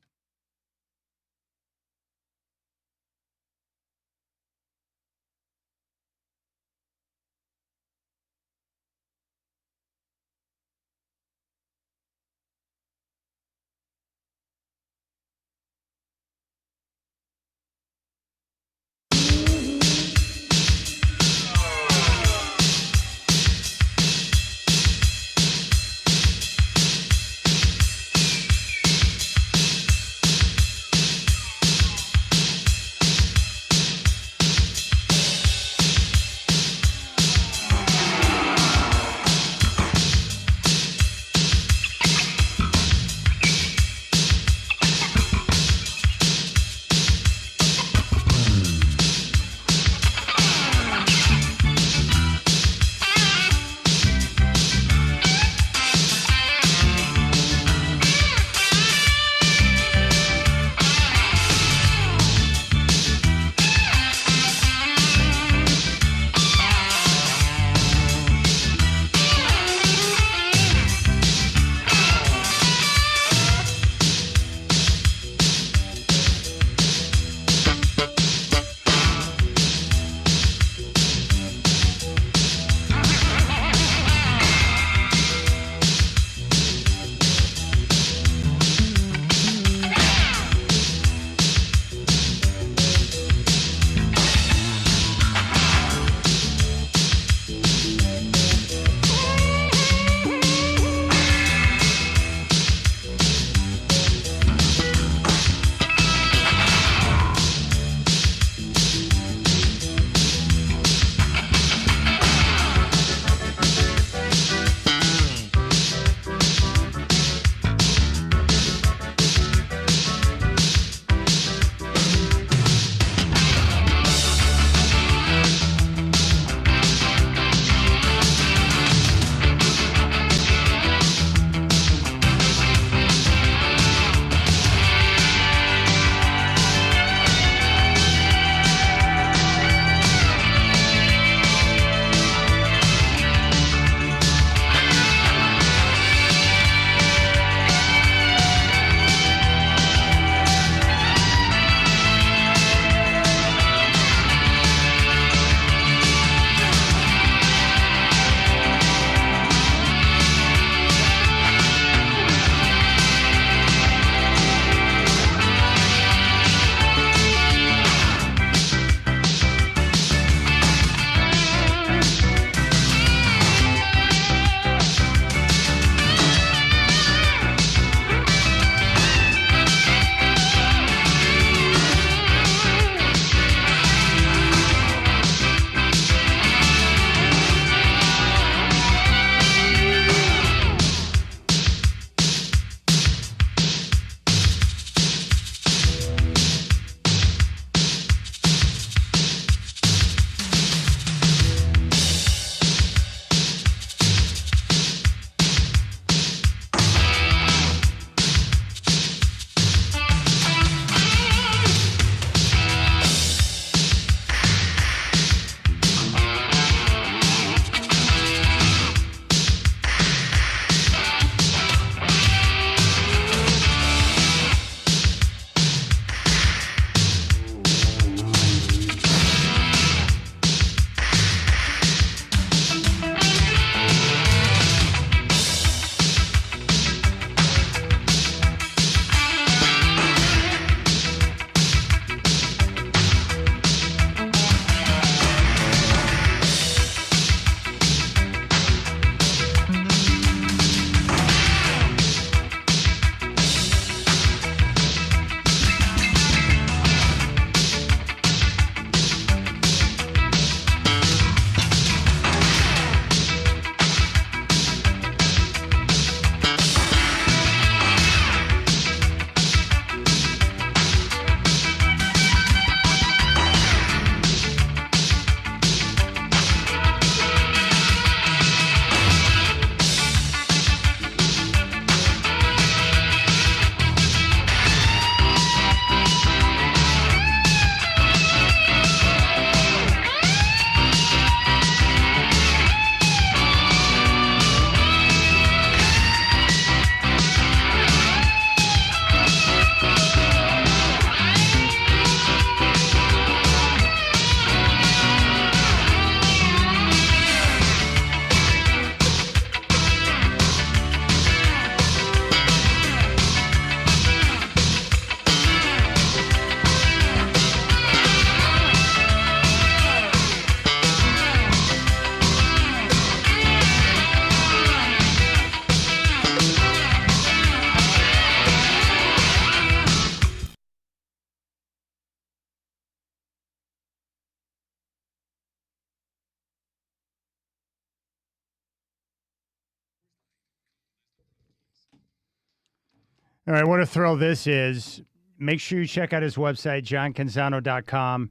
All right, what a thrill this is. Make sure you check out his website, johncanzano.com,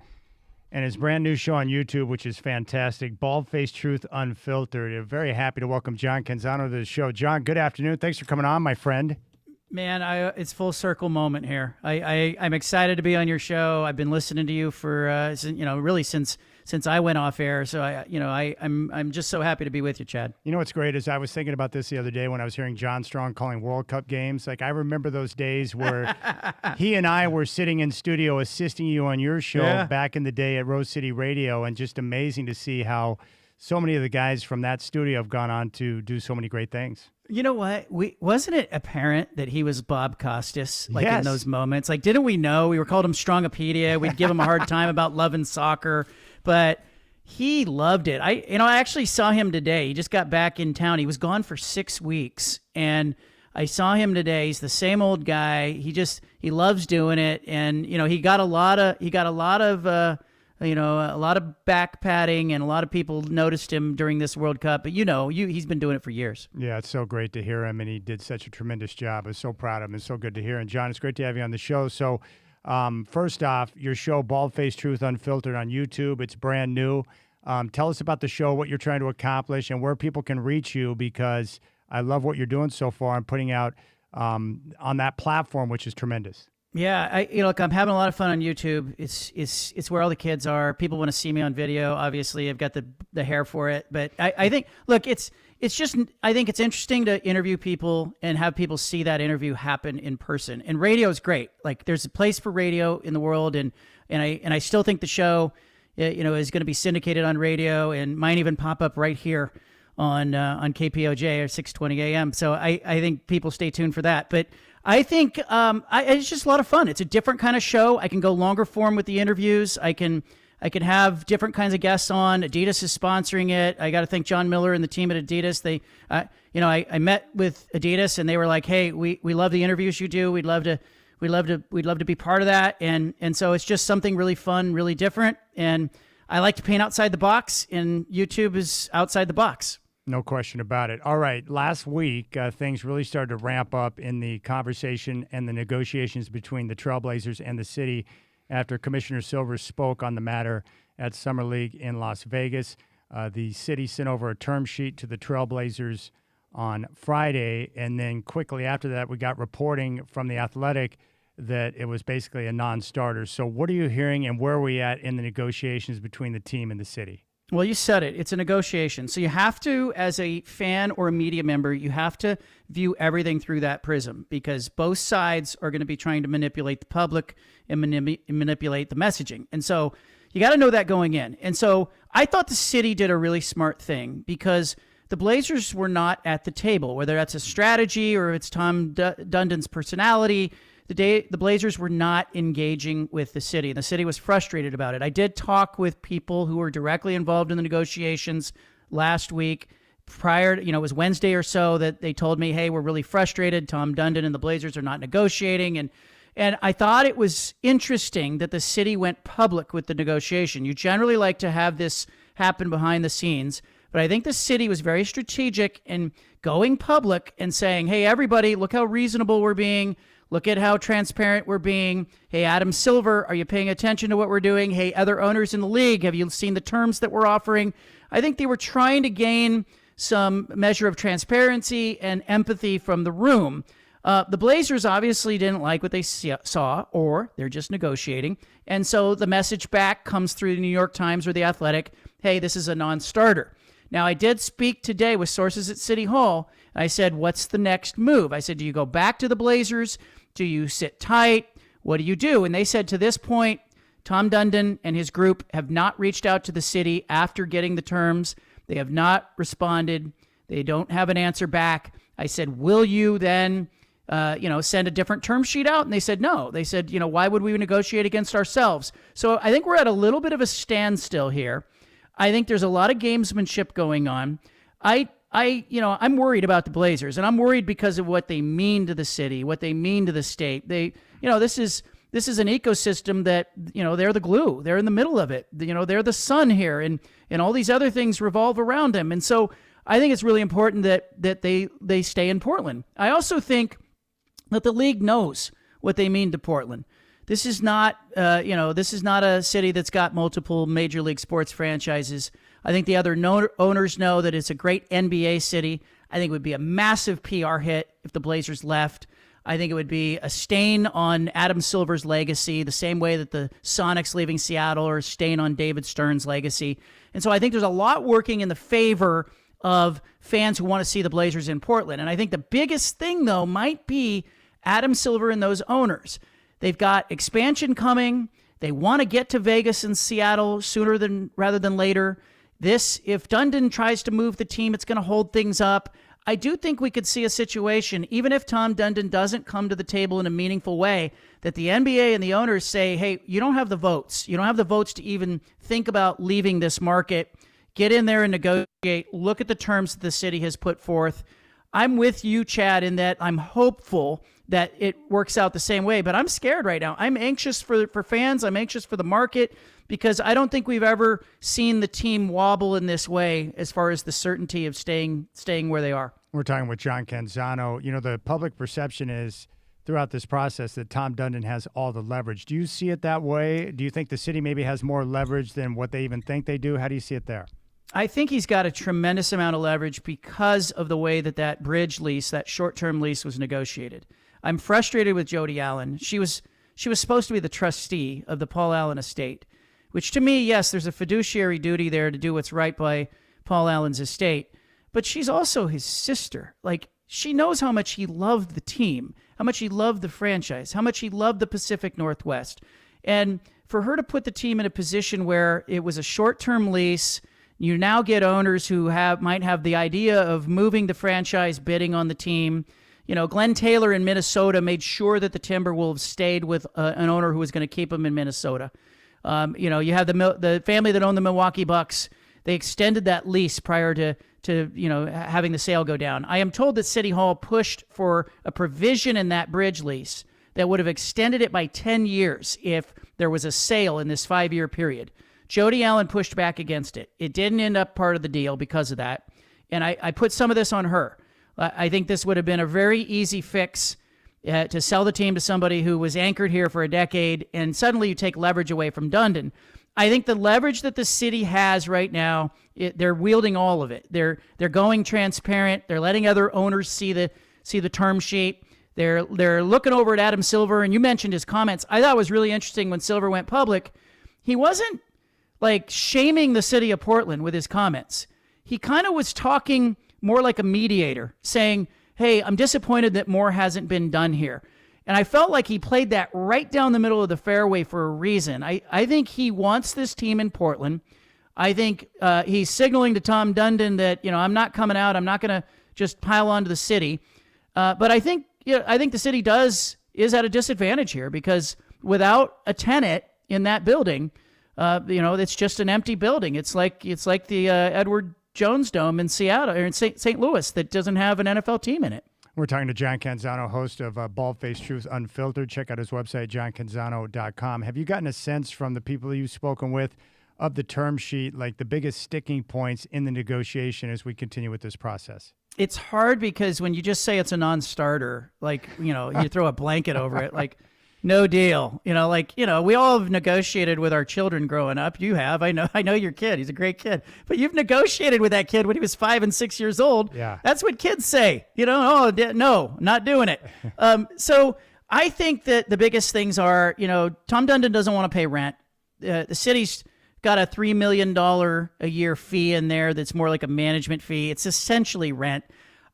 and his brand new show on YouTube, which is fantastic, Bald-Faced Truth Unfiltered. I'm very happy to welcome John Canzano to the show. John, good afternoon. Thanks for coming on, my friend. Man, it's full circle moment here. I'm excited to be on your show. I've been listening to you for really since I went off air. So I'm just so happy to be with you, Chad. You know what's great is I was thinking about this the other day when I was hearing John Strong calling World Cup games. Like, I remember those days where he and I were sitting in studio assisting you on your show back in the day at Rose City Radio, and just amazing to see how so many of the guys from that studio have gone on to do so many great things. You know what? Wasn't it apparent that he was Bob Costas, Yes. in those moments? Like, didn't we know? We were called him Strongopedia. We'd give him a hard time about loving soccer, but he loved it. I actually saw him today. He just got back in town. He was gone for 6 weeks, and I saw him today. He's the same old guy. He loves doing it, and he got a lot of a lot of back patting, and a lot of people noticed him during this World Cup. But he's been doing it for years. Yeah, it's so great to hear him, and he did such a tremendous job. I was so proud of him. It's so good to hear. And John, it's great to have you on the show. So first off, your show, Bald-Faced Truth Unfiltered, on YouTube. It's brand new. Tell us about the show, what you're trying to accomplish, and where people can reach you, because I love what you're doing so far and putting out on that platform, which is tremendous. Yeah, look, I'm having a lot of fun on YouTube. It's where all the kids are. People want to see me on video. Obviously, I've got the hair for it. But I think, look, I think it's interesting to interview people and have people see that interview happen in person. And radio is great. Like, there's a place for radio in the world, and I still think the show, is going to be syndicated on radio and might even pop up right here on KPOJ or 620 AM. So I think people stay tuned for that. But I think it's just a lot of fun. It's a different kind of show. I can go longer form with the interviews. I can have different kinds of guests on. Adidas is sponsoring it. I got to thank John Miller and the team at Adidas. I met with Adidas, and they were like, "Hey, we love the interviews you do. We'd love to be part of that." And so it's just something really fun, really different. And I like to paint outside the box, and YouTube is outside the box. No question about it. All right. Last week, things really started to ramp up in the conversation and the negotiations between the Trailblazers and the city after Commissioner Silver spoke on the matter at Summer League in Las Vegas. The city sent over a term sheet to the Trailblazers on Friday, and then quickly after that, we got reporting from The Athletic that it was basically a non-starter. So what are you hearing, and where are we at in the negotiations between the team and the city? Well, you said it. It's a negotiation. So you have to, as a fan or a media member, you have to view everything through that prism, because both sides are going to be trying to manipulate the public and manipulate the messaging. And so you got to know that going in. And so I thought the city did a really smart thing, because the Blazers were not at the table, whether that's a strategy or it's Tom Dundon's personality. The Blazers were not engaging with the city, and the city was frustrated about it. I did talk with people who were directly involved in the negotiations last week. Prior, it was Wednesday or so that they told me, "Hey, we're really frustrated. Tom Dundon and the Blazers are not negotiating." And I thought it was interesting that the city went public with the negotiation. You generally like to have this happen behind the scenes, but I think the city was very strategic in going public and saying, "Hey, everybody, look how reasonable we're being. Look at how transparent we're being. Hey, Adam Silver, are you paying attention to what we're doing? Hey, other owners in the league, have you seen the terms that we're offering?" I think they were trying to gain some measure of transparency and empathy from the room. The Blazers obviously didn't like what they saw, or they're just negotiating. And so the message back comes through the New York Times or The Athletic, "Hey, this is a non-starter." Now, I did speak today with sources at City Hall. I said, "What's the next move?" I said, "Do you go back to the Blazers? Do you sit tight? What do you do?" And they said, to this point, Tom Dundon and his group have not reached out to the city after getting the terms. They have not responded. They don't have an answer back. I said, "Will you then, send a different term sheet out?" And they said, no. They said, "Why would we negotiate against ourselves?" So I think we're at a little bit of a standstill here. I think there's a lot of gamesmanship going on. I'm worried about the Blazers, and I'm worried because of what they mean to the city, what they mean to the state. This is an ecosystem that, they're the glue. They're in the middle of it. They're the sun here, and all these other things revolve around them. And so I think it's really important that they stay in Portland. I also think that the league knows what they mean to Portland. This is not, this is not a city that's got multiple major league sports franchises. I think the other owners know that it's a great NBA city. I think it would be a massive PR hit if the Blazers left. I think it would be a stain on Adam Silver's legacy, the same way that the Sonics leaving Seattle are a stain on David Stern's legacy. And so I think there's a lot working in the favor of fans who want to see the Blazers in Portland. And I think the biggest thing, though, might be Adam Silver and those owners. They've got expansion coming. They want to get to Vegas and Seattle rather than later. If Dundon tries to move the team, it's going to hold things up. I do think we could see a situation, even if Tom Dundon doesn't come to the table in a meaningful way, that the NBA and the owners say, hey, you don't have the votes. You don't have the votes to even think about leaving this market. Get in there and negotiate. Look at the terms that the city has put forth. I'm with you, Chad, in that I'm hopeful that it works out the same way, but I'm scared right now. I'm anxious for fans. I'm anxious for the market because I don't think we've ever seen the team wobble in this way as far as the certainty of staying where they are. We're talking with John Canzano. The public perception is throughout this process that Tom Dundon has all the leverage. Do you see it that way? Do you think the city maybe has more leverage than what they even think they do? How do you see it there? I think he's got a tremendous amount of leverage because of the way that bridge lease, that short-term lease, was negotiated. I'm frustrated with Jody Allen. She was supposed to be the trustee of the Paul Allen estate, which to me, yes, there's a fiduciary duty there to do what's right by Paul Allen's estate, but she's also his sister. Like, she knows how much he loved the team, how much he loved the franchise, how much he loved the Pacific Northwest. And for her to put the team in a position where it was a short-term lease, you now get owners who might have the idea of moving the franchise, bidding on the team. Glenn Taylor in Minnesota made sure that the Timberwolves stayed with an owner who was going to keep them in Minnesota. You have the family that owned the Milwaukee Bucks. They extended that lease prior to having the sale go down. I am told that City Hall pushed for a provision in that bridge lease that would have extended it by 10 years if there was a sale in this 5-year period. Jody Allen pushed back against it. It didn't end up part of the deal because of that. And I put some of this on her. I think this would have been a very easy fix to sell the team to somebody who was anchored here for a decade, and suddenly you take leverage away from Dundon. I think the leverage that the city has right now, they're wielding all of it. They're going transparent. They're letting other owners see the term sheet. They're looking over at Adam Silver, and you mentioned his comments. I thought it was really interesting when Silver went public. He wasn't like shaming the city of Portland with his comments. He kind of was talking more like a mediator, saying, hey, I'm disappointed that more hasn't been done here. And I felt like he played that right down the middle of the fairway for a reason. I think he wants this team in Portland. I think he's signaling to Tom Dundon that, I'm not coming out. I'm not going to just pile onto the city. But I think the city is at a disadvantage here because without a tenant in that building, it's just an empty building. It's like the Edward Jones Dome in Seattle or in St. Louis that doesn't have an NFL team in it. We're talking to John Canzano, host of Bald-Faced Truth Unfiltered. Check out his website, johncanzano.com. Have you gotten a sense from the people you've spoken with of the term sheet, like the biggest sticking points in the negotiation as we continue with this process? It's hard because when you just say it's a non-starter, you throw a blanket over it, like, no deal. We all have negotiated with our children growing up. You have. I know your kid. He's a great kid. But you've negotiated with that kid when he was 5 and 6 years old. Yeah. That's what kids say. No, not doing it. So I think that the biggest things are, Tom Dundon doesn't want to pay rent. The city's got a $3 million a year fee in there that's more like a management fee. It's essentially rent.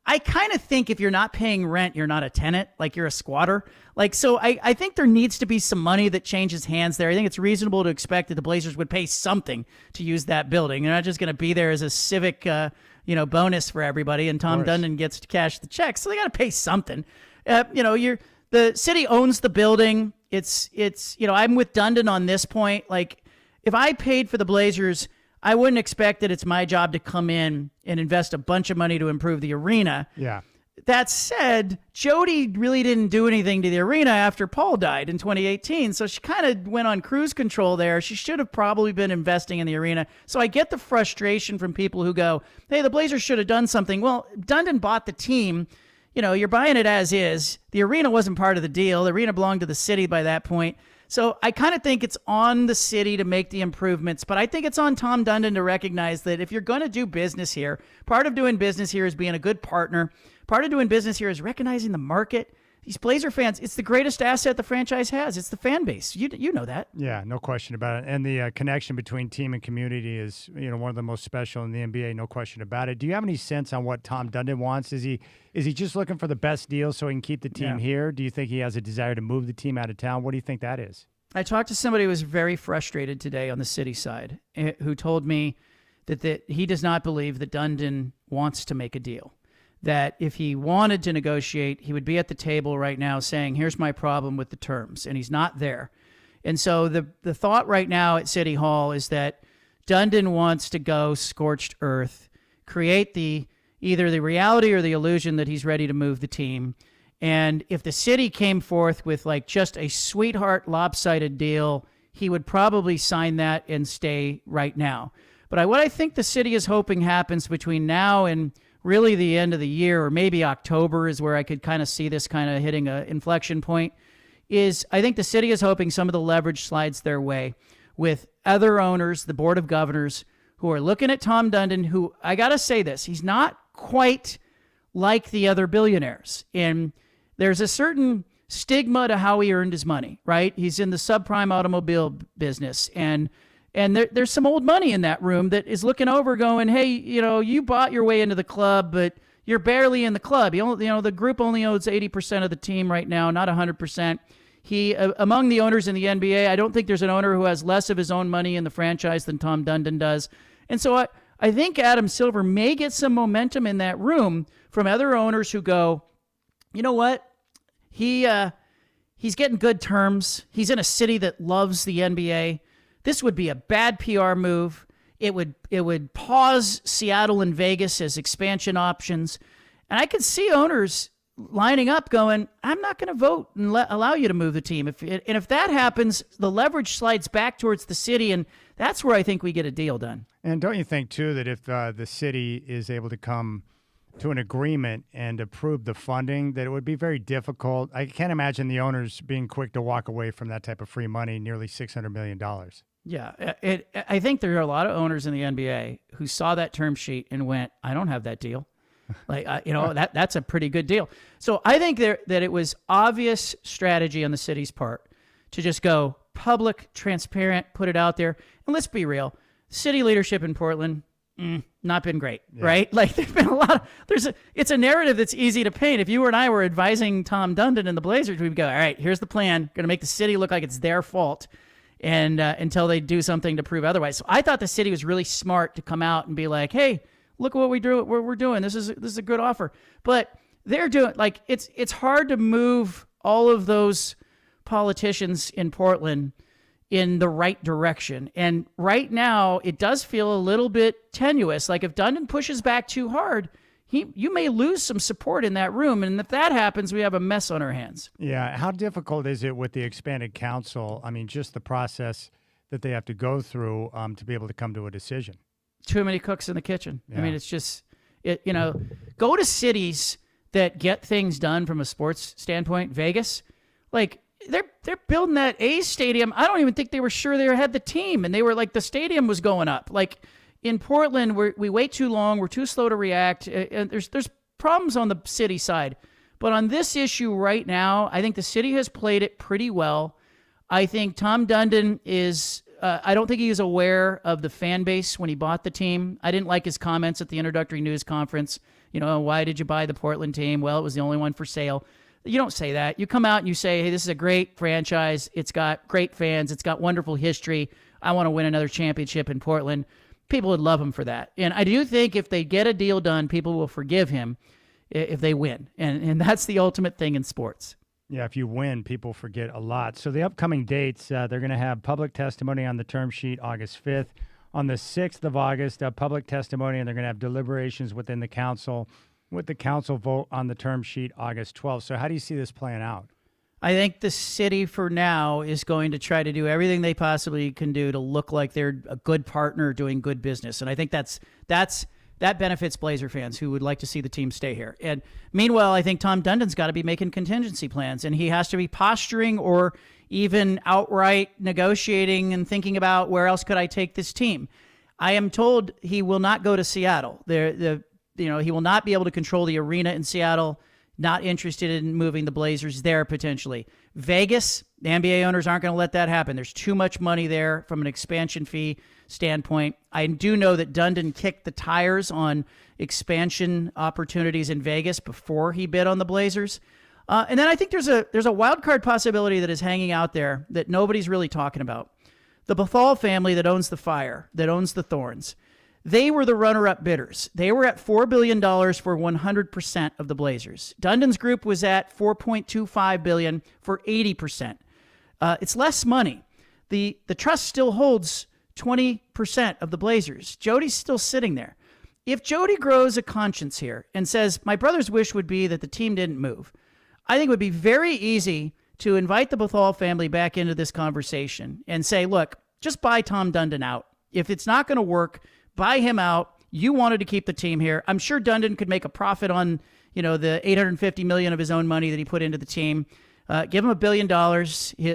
I kind of think if you're not paying rent, you're not a tenant, like you're a squatter. So I think there needs to be some money that changes hands there. I think it's reasonable to expect that the Blazers would pay something to use that building. They're not just going to be there as a civic, bonus for everybody, and Tom Dundon gets to cash the check. So they got to pay something. The city owns the building. It's I'm with Dundon on this point. Like, if I paid for the Blazers, I wouldn't expect that it's my job to come in and invest a bunch of money to improve the arena. Yeah. That said, Jody really didn't do anything to the arena after Paul died in 2018, so she kind of went on cruise control there. She should have probably been investing in the arena. So I get the frustration from people who go, hey, the Blazers should have done something. Well, Dundon bought the team. you're buying it as is. The arena wasn't part of the deal. The arena belonged to the city by that point. So I kind of think it's on the city to make the improvements, but I think it's on Tom Dundon to recognize that if you're going to do business here, part of doing business here is being a good partner. Part of doing business here is recognizing the market. These Blazer fans, it's the greatest asset the franchise has. It's the fan base. You know that. Yeah, no question about it. And the connection between team and community is, one of the most special in the NBA, no question about it. Do you have any sense on what Tom Dundon wants? Is he just looking for the best deal so he can keep the team here? Do you think he has a desire to move the team out of town? What do you think that is? I talked to somebody who was very frustrated today on the city side, who told me that he does not believe that Dundon wants to make a deal. That if he wanted to negotiate, he would be at the table right now saying, here's my problem with the terms, and he's not there. And so the thought right now at City Hall is that Dundon wants to go scorched earth, create either the reality or the illusion that he's ready to move the team. And if the city came forth with like just a sweetheart lopsided deal, he would probably sign that and stay right now. But what I think the city is hoping happens between now and really the end of the year, or maybe October is where I could kind of see this kind of hitting an inflection point, is I think the city is hoping some of the leverage slides their way with other owners, the Board of Governors, who are looking at Tom Dundon, who, I got to say this, he's not quite like the other billionaires. And there's a certain stigma to how he earned his money, right? He's in the subprime automobile business, and there's some old money in that room that is looking over going, hey, you bought your way into the club, but you're barely in the club. The group only owns 80% of the team right now, not 100%. He, among the owners in the NBA, I don't think there's an owner who has less of his own money in the franchise than Tom Dundon does. And so I think Adam Silver may get some momentum in that room from other owners who go, you know what? He's getting good terms. He's in a city that loves the NBA. This would be a bad PR move. It would pause Seattle and Vegas as expansion options. And I could see owners lining up going, I'm not going to vote and allow you to move the team. If that happens, the leverage slides back towards the city, and that's where I think we get a deal done. And don't you think, too, that if the city is able to come to an agreement and approve the funding, that it would be very difficult. I can't imagine the owners being quick to walk away from that type of free money, nearly $600 million. Yeah, I think there are a lot of owners in the NBA who saw that term sheet and went, I don't have that deal. That's a pretty good deal. So I think that it was obvious strategy on the city's part to just go public, transparent, put it out there. And let's be real, city leadership in Portland, not been great, right? Like there's been a lot of, it's a narrative that's easy to paint. If you and I were advising Tom Dundon and the Blazers, we'd go, all right, here's the plan. Going to make the city look like it's their fault. And until they do something to prove otherwise. So I thought the city was really smart to come out and be like, hey, look at what we're doing. This is a good offer. But they're doing, like, it's hard to move all of those politicians in Portland in the right direction. And right now, it does feel a little bit tenuous. Like if Dundon pushes back too hard, you may lose some support in that room. And if that happens, we have a mess on our hands. Yeah. How difficult is it with the expanded council? I mean, just the process that they have to go through to be able to come to a decision. Too many cooks in the kitchen. Yeah. I mean, it's just, go to cities that get things done from a sports standpoint. Vegas, like they're building that A's stadium. I don't even think they were sure they had the team. And they were like, the stadium was going up. Like, in Portland, we wait too long. We're too slow to react. And there's problems on the city side. But on this issue right now, I think the city has played it pretty well. I think Tom Dundon is I don't think he was aware of the fan base when he bought the team. I didn't like his comments at the introductory news conference. Why did you buy the Portland team? Well, it was the only one for sale. You don't say that. You come out and you say, hey, this is a great franchise. It's got great fans. It's got wonderful history. I want to win another championship in Portland. People would love him for that. And I do think if they get a deal done, people will forgive him if they win. And that's the ultimate thing in sports. Yeah, if you win, people forget a lot. So the upcoming dates, they're going to have public testimony on the term sheet August 5th. On the 6th of August, public testimony, and they're going to have deliberations within the council, with the council vote on the term sheet August 12th. So how do you see this playing out? I think the city for now is going to try to do everything they possibly can do to look like they're a good partner doing good business. And I think that's that benefits Blazer fans who would like to see the team stay here. And meanwhile, I think Tom Dundon's got to be making contingency plans, and he has to be posturing or even outright negotiating and thinking about where else could I take this team. I am told he will not go to Seattle. He will not be able to control the arena in Seattle. Not interested in moving the Blazers there potentially. Vegas, the NBA owners aren't going to let that happen. There's too much money there from an expansion fee standpoint. I do know that Dundon kicked the tires on expansion opportunities in Vegas before he bid on the Blazers. And then I think there's a wild card possibility that is hanging out there that nobody's really talking about. The Bethal family that owns the Fire, that owns the Thorns, they were the runner-up bidders. They were at $4 billion for 100% of the Blazers. Dundon's group was at $4.25 billion for 80%. It's less money. The trust still holds 20% of the Blazers. Jody's still sitting there. If Jody grows a conscience here and says, my brother's wish would be that the team didn't move, I think it would be very easy to invite the Bethal family back into this conversation and say, look, just buy Tom Dundon out. If it's not going to work, buy him out. You wanted to keep the team here. I'm sure Dundon could make a profit on, the $850 million of his own money that he put into the team. Give him $1 billion.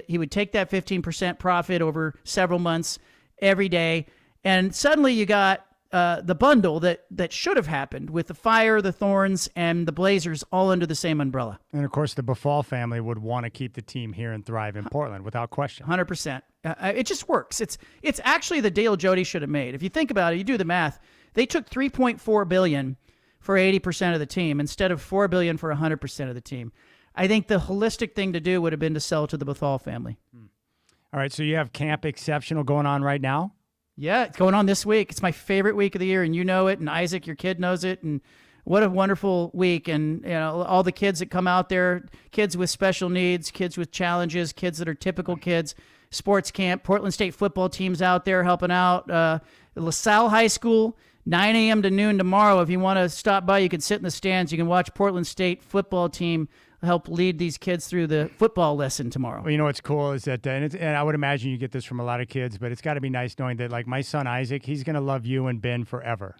He would take that 15% profit over several months every day. And suddenly you got the bundle that should have happened with the Fire, the Thorns, and the Blazers all under the same umbrella. And, of course, the Bethal family would want to keep the team here and thrive in Portland without question. 100%. It just works. It's actually the deal Jody should have made. If you think about it, you do the math. They took $3.4 billion for 80% of the team instead of $4 billion for 100% of the team. I think the holistic thing to do would have been to sell to the Bethal family. All right, so you have Camp Exceptional going on right now? Yeah, it's going on this week. It's my favorite week of the year, and you know it, and Isaac, your kid, knows it, and what a wonderful week. And all the kids that come out there, kids with special needs, kids with challenges, kids that are typical kids, sports camp, Portland State football teams out there helping out. LaSalle High School, 9 a.m. to noon tomorrow. If you want to stop by, you can sit in the stands. You can watch Portland State football team help lead these kids through the football lesson tomorrow. Well, what's cool is that, and I would imagine you get this from a lot of kids, but it's got to be nice knowing that, like, my son Isaac, he's going to love you and Ben forever.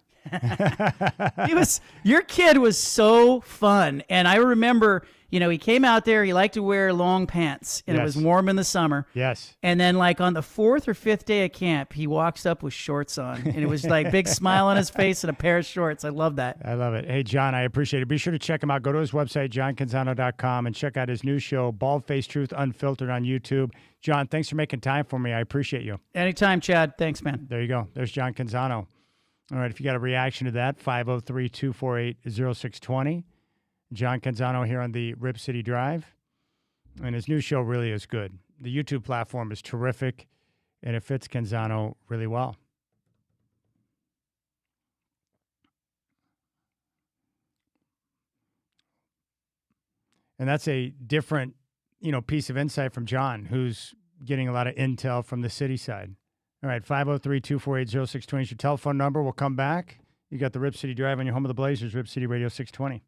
Your kid was so fun. And I remember, he came out there, he liked to wear long pants, and It was warm in the summer. Yes. And then, like, on the 4th or 5th day of camp, he walks up with shorts on, and it was like big smile on his face and a pair of shorts. I love that. I love it. Hey, John, I appreciate it. Be sure to check him out. Go to his website, johncanzano.com, and check out his new show, Bald-Faced Truth Unfiltered, on YouTube. John, thanks for making time for me. I appreciate you. Anytime, Chad. Thanks, man. There you go. There's John Canzano. All right, if you got a reaction to that, 503-248-0620. John Canzano here on the Rip City Drive. And his new show really is good. The YouTube platform is terrific, and it fits Canzano really well. And that's a different, piece of insight from John, who's getting a lot of intel from the city side. All right, 503-248-0620 is your telephone number. We'll come back. You got the Rip City Drive on your home of the Blazers, Rip City Radio 620.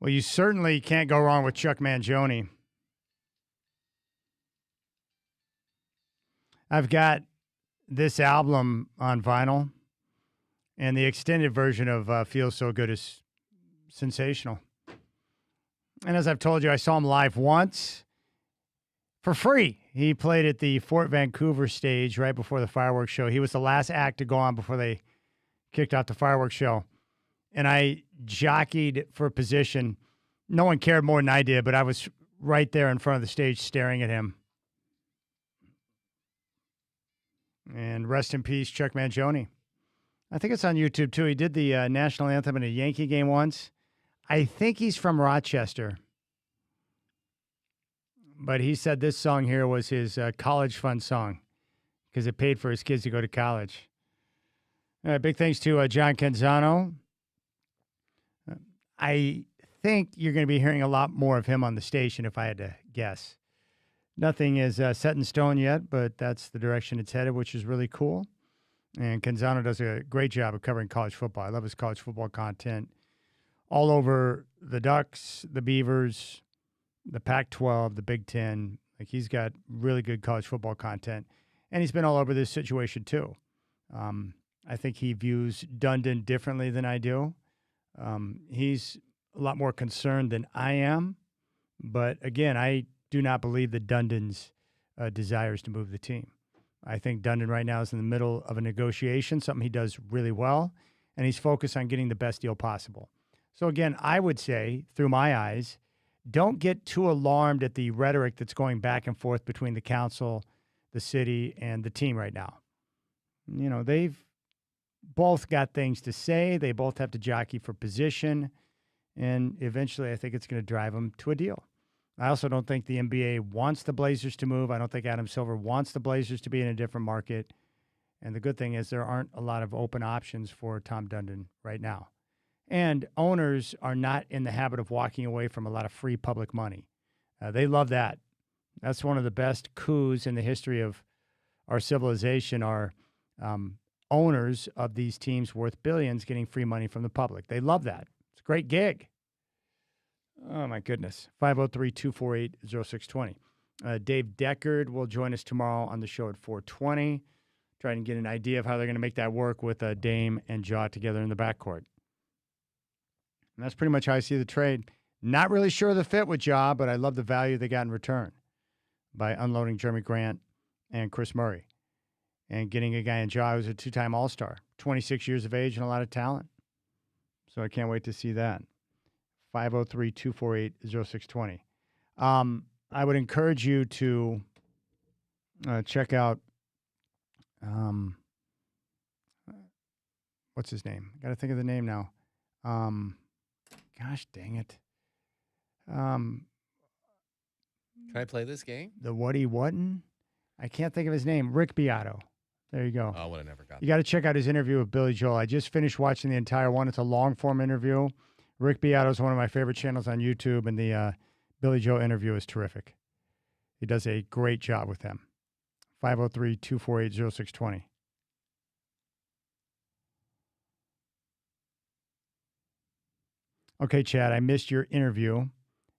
Well, you certainly can't go wrong with Chuck Mangione. I've got this album on vinyl, and the extended version of Feels So Good is sensational. And as I've told you, I saw him live once for free. He played at the Fort Vancouver stage right before the fireworks show. He was the last act to go on before they kicked off the fireworks show. And I jockeyed for position. No one cared more than I did, but I was right there in front of the stage staring at him. And rest in peace, Chuck Mangione. I think it's on YouTube, too. He did the national anthem in a Yankee game once. I think he's from Rochester. But he said this song here was his college fund song because it paid for his kids to go to college. Big thanks to John Canzano. I think you're going to be hearing a lot more of him on the station if I had to guess. Nothing is set in stone yet, but that's the direction it's headed, which is really cool. And Canzano does a great job of covering college football. I love his college football content. All over the Ducks, the Beavers, the Pac-12, the Big Ten. Like, he's got really good college football content. And he's been all over this situation, too. I think he views Dundon differently than I do. He's a lot more concerned than I am. But, again, I do not believe that Dundon's desires to move the team. I think Dundon right now is in the middle of a negotiation, something he does really well, and he's focused on getting the best deal possible. So, again, I would say, through my eyes, don't get too alarmed at the rhetoric that's going back and forth between the council, the city, and the team right now. You know, they've both got things to say. They both have to jockey for position, and eventually I think it's going to drive them to a deal. I also don't think the NBA wants the Blazers to move. I don't think Adam Silver wants the Blazers to be in a different market. And the good thing is there aren't a lot of open options for Tom Dundon right now. And owners are not in the habit of walking away from a lot of free public money. They love that. That's one of the best coups in the history of our civilization are owners of these teams worth billions getting free money from the public. They love that. It's a great gig. Oh, my goodness. 503-248-0620. Dave Deckard will join us tomorrow on the show at 4:20, trying to get an idea of how they're going to make that work with Dame and Jaw together in the backcourt. And that's pretty much how I see the trade. Not really sure of the fit with Jaw, but I love the value they got in return by unloading Jeremy Grant and Chris Murray and getting a guy in Jaw who's a two-time All-Star, 26 years of age and a lot of talent. So I can't wait to see that. 503-248-0620. I would encourage you to check out, what's his name? Got to think of the name now. Gosh dang it. Can I play this game? The Whatty Whattin? I can't think of his name. Rick Beato. There you go. Oh, would have never got You got to check out his interview with Billy Joel. I just finished watching the entire one. It's a long-form interview. Rick Beato is one of my favorite channels on YouTube, and the Billy Joe interview is terrific. He does a great job with them. 503-248-0620. Okay, Chad, I missed your interview.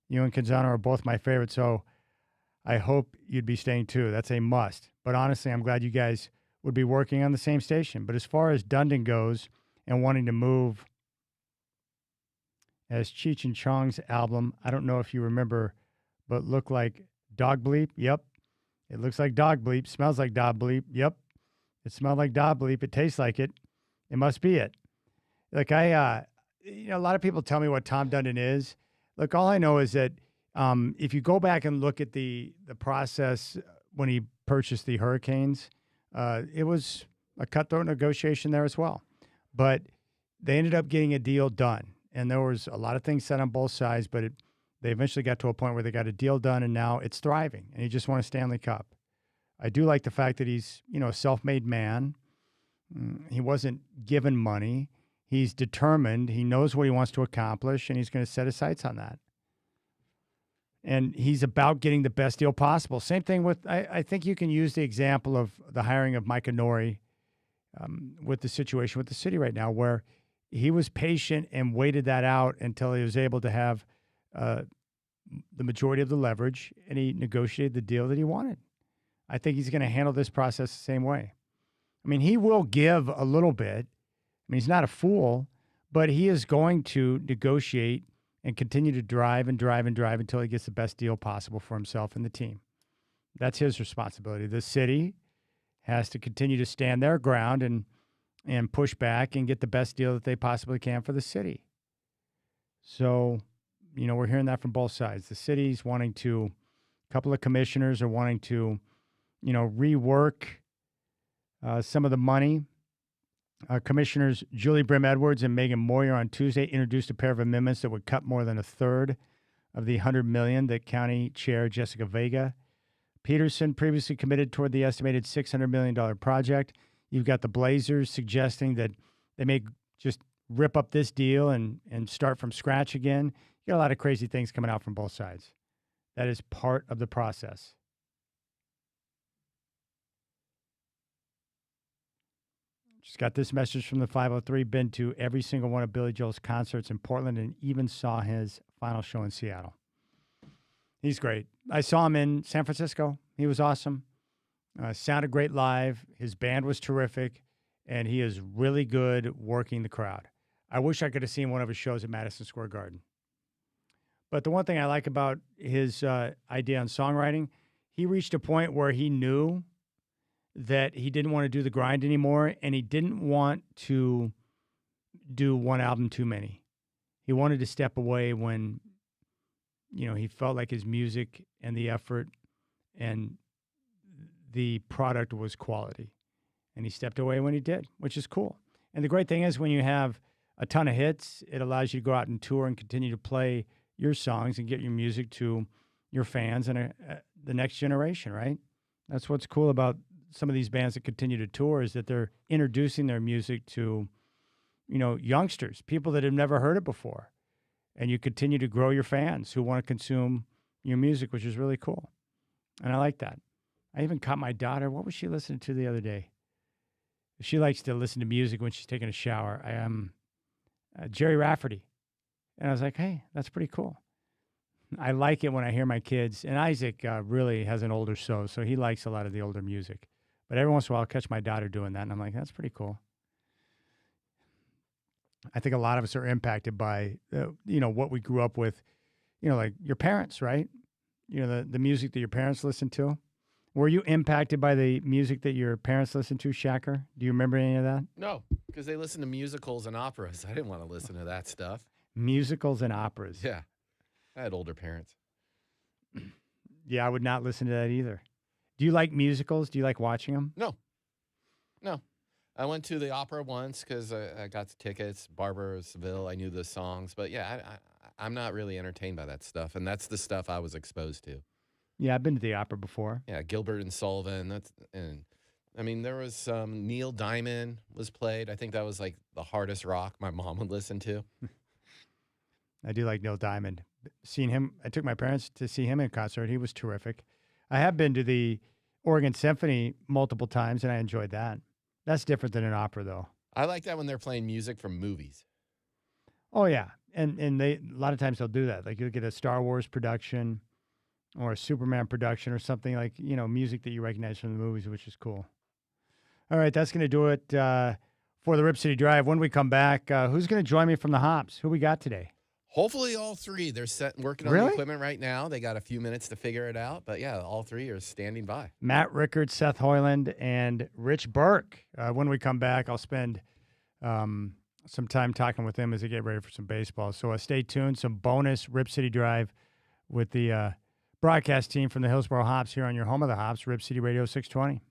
You and Canzano are both my favorites, so I hope you'd be staying too. That's a must. But honestly, I'm glad you guys would be working on the same station. But as far as Dundon goes and wanting to move, as Cheech and Chong's album, I don't know if you remember, but looked like Dog Bleep. Yep. It looks like Dog Bleep. Smells like Dog Bleep. Yep. It smelled like Dog Bleep. It tastes like it. It must be it. Like a lot of people tell me what Tom Dundon is. Look, all I know is that if you go back and look at the process when he purchased the Hurricanes, it was a cutthroat negotiation there as well. But they ended up getting a deal done. And there was a lot of things said on both sides, but they eventually got to a point where they got a deal done, and now it's thriving. And he just won a Stanley Cup. I do like the fact that he's, a self-made man. He wasn't given money. He's determined. He knows what he wants to accomplish, and he's going to set his sights on that. And he's about getting the best deal possible. Same thing with, I think you can use the example of the hiring of Micah Nori with the situation with the city right now, where he was patient and waited that out until he was able to have the majority of the leverage, and he negotiated the deal that he wanted. I think he's going to handle this process the same way. I mean, he will give a little bit. I mean, he's not a fool, but he is going to negotiate and continue to drive until he gets the best deal possible for himself and the team. That's his responsibility. The city has to continue to stand their ground and push back and get the best deal that they possibly can for the city. So, we're hearing that from both sides. The city's wanting to, a couple of commissioners are wanting to, rework some of the money. Commissioners Julie Brim Edwards and Megan Moyer on Tuesday introduced a pair of amendments that would cut more than a third of the $100 million that County Chair Jessica Vega Peterson previously committed toward the estimated $600 million project. You've got the Blazers suggesting that they may just rip up this deal and start from scratch again. You got a lot of crazy things coming out from both sides. That is part of the process. Just got this message from the 503. Been to every single one of Billy Joel's concerts in Portland and even saw his final show in Seattle. He's great. I saw him in San Francisco. He was awesome. Sounded great live. His band was terrific, and he is really good working the crowd. I wish I could have seen one of his shows at Madison Square Garden. But the one thing I like about his idea on songwriting, he reached a point where he knew that he didn't want to do the grind anymore, and he didn't want to do one album too many. He wanted to step away when, he felt like his music and the effort and the product was quality. And he stepped away when he did, which is cool. And the great thing is when you have a ton of hits, it allows you to go out and tour and continue to play your songs and get your music to your fans and the next generation, right? That's what's cool about some of these bands that continue to tour is that they're introducing their music to, youngsters, people that have never heard it before. And you continue to grow your fans who want to consume your music, which is really cool. And I like that. I even caught my daughter. What was she listening to the other day? She likes to listen to music when she's taking a shower. I am Jerry Rafferty. And I was like, hey, that's pretty cool. I like it when I hear my kids. And Isaac really has an older so he likes a lot of the older music. But every once in a while, I'll catch my daughter doing that. And I'm like, that's pretty cool. I think a lot of us are impacted by, what we grew up with, like your parents, right? The music that your parents listened to. Were you impacted by the music that your parents listened to, Shacker? Do you remember any of that? No, because they listened to musicals and operas. I didn't want to listen to that stuff. Musicals and operas. Yeah. I had older parents. Yeah, I would not listen to that either. Do you like musicals? Do you like watching them? No. I went to the opera once because I got the tickets, Barbara of Seville. I knew the songs. But, yeah, I'm not really entertained by that stuff. And that's the stuff I was exposed to. Yeah, I've been to the opera before. Yeah, Gilbert and Sullivan. There was Neil Diamond was played. I think that was like the hardest rock my mom would listen to. I do like Neil Diamond. Seen him, I took my parents to see him in concert. He was terrific. I have been to the Oregon Symphony multiple times, and I enjoyed that. That's different than an opera, though. I like that when they're playing music from movies. Oh, yeah. And they a lot of times they'll do that. Like you'll get a Star Wars production or a Superman production or something like, music that you recognize from the movies, which is cool. All right, that's going to do it for the Rip City Drive. When we come back, who's going to join me from the Hops? Who we got today? Hopefully all three. They're working on the equipment right now. They got a few minutes to figure it out. But, yeah, all three are standing by. Matt Rickard, Seth Hoyland, and Rich Burke. When we come back, I'll spend some time talking with them as they get ready for some baseball. So stay tuned. Some bonus Rip City Drive with the broadcast team from the Hillsboro Hops here on your home of the Hops, Rip City Radio 620.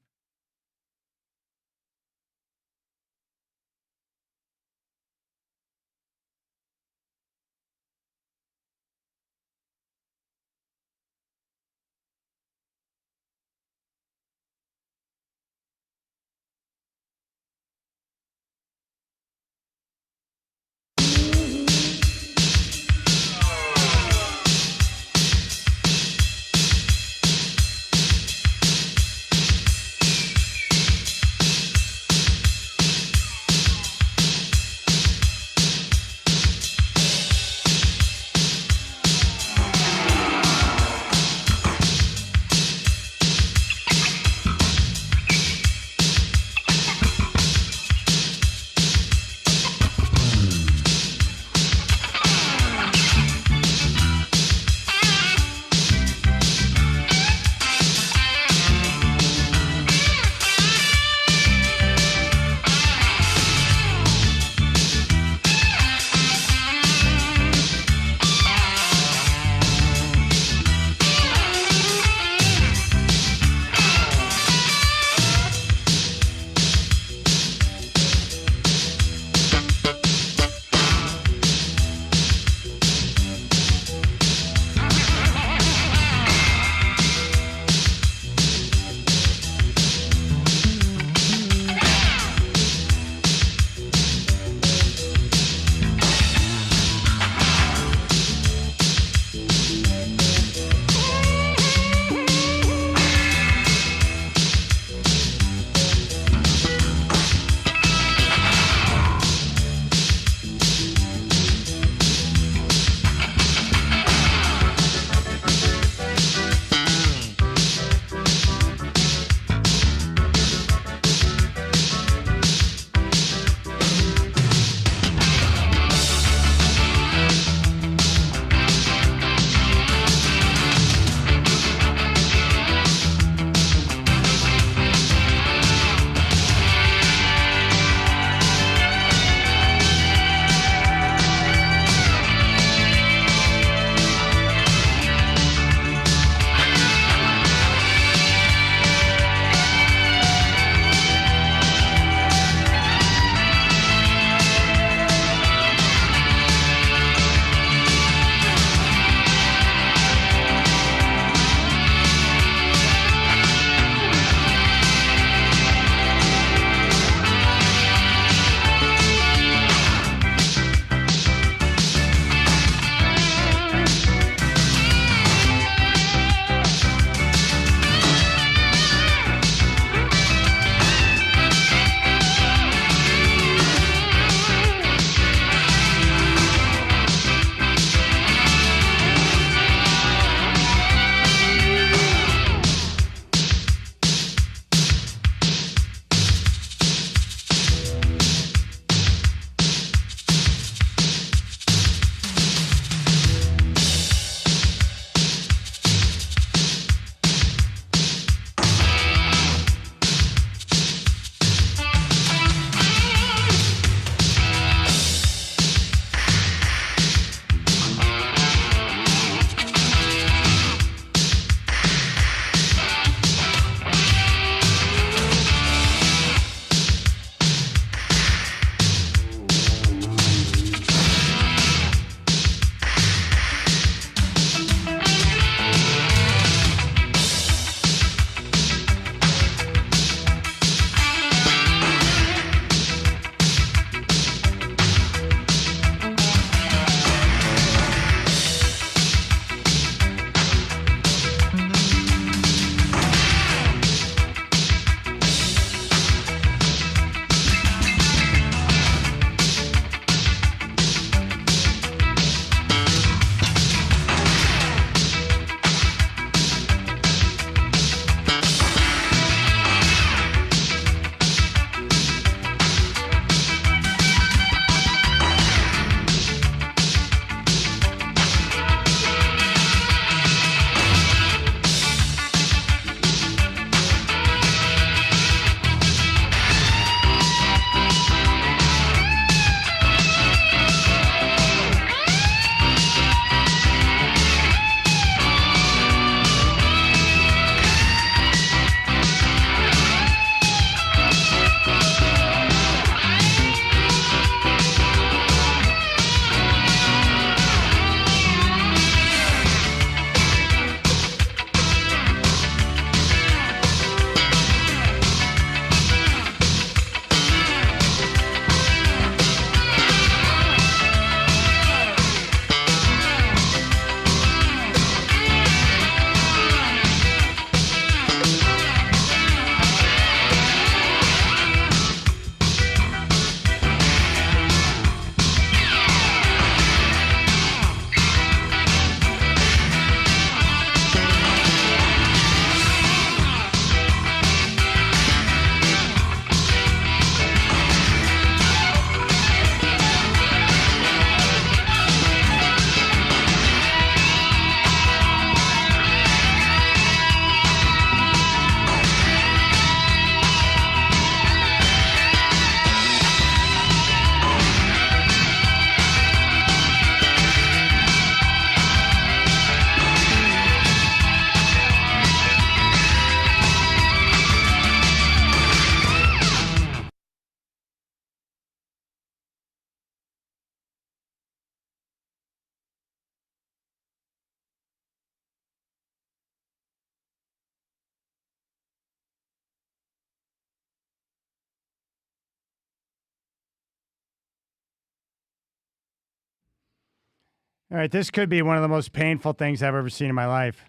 All right, this could be one of the most painful things I've ever seen in my life.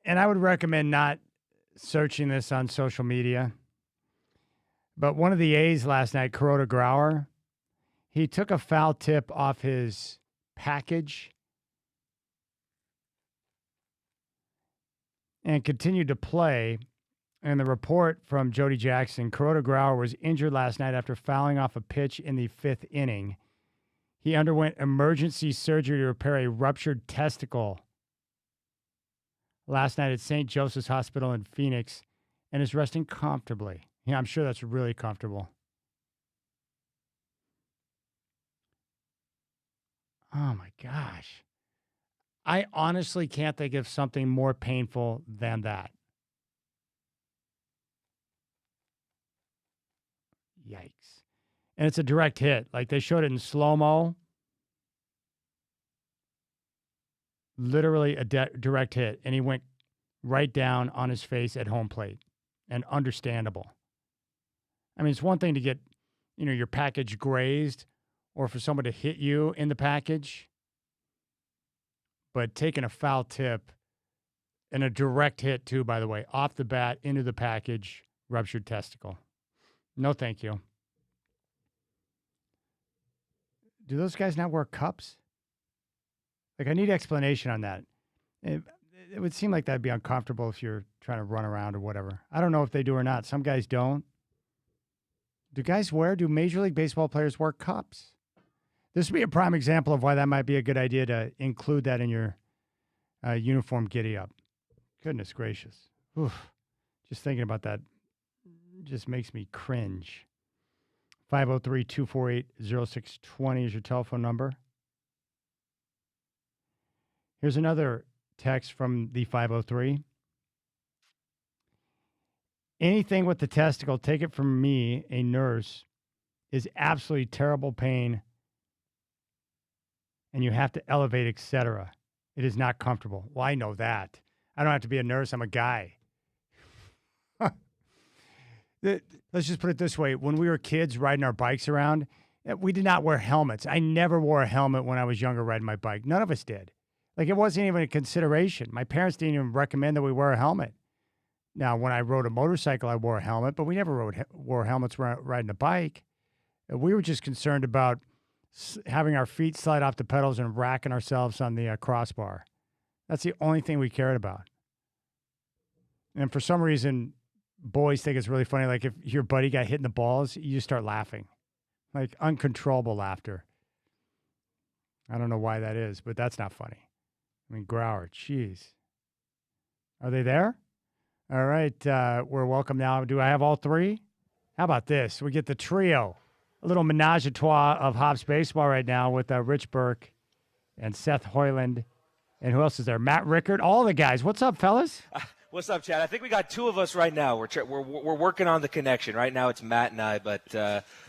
And I would recommend not searching this on social media. But one of the A's last night, Kuroda Grauer, he took a foul tip off his package and continued to play. And the report from Jody Jackson, Kuroda Grauer was injured last night after fouling off a pitch in the 5th inning. He underwent emergency surgery to repair a ruptured testicle last night at St. Joseph's Hospital in Phoenix and is resting comfortably. Yeah, I'm sure that's really comfortable. Oh, my gosh. I honestly can't think of something more painful than that. Yikes. And it's a direct hit. Like they showed it in slow-mo. Literally a direct hit. And he went right down on his face at home plate. And understandable. I mean, it's one thing to get, your package grazed or for someone to hit you in the package. But taking a foul tip and a direct hit, too, by the way, off the bat, into the package, ruptured testicle. No, thank you. Do those guys not wear cups? Like, I need explanation on that. It would seem like that'd be uncomfortable if you're trying to run around or whatever. I don't know if they do or not. Some guys don't. Do Major League Baseball players wear cups? This would be a prime example of why that might be a good idea to include that in your uniform giddy-up. Goodness gracious. Oof. Just thinking about that just makes me cringe. 503-248-0620 is your telephone number. Here's another text from the 503. Anything with the testicle, take it from me, a nurse, is absolutely terrible pain, and you have to elevate, etc. It is not comfortable. Well, I know that. I don't have to be a nurse. I'm a guy. Let's just put it this way. When we were kids riding our bikes around, we did not wear helmets. I never wore a helmet when I was younger riding my bike. None of us did. Like, it wasn't even a consideration. My parents didn't even recommend that we wear a helmet. Now, when I rode a motorcycle, I wore a helmet, but we never wore helmets riding a bike. We were just concerned about having our feet slide off the pedals and racking ourselves on the crossbar. That's the only thing we cared about. And for some reason, boys think it's really funny. Like, if your buddy got hit in the balls, you just start laughing. Like, uncontrollable laughter. I don't know why that is, but that's not funny. I mean, Grauer, jeez. Are they there? All right, we're welcome now. Do I have all three? How about this? We get the trio. A little menage a trois of Hops baseball right now with Rich Burke and Seth Hoyland. And who else is there? Matt Rickard. All the guys. What's up, fellas? What's up, Chad? I think we got two of us right now. We're working on the connection. Right now it's Matt and I, but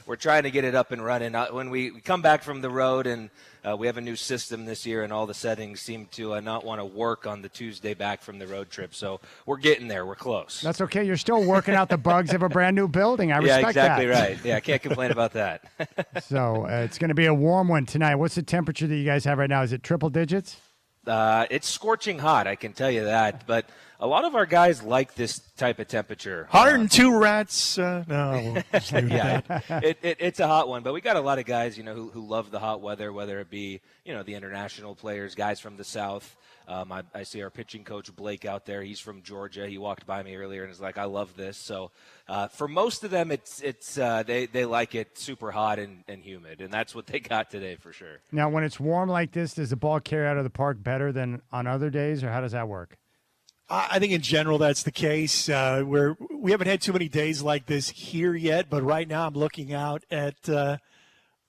we're trying to get it up and running. When we come back from the road and we have a new system this year and all the settings seem to not want to work on the Tuesday back from the road trip. So we're getting there. We're close. That's okay. You're still working out the bugs of a brand new building. I respect that. Yeah, exactly right. Yeah, I can't complain about that. So it's going to be a warm one tonight. What's the temperature that you guys have right now? Is it triple digits? It's scorching hot, I can tell you that. But a lot of our guys like this type of temperature. 102 rats. No, yeah, it's a hot one. But we got a lot of guys, who love the hot weather, whether it be, the international players, guys from the South. I see our pitching coach Blake out there. He's from Georgia. He walked by me earlier and is like, "I love this." So for most of them, they like it super hot and humid, and that's what they got today for sure. Now, when it's warm like this, does the ball carry out of the park better than on other days, or how does that work? I think in general that's the case. We haven't had too many days like this here yet, but right now I'm looking out at the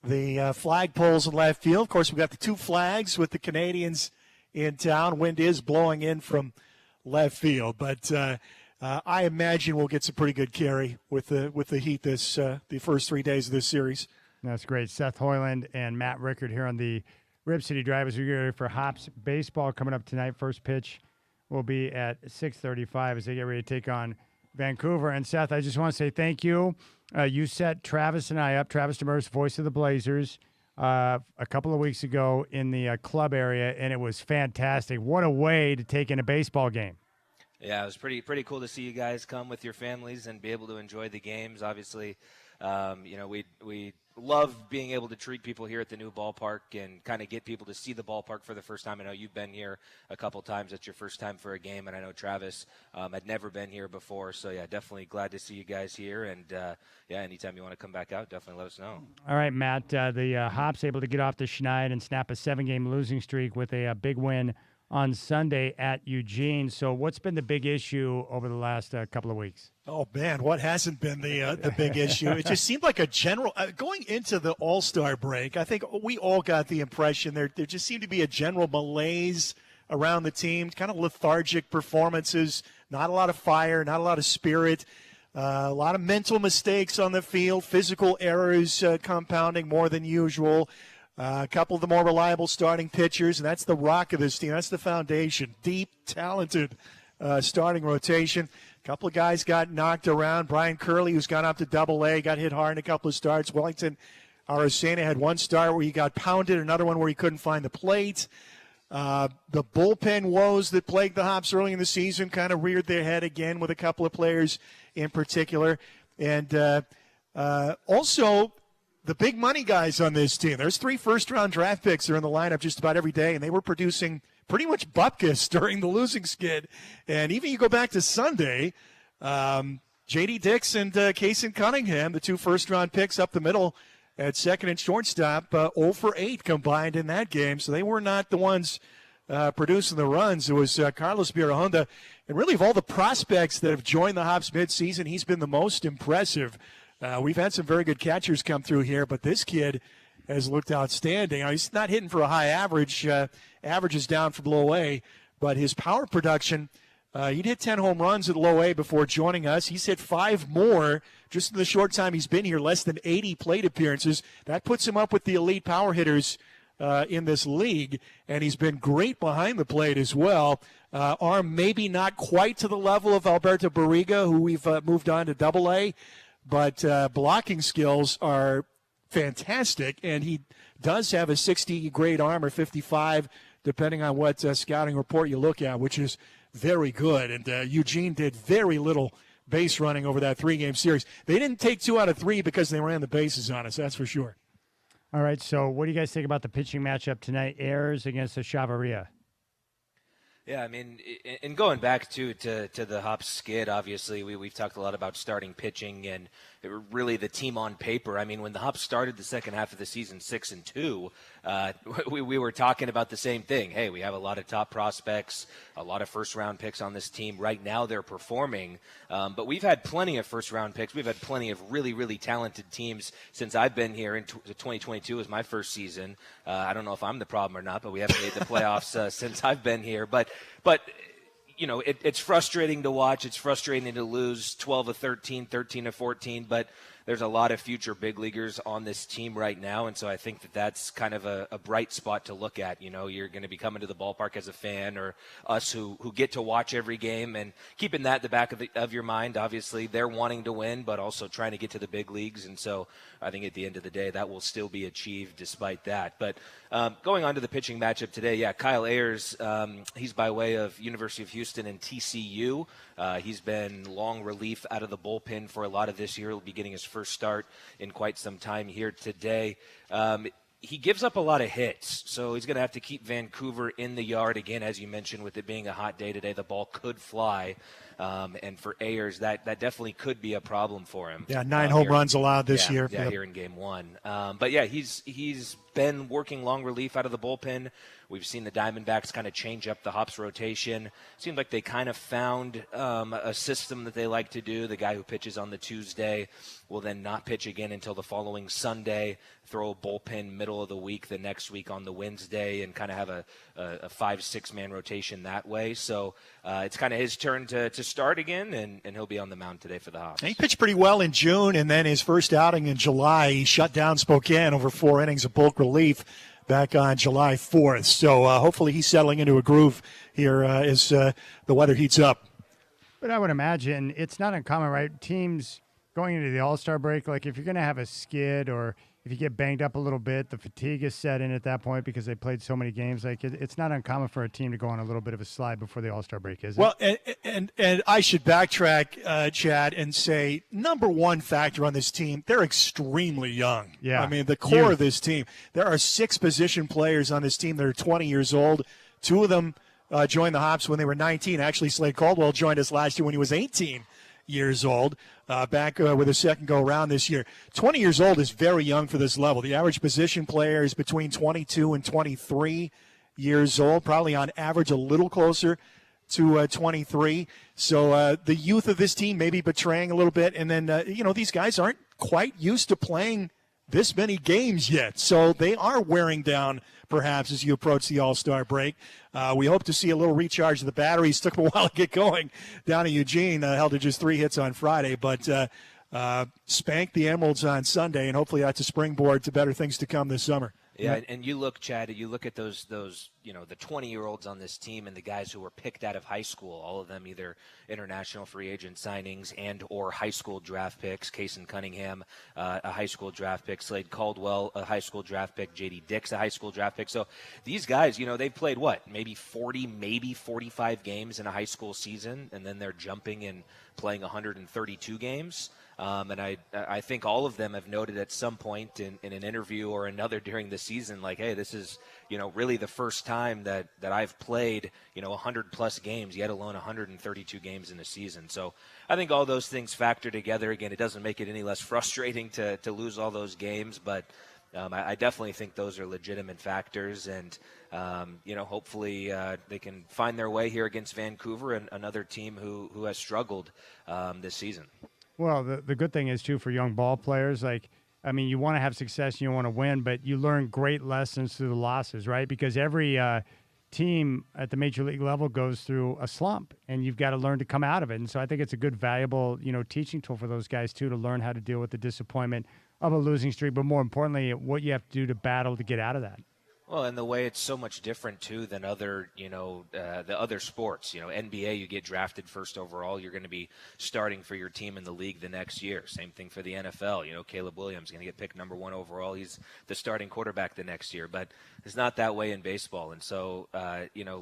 flagpoles in left field. Of course, we got the two flags with the Canadians in town. Wind is blowing in from left field, but I imagine we'll get some pretty good carry with the heat the first 3 days of this series. That's great. Seth Hoyland and Matt Rickard here on the Rip City Drive as we get ready for Hops baseball coming up tonight. First pitch will be at 6:35 as they get ready to take on Vancouver. And Seth, I just want to say thank you. You set Travis and I up. Travis Demers, voice of the Blazers, a couple of weeks ago in the club area, and it was fantastic. What a way to take in a baseball game. Yeah, it was pretty cool to see you guys come with your families and be able to enjoy the games. Obviously, we love being able to treat people here at the new ballpark and kind of get people to see the ballpark for the first time. I know you've been here a couple times. It's your first time for a game, and I know Travis had never been here before. So, yeah, definitely glad to see you guys here. And, anytime you want to come back out, definitely let us know. All right, Matt, the Hops able to get off the schneid and snap a 7-game losing streak with a big win on Sunday at Eugene. So what's been the big issue over the last couple of weeks? Oh, man, what hasn't been the big issue? It just seemed like a general going into the All-Star break, I think we all got the impression there just seemed to be a general malaise around the team, kind of lethargic performances, not a lot of fire, not a lot of spirit, a lot of mental mistakes on the field, physical errors compounding more than usual. A couple of the more reliable starting pitchers, and that's the rock of this team. That's the foundation. Deep, talented starting rotation. A couple of guys got knocked around. Brian Curley, who's gone up to Double-A, got hit hard in a couple of starts. Wellington Arosena had one start where he got pounded, another one where he couldn't find the plate. The bullpen woes that plagued the Hops early in the season kind of reared their head again with a couple of players in particular. And also the big money guys on this team. There's 3 first-round draft picks that are in the lineup just about every day, and they were producing pretty much bupkis during the losing skid. And even you go back to Sunday, J.D. Dix and Kaysen Cunningham, the 2 first-round picks up the middle at second and shortstop, 0 for 8 combined in that game. So they were not the ones producing the runs. It was Carlos Birahonda. And really, of all the prospects that have joined the Hops midseason, he's been the most impressive. We've had some very good catchers come through here, but this kid has looked outstanding. He's not hitting for a high average. Average is down from low A, but his power production, he'd hit 10 home runs at low A before joining us. He's hit 5 more just in the short time he's been here, less than 80 plate appearances. That puts him up with the elite power hitters in this league, and he's been great behind the plate as well. Arm maybe not quite to the level of Alberto Barriga, who we've moved on to Double-A, but blocking skills are fantastic, and he does have a 60 grade arm or 55, depending on what scouting report you look at, which is very good. And Eugene did very little base running over that 3-game series. They didn't take 2 out of 3 because they ran the bases on us, that's for sure. All right, so what do you guys think about the pitching matchup tonight? Ayers against the Chavarria. Yeah, I mean, and going back to the Hops skid, obviously, we've talked a lot about starting pitching and really the team on paper. I mean, when the Hops started the second half of the season 6-2, we were talking about the same thing. Hey, we have a lot of top prospects, a lot of first-round picks on this team. Right now they're performing, but we've had plenty of first-round picks. We've had plenty of really, really talented teams since I've been here. In 2022 was my first season. I don't know if I'm the problem or not, but we haven't made the playoffs since I've been here. But you know, it's frustrating to watch. It's frustrating to lose 12 of 13, 13 of 14, but there's a lot of future big leaguers on this team right now, and so I think that's kind of a bright spot to look at. You know, you're going to be coming to the ballpark as a fan, or us who get to watch every game, and keeping that at the back of your mind. Obviously, they're wanting to win, but also trying to get to the big leagues, and so I think at the end of the day, that will still be achieved despite that. But going on to the pitching matchup today, yeah, Kyle Ayers, he's by way of University of Houston and TCU. He's been long relief out of the bullpen for a lot of this year. He'll be getting his first start in quite some time here today. He gives up a lot of hits, so he's going to have to keep Vancouver in the yard again. As you mentioned, with it being a hot day today, the ball could fly. And for Ayers, that definitely could be a problem for him. Yeah, 9 home runs allowed this year. Yeah, here in Game 1. But yeah, he's been working long relief out of the bullpen. We've seen the Diamondbacks kind of change up the Hops rotation. Seems like they kind of found a system that they like to do. The guy who pitches on the Tuesday will then not pitch again until the following Sunday, throw a bullpen middle of the week the next week on the Wednesday, and kind of have a 5-6-man rotation that way. So it's kind of his turn to start again, and he'll be on the mound today for the Hops. He pitched pretty well in June, and then his first outing in July, he shut down Spokane over 4 innings of bulk relief back on July 4th. So hopefully he's settling into a groove here as the weather heats up. But I would imagine it's not uncommon, right? Teams going into the All-Star break, like if you're going to have a skid or if you get banged up a little bit, the fatigue is set in at that point because they played so many games. Like it's not uncommon for a team to go on a little bit of a slide before the All-Star break, is it? Well, and I should backtrack, Chad, and say number one factor on this team, they're extremely young. Yeah. I mean, the core of this team, there are 6 position players on this team that are 20 years old. 2 of them joined the Hops when they were 19. Actually, Slade Caldwell joined us last year when he was 18 years old, back with a second go-around this year. 20 years old is very young for this level. The average position player is between 22 and 23 years old, probably on average a little closer to 23. So the youth of this team may be betraying a little bit. And then, these guys aren't quite used to playing this many games yet. So they are wearing down perhaps as you approach the All-Star break. We hope to see a little recharge of the batteries. Took them a while to get going down in Eugene. Held to just 3 hits on Friday, but spanked the Emeralds on Sunday, and hopefully that's a springboard to better things to come this summer. Yeah, and you look, Chad, you look at those the 20-year-olds on this team and the guys who were picked out of high school, all of them either international free agent signings and or high school draft picks. Kason Cunningham, a high school draft pick. Slade Caldwell, a high school draft pick. J.D. Dix, a high school draft pick. So these guys, they've played maybe 40, maybe 45 games in a high school season, and then they're jumping and playing 132 games. And I think all of them have noted at some point in an interview or another during the season, like, hey, this is, really the first time that I've played, 100-plus games, yet alone 132 games in a season. So I think all those things factor together. Again, it doesn't make it any less frustrating to lose all those games, but I definitely think those are legitimate factors. And, hopefully they can find their way here against Vancouver, and another team who has struggled this season. Well, the good thing is, too, for young ball players, you want to have success, you want to win, but you learn great lessons through the losses, right? Because every team at the major league level goes through a slump, and you've got to learn to come out of it. And so I think it's a good, valuable, teaching tool for those guys, too, to learn how to deal with the disappointment of a losing streak, but more importantly, what you have to do to battle to get out of that. Well, and the way it's so much different, too, than other, the other sports. NBA, you get drafted first overall. You're going to be starting for your team in the league the next year. Same thing for the NFL. Caleb Williams is going to get picked number 1 overall. He's the starting quarterback the next year. But it's not that way in baseball. And so,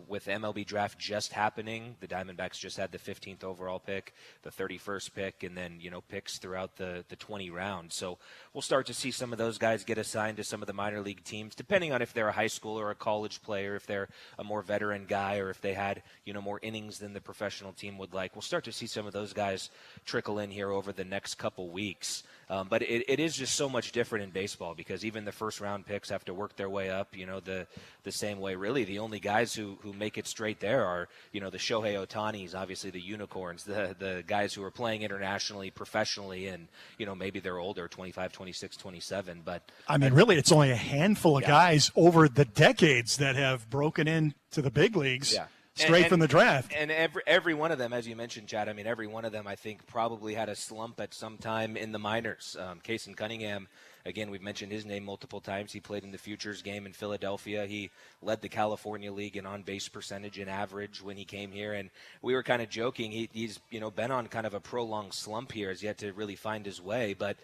with the MLB draft just happening, the Diamondbacks just had the 15th overall pick, the 31st pick, and then, picks throughout the 20 rounds. So we'll start to see some of those guys get assigned to some of the minor league teams, depending on if they're a high school or a college player, if they're a more veteran guy, or if they had, more innings than the professional team would like. We'll start to see some of those guys trickle in here over the next couple weeks. But it is just so much different in baseball, because even the first round picks have to work their way up, the same way. Really, the only guys who make it straight there are, the Shohei Ohtanis, obviously the unicorns, the guys who are playing internationally, professionally, and, maybe they're older, 25, 26, 27. But really, it's only a handful of guys over the decades that have broken into the big leagues. Yeah. Straight from the draft. And every one of them, as you mentioned, Chad, every one of them, I think, probably had a slump at some time in the minors. Kason Cunningham, again, we've mentioned his name multiple times. He played in the Futures game in Philadelphia. He led the California League in on-base percentage and average when he came here. And we were kind of joking. He's been on kind of a prolonged slump here, has yet to really find his way. But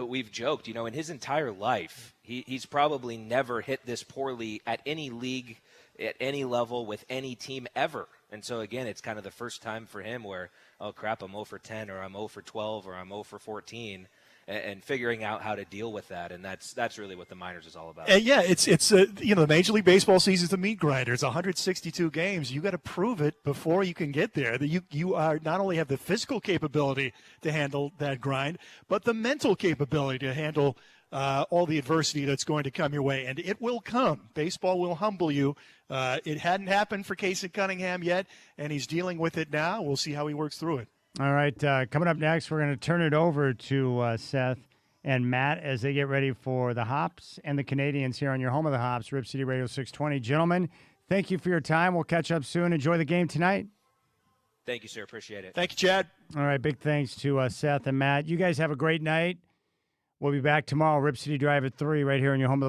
we've joked, in his entire life, he's probably never hit this poorly at any league, at any level, with any team ever. And so, again, it's kind of the first time for him where, oh, crap, I'm 0 for 10, or I'm 0 for 12, or I'm 0 for 14, and figuring out how to deal with that. And that's really what the minors is all about. And yeah, it's the Major League Baseball season's a meat grinder. It's 162 games. You got to prove it before you can get there. That you are not only have the physical capability to handle that grind, but the mental capability to handle all the adversity that's going to come your way, and it will come. Baseball will humble you. It hadn't happened for Kason Cunningham yet, and he's dealing with it now. We'll see how he works through it. All right, coming up next, we're going to turn it over to Seth and Matt as they get ready for the Hops and the Canadians here on your home of the Hops, Rip City Radio 620. Gentlemen, thank you for your time. We'll catch up soon. Enjoy the game tonight. Thank you, sir. Appreciate it. Thank you, Chad. All right, big thanks to Seth and Matt. You guys have a great night. We'll be back tomorrow, Rip City Drive at 3, right here on your home of the